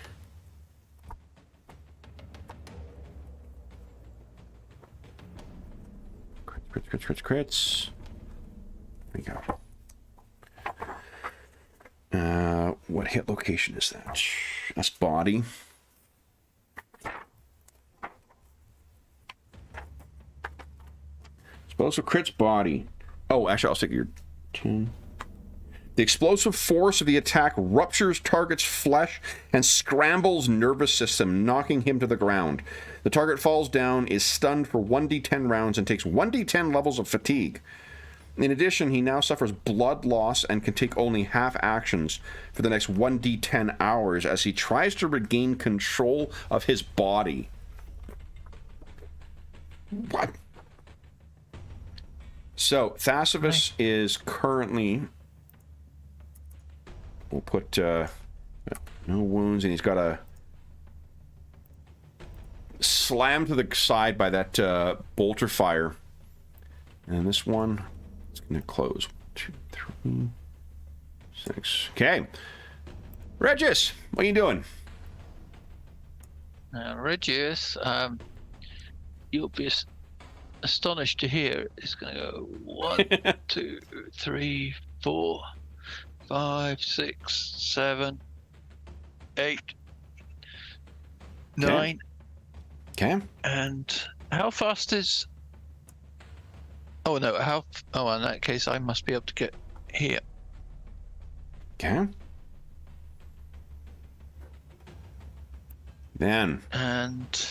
Crits. There we go. What hit location is that? That's body. Explosive crits body. Oh, actually, I'll take your 10. The explosive force of the attack ruptures target's flesh and scrambles nervous system, knocking him to the ground. The target falls down, is stunned for 1d10 rounds, and takes 1d10 levels of fatigue. In addition, he now suffers blood loss and can take only half actions for the next 1d10 hours as he tries to regain control of his body. What? So, Thasivus is currently... We'll put no wounds, and he's got a slam to the side by that bolter fire. And this one is going to close. 2, 3, 6. Okay. Regis, what are you doing? Regis, you'll be astonished to hear it's going to go 1, 2, 3, 4, 5, 6, 7, 8, 9. Okay. And how fast is... Oh, no, how... Oh, in that case, I must be able to get here. Okay. Then... And...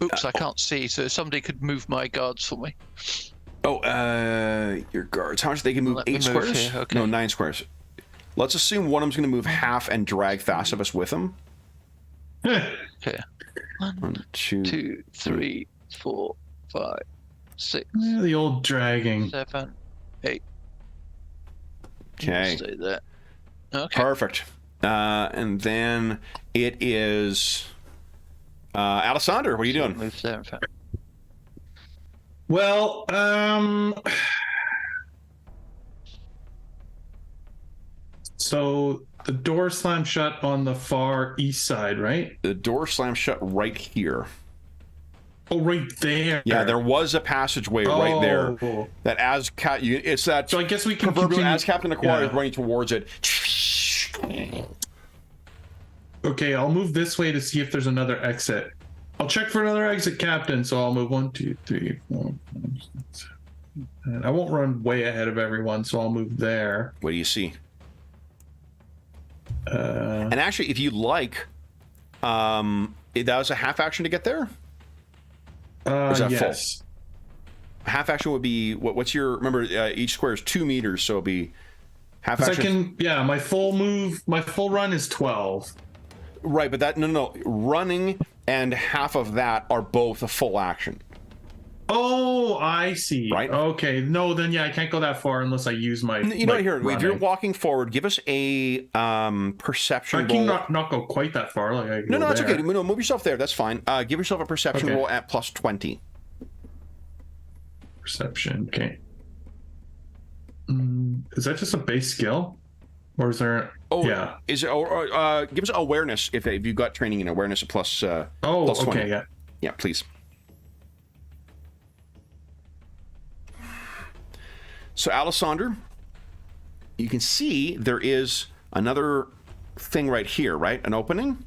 Oops, I can't see, so somebody could move my guards for me. Oh, your guards. How much they can move? 8 squares? Here, okay. No, 9 squares. Let's assume one of them's going to move half and drag Thasivus with him. Okay. 1, 2, 3, 4, 5, 6. Yeah, the old dragging. 7, 8. Okay. Stay there. Okay. Perfect. And then it is Alessander. What are you doing? Move there, in fact. Well, so the door slammed shut on the far east side, right? The door slams shut right here. Oh, right there. Yeah, there was a passageway right there. That as it's that. So I guess we can proverbial continue. as Captain Aquarius Yeah. running towards it. Okay, I'll move this way to see if there's another exit. I'll check for another exit, Captain. So I'll move 1, 2, 3, 4, 5, 6. And I won't run way ahead of everyone, so I'll move there. What do you see? And actually, if you like, that was a half action to get there. Or is that yes. full? Half action would be what's your? Remember, each square is 2 meters, so it'll be half action. My full run is 12. Right, but that no, running and half of that are both a full action. Oh, I see. Right. Okay. No, then yeah, I can't go that far unless I use my. You know, here, if you're running. walking forward, give us a perception I can roll. not go quite that far. Like I can No, go that's there. okay. No, move yourself there. That's fine. Give yourself a perception roll at plus 20. Perception. Okay. Is that just a base skill, or is there? Oh, yeah. Is it? Or give us awareness if you've got training in awareness at plus. Plus 20. Okay. Yeah. Yeah, please. So, Alessander, you can see there is another thing right here, right? An opening.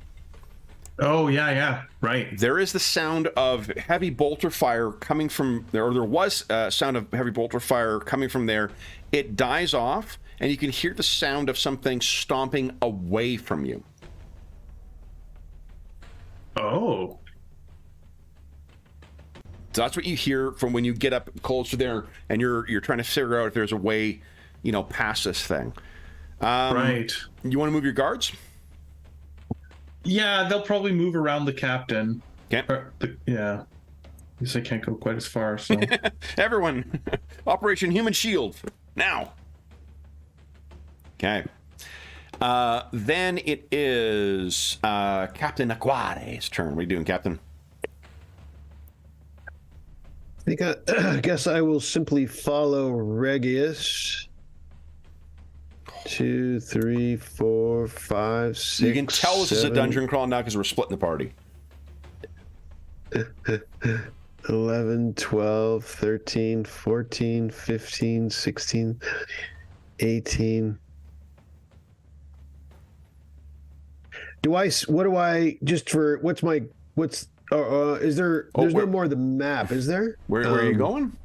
Oh, yeah, right. There is the sound of heavy bolter fire coming from there, or there was a sound of heavy bolter fire coming from there. It dies off, and you can hear the sound of something stomping away from you. Oh. So that's what you hear from when you get up closer there, and you're trying to figure out if there's a way, past this thing. Right. You want to move your guards? Yeah, they'll probably move around the captain. Okay. Yeah. I guess I can't go quite as far, so. Everyone, Operation Human Shield, now. Okay. Then it is Captain Aquare's turn. What are you doing, Captain? I guess I will simply follow Regius. 2, 3, 4, 5, 6. You can tell this is a 7, dungeon crawl now because we're splitting the party. 11, 12, 13, 14, 15, 16, 18. Is there, there's no more of the map, is there? Where are you going?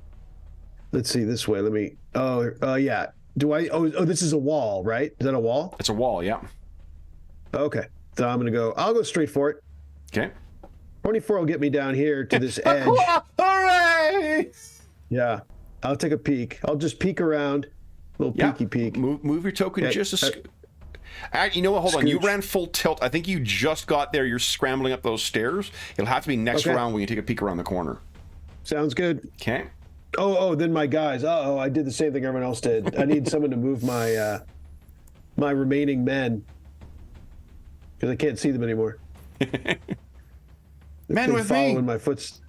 Let's see, this way, yeah. do I? Oh, this is a wall, right? Is that a wall? It's a wall, yeah. Okay, so I'll go straight for it. Okay. 24 will get me down here to this edge. Hooray! Yeah, I'll take a peek. I'll just peek around. Little peeky peek. Move your token just a you know what? Hold on. You ran full tilt. I think you just got there. You're scrambling up those stairs. It'll have to be next round when you take a peek around the corner. Sounds good. Okay. Oh, then my guys. I did the same thing everyone else did. I need someone to move my my remaining men because I can't see them anymore. Men with following me. My footsteps.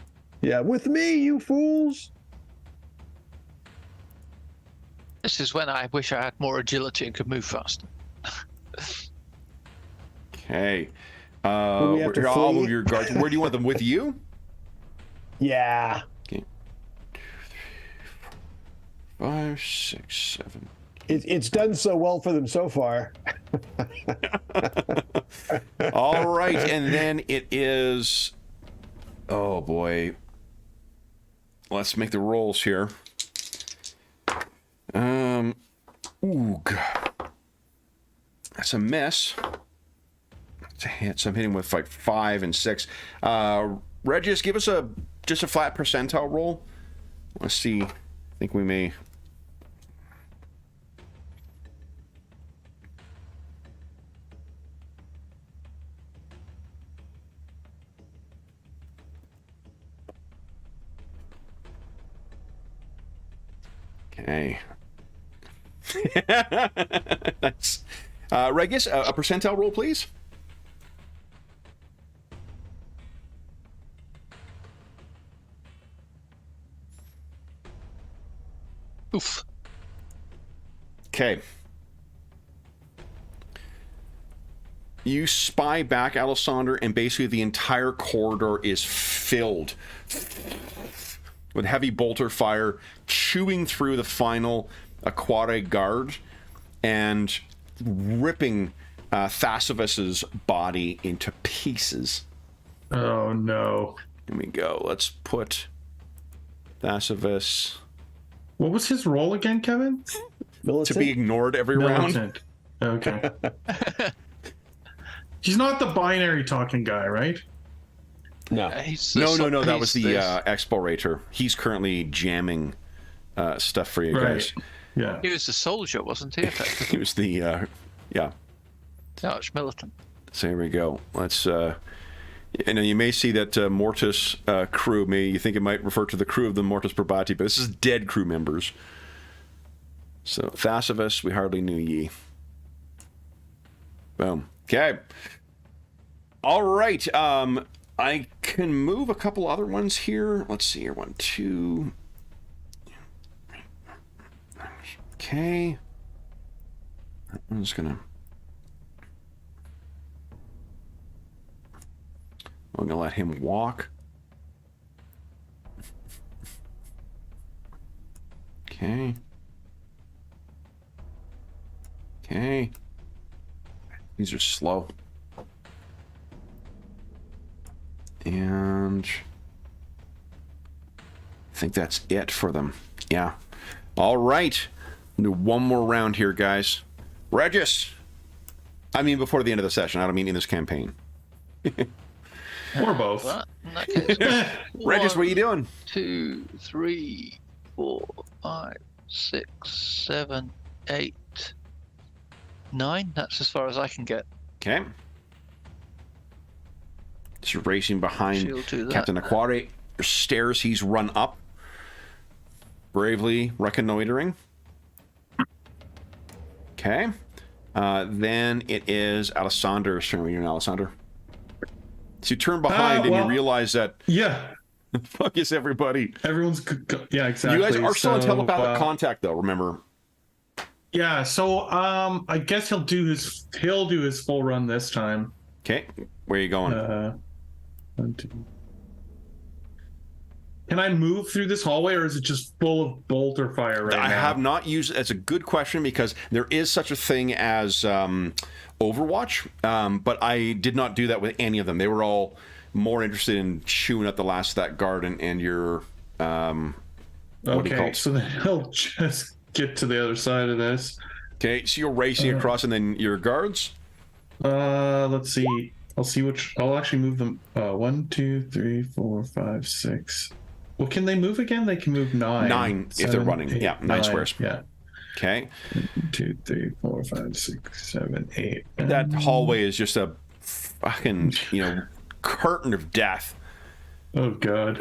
Yeah, with me, you fools. This is when I wish I had more agility and could move faster. Okay. Here, I'll move your guards. Where do you want them? With you? Yeah. Okay. 5, 6, 7. It's done so well for them so far. All right, and then it is. Oh boy. Let's make the rolls here. Ooh, God. That's a miss. It's a hit. So I'm hitting with like 5 and 6. Regis, give us just a flat percentile roll. Let's see. I think we may. Okay. Nice. Regis, a percentile roll, please. Oof. Okay. You spy back, Alessander, and basically the entire corridor is filled with heavy bolter fire, chewing through the final Aquare guard and ripping Thasivus's body into pieces. Oh no. Here we go. Let's put Thasivus. What was his role again, Kevin? To be ignored every round. Militant. Okay. He's not the binary talking guy, right? No. No. That was the explorator. He's currently jamming stuff for you guys. Yeah. He was the soldier, wasn't he? He was the Arch militant. So here we go. Let's you may see that Mortis crew. You think it might refer to the crew of the Mortis Probati, but this is dead crew members. So Thasivus, we hardly knew ye. Boom. Okay. All right. I can move a couple other ones here. Let's see here. 1, 2. Okay. That one's gonna. I'm gonna let him walk. Okay. Okay. These are slow. And I think that's it for them. Yeah. All right. Do one more round here, guys. Regis. I mean, before the end of the session. I don't mean in this campaign. Or both. Well, in that case, Regis, what are you doing? 2, 3, 4, 5, 6, 7, 8, 9. That's as far as I can get. Okay. Just racing behind Captain Aquare. Stairs he's run up. Bravely reconnoitering. Okay. Then it is Alessander's turn. What are you doing, Alessander? So you turn behind and you realize that... Yeah. Fuck is everybody. Everyone's... Yeah, exactly. You guys are still in telepathic contact, though, remember? Yeah, so I guess he'll do his full run this time. Okay. Where are you going? 1, 2. Can I move through this hallway, or is it just full of bolter fire right now? I have not used... It's a good question, because there is such a thing as Overwatch, but I did not do that with any of them. They were all more interested in chewing up the last of that guard and your... what do you call it? So then he'll just get to the other side of this. Okay, so you're racing across, and then your guards. Let's see. I'll actually move them. 1, 2, 3, 4, 5, 6. Well, can they move again? They can move 9. 9 if they're running. 8, yeah, 9 squares. Yeah. Okay. 1, 2, 3, 4, 5, 6, 7, 8. That hallway is just a fucking, curtain of death. Oh God.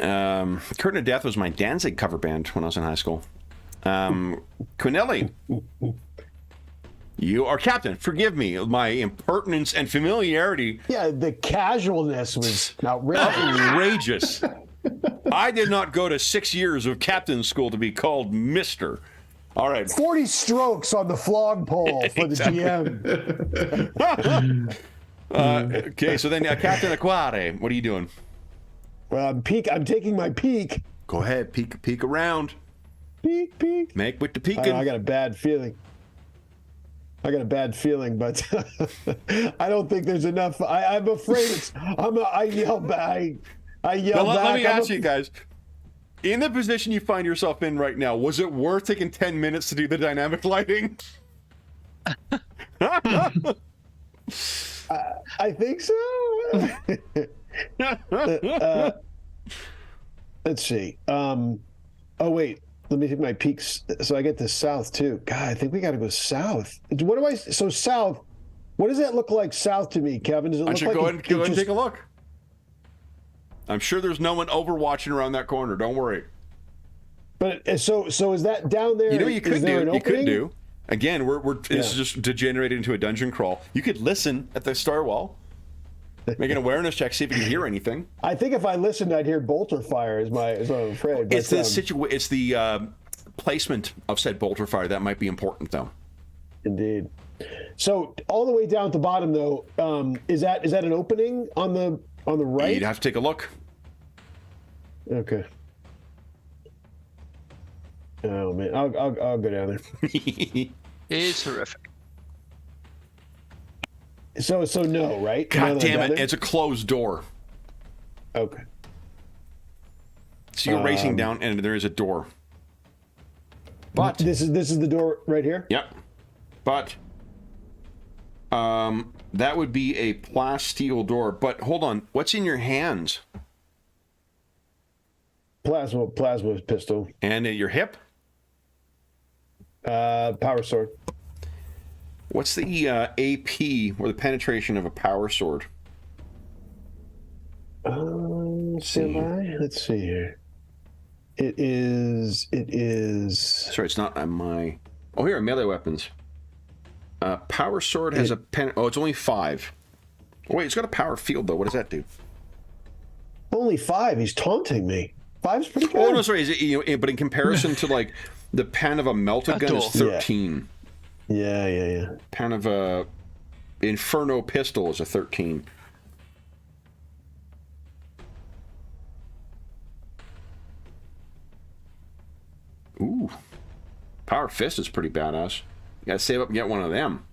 Curtain of Death was my Danzig cover band when I was in high school. Quinelli, you are captain. Forgive me, my impertinence and familiarity. Yeah, the casualness was outrageous. Outrageous. I did not go to 6 years of captain school to be called Mister. All right. 40 strokes on the flog pole for the GM. Okay, so then Captain Aquare, what are you doing? Well, I'm taking my peek. Go ahead, peek around. Peek. Make with the peeking. I got a bad feeling. but I don't think there's enough. I'm afraid I yell back. Let me ask you guys. In the position you find yourself in right now, was it worth taking 10 minutes to do the dynamic lighting? I think so. Let's see. Oh wait, let me take my peaks. So I get to south too. God, I think we got to go south. So south? What does that look like south to me, Kevin? Does it look like go ahead and take a look. I'm sure there's no one overwatching around that corner. Don't worry. But so is that down there? You know what you could do? You could do. Again, this is just degenerated into a dungeon crawl. You could listen at the stairwell, make an awareness check, see if you can hear anything. I think if I listened, I'd hear bolter fire. Is what I'm afraid. But, It's the placement of said bolter fire that might be important, though. Indeed. So all the way down at the bottom, though, is that an opening on the right? You'd have to take a look. Okay. Oh man, I'll go down there. It is horrific. So no, right? God damn it! It's a closed door. Okay. So you're racing down, and there is a door. But this is the door right here. Yep. But that would be a plasteel door. But hold on, what's in your hands? Plasma pistol. And at your hip? Power sword. What's the AP or the penetration of a power sword? Let's see here. It is. Sorry, it's not on my. Oh, here, melee weapons. Power sword has a pen. Oh, it's only 5. Oh, wait, it's got a power field though. What does that do? Only 5. He's taunting me. 5's pretty good. Oh no, sorry. Is it, but in comparison to like the pen of a melted gun is 13. Yeah. Pen of a Inferno pistol is a 13. Ooh, power fist is pretty badass. You gotta save up and get one of them.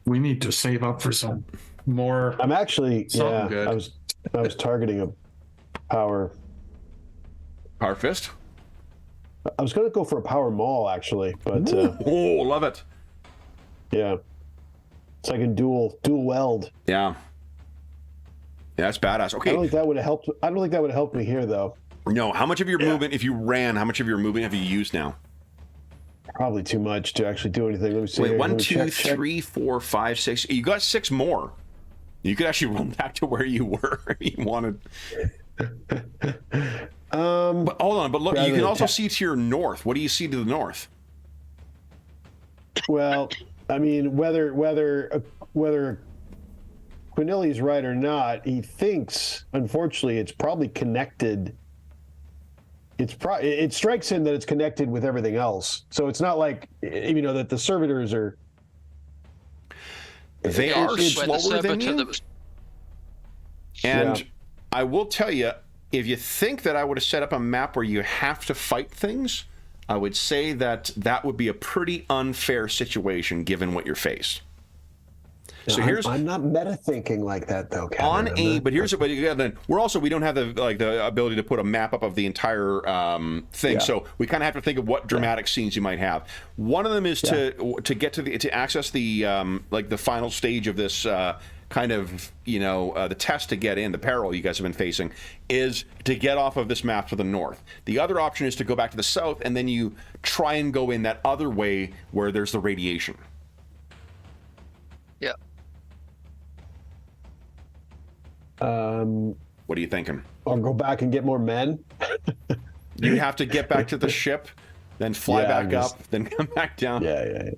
We need to save up for some more. I'm actually good. I was targeting a power fist. I was going to go for a power maul actually, but oh, love it. Yeah, so I can dual weld. Yeah, that's badass. Okay, I don't think that would have helped me here though. No, how much of your movement, if you ran, how much of your movement have you used now? Probably too much to actually do anything. Let me see. Wait, 1, 2, 3, 4, 5, 6. You got 6 more. You could actually run back to where you were if you wanted. But hold on, but look, you can also see to your north. What do you see to the north? Well, I mean, whether Quinelli's right or not, he thinks, unfortunately, it's probably connected. It strikes him that it's connected with everything else. So it's not like, that the servitors are. They are slower than you. And yeah. I will tell you, if you think that I would have set up a map where you have to fight things, I would say that would be a pretty unfair situation given what you're faced. So I'm not meta thinking like that though, Kevin. But then we don't have the ability to put a map up of the entire thing. Yeah. So we kind of have to think of what dramatic scenes you might have. One of them is to get to access the the final stage of this kind of the test to get in, the peril you guys have been facing, is to get off of this map to the north. The other option is to go back to the south, and then you try and go in that other way where there's the radiation. Yeah. What are you thinking? I'll go back and get more men. You have to get back to the ship, then fly back up, then come back down. Yeah.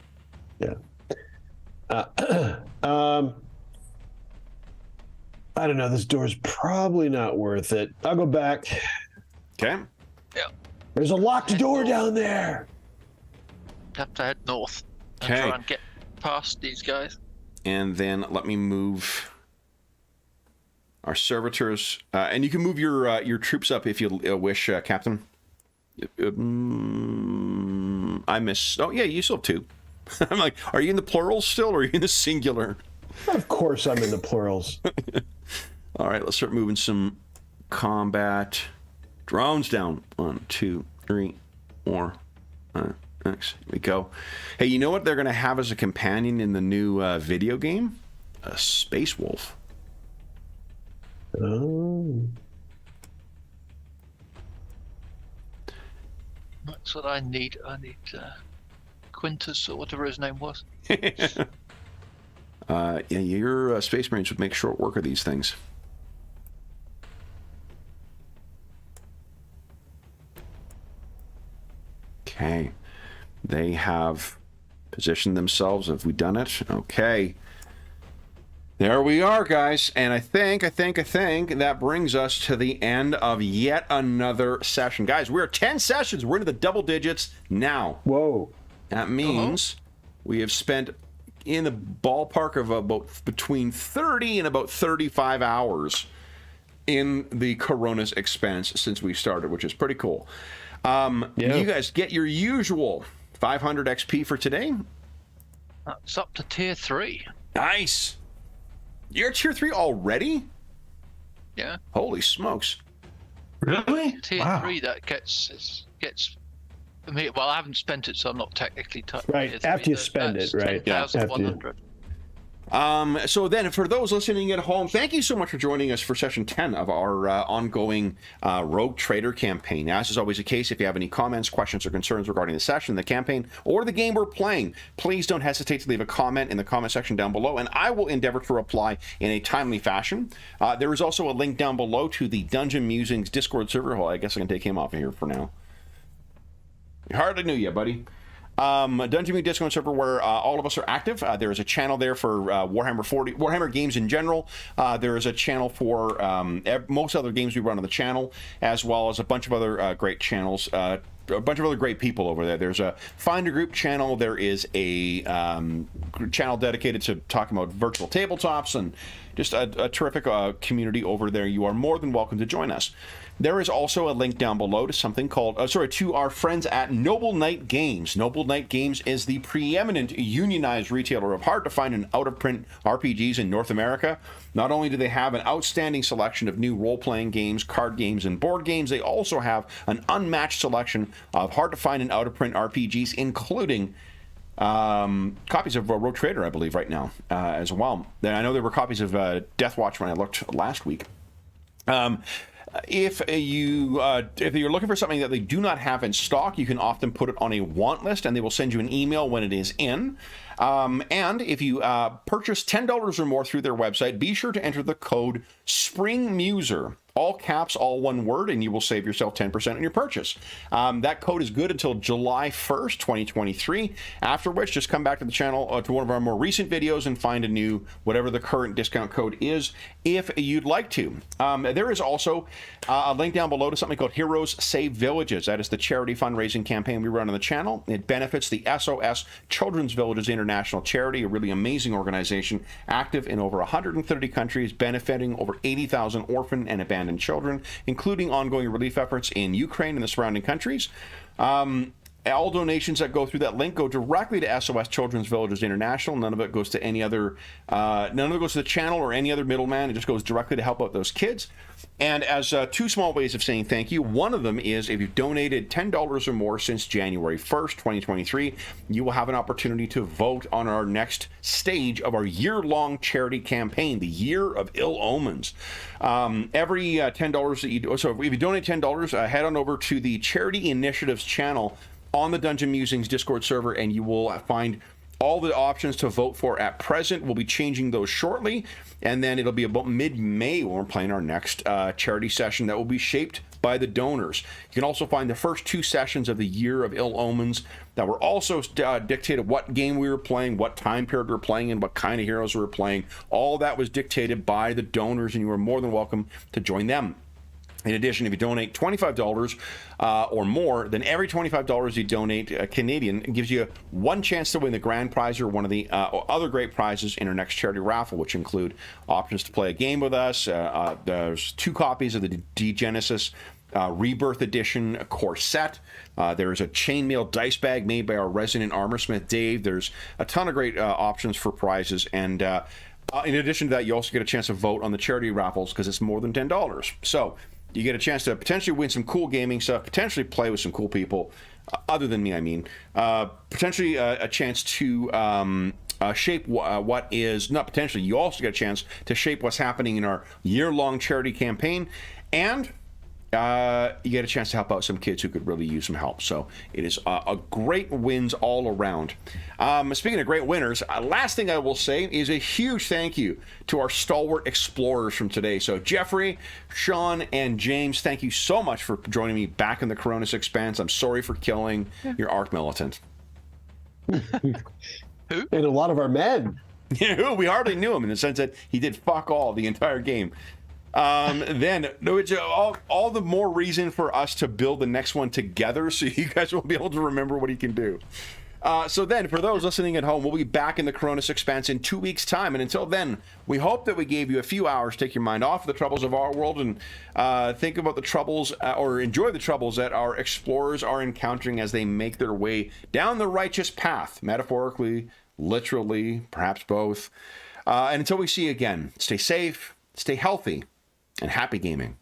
I don't know. This door's probably not worth it. I'll go back. Okay. Yeah. There's a locked door down there. Have to head north and try and get past these guys. And then let me move our servitors, and you can move your troops up if you wish, Captain. I miss. Oh yeah, you still have 2. I'm like, are you in the plurals still, or are you in the singular? Of course, I'm in the plurals. All right, let's start moving some combat drones down. 1, 2, 3, 4. Next, here we go. Hey, you know what they're going to have as a companion in the new video game? A space wolf. Oh. That's what I need. I need Quintus, or whatever his name was. Your Space Marines would make short work of these things. Okay. They have positioned themselves. Have we done it? Okay. There we are, guys. And I think that brings us to the end of yet another session. Guys, we're 10 sessions. We're into the double digits now. Whoa. That means we have spent in the ballpark of about between 30 and about 35 hours in the Corona's expense since we started, which is pretty cool. You guys get your usual 500 XP for today. It's up to tier 3. Nice. You're tier 3 already? Yeah. Holy smokes. Really? Tier 3 that gets. I mean, well, I haven't spent it, so I'm not technically touching. Right, after you spend it, right? 10,100. So then, for those listening at home, thank you so much for joining us for session 10 of our ongoing Rogue Trader campaign. As is always the case, if you have any comments, questions, or concerns regarding the session, the campaign, or the game we're playing, please don't hesitate to leave a comment in the comment section down below, and I will endeavor to reply in a timely fashion. There is also a link down below to the Dungeon Musings Discord server. Well, I guess I can take him off of here for now. Hardly knew you, buddy. Dungeon Musings Discord server where all of us are active. There is a channel there for Warhammer games in general. There is a channel for most other games we run on the channel, as well as a bunch of other great channels. A bunch of other great people over there. There's a Find a Group channel. There is a channel dedicated to talking about virtual tabletops, and just a terrific community over there. You are more than welcome to join us. There is also a link down below to something called, to our friends at Noble Knight Games. Noble Knight Games is the preeminent unionized retailer of hard-to-find and out-of-print RPGs in North America. Not only do they have an outstanding selection of new role-playing games, card games, and board games, they also have an unmatched selection of hard-to-find and out-of-print RPGs, including copies of Rogue Trader, I believe, right now, as well. I know there were copies of Death Watch when I looked last week. If you're looking for something that they do not have in stock, you can often put it on a want list, and they will send you an email when it is in. And if you purchase $10 or more through their website, be sure to enter the code SPRINGMUSER, all caps, all one word, and you will save yourself 10% on your purchase. That code is good until July 1st, 2023, after which just come back to the channel, to one of our more recent videos, and find a new, whatever the current discount code is, if you'd like to. There is also a link down below to something called Heroes Save Villages. That is the charity fundraising campaign we run on the channel. It benefits the SOS Children's Villages International Charity, a really amazing organization, active in over 130 countries, benefiting over 80,000 orphan and abandoned children, including ongoing relief efforts in Ukraine and the surrounding countries. all donations that go through that link go directly to SOS Children's Villages International. None of it goes to any other, none of it goes to the channel or any other middleman. It just goes directly to help out those kids. And as two small ways of saying thank you, one of them is if you've donated $10 or more since January 1st, 2023, you will have an opportunity to vote on our next stage of our year-long charity campaign, the Year of Ill Omens. Every $10 that you do, so if you donate $10, head on over to the Charity Initiatives channel on the Dungeon Musings Discord server, and you will find all the options to vote for at present. We'll be changing those shortly, and then it'll be about mid-May when we're playing our next charity session that will be shaped by the donors. You can also find the first 2 sessions of the Year of Ill Omens that were also dictated what game we were playing, what time period we were playing, and what kind of heroes we were playing. All that was dictated by the donors, and you are more than welcome to join them. In addition, if you donate $25 or more, then every $25 you donate Canadian gives you one chance to win the grand prize or one of the other great prizes in our next charity raffle, which include options to play a game with us. There's 2 copies of the D-Genesis Rebirth Edition core set. There's a chainmail dice bag made by our resident armorsmith, Dave. There's a ton of great options for prizes. And in addition to that, you also get a chance to vote on the charity raffles because it's more than $10. So you get a chance to potentially win some cool gaming stuff, potentially play with some cool people, other than me, I mean. Potentially a chance to shape what is, not potentially, you also get a chance to shape what's happening in our year-long charity campaign, and you get a chance to help out some kids who could really use some help. So it is a great wins all around. Speaking of great winners, last thing I will say is a huge thank you to our stalwart explorers from today. So Jeffrey, Sean, and James, thank you so much for joining me back in the Coronis Expanse. I'm sorry for killing your Arc Militant. And a lot of our men. Yeah, we hardly knew him in the sense that he did fuck all the entire game. Then it's all the more reason for us to build the next one together, so you guys will be able to remember what he can do. So then, for those listening at home, we'll be back in the Coronis Expanse in 2 weeks' time, and until then, we hope that we gave you a few hours to take your mind off the troubles of our world and think about the troubles, or enjoy the troubles that our explorers are encountering as they make their way down the righteous path, metaphorically, literally, perhaps both. And until we see you again, stay safe, stay healthy, and happy gaming.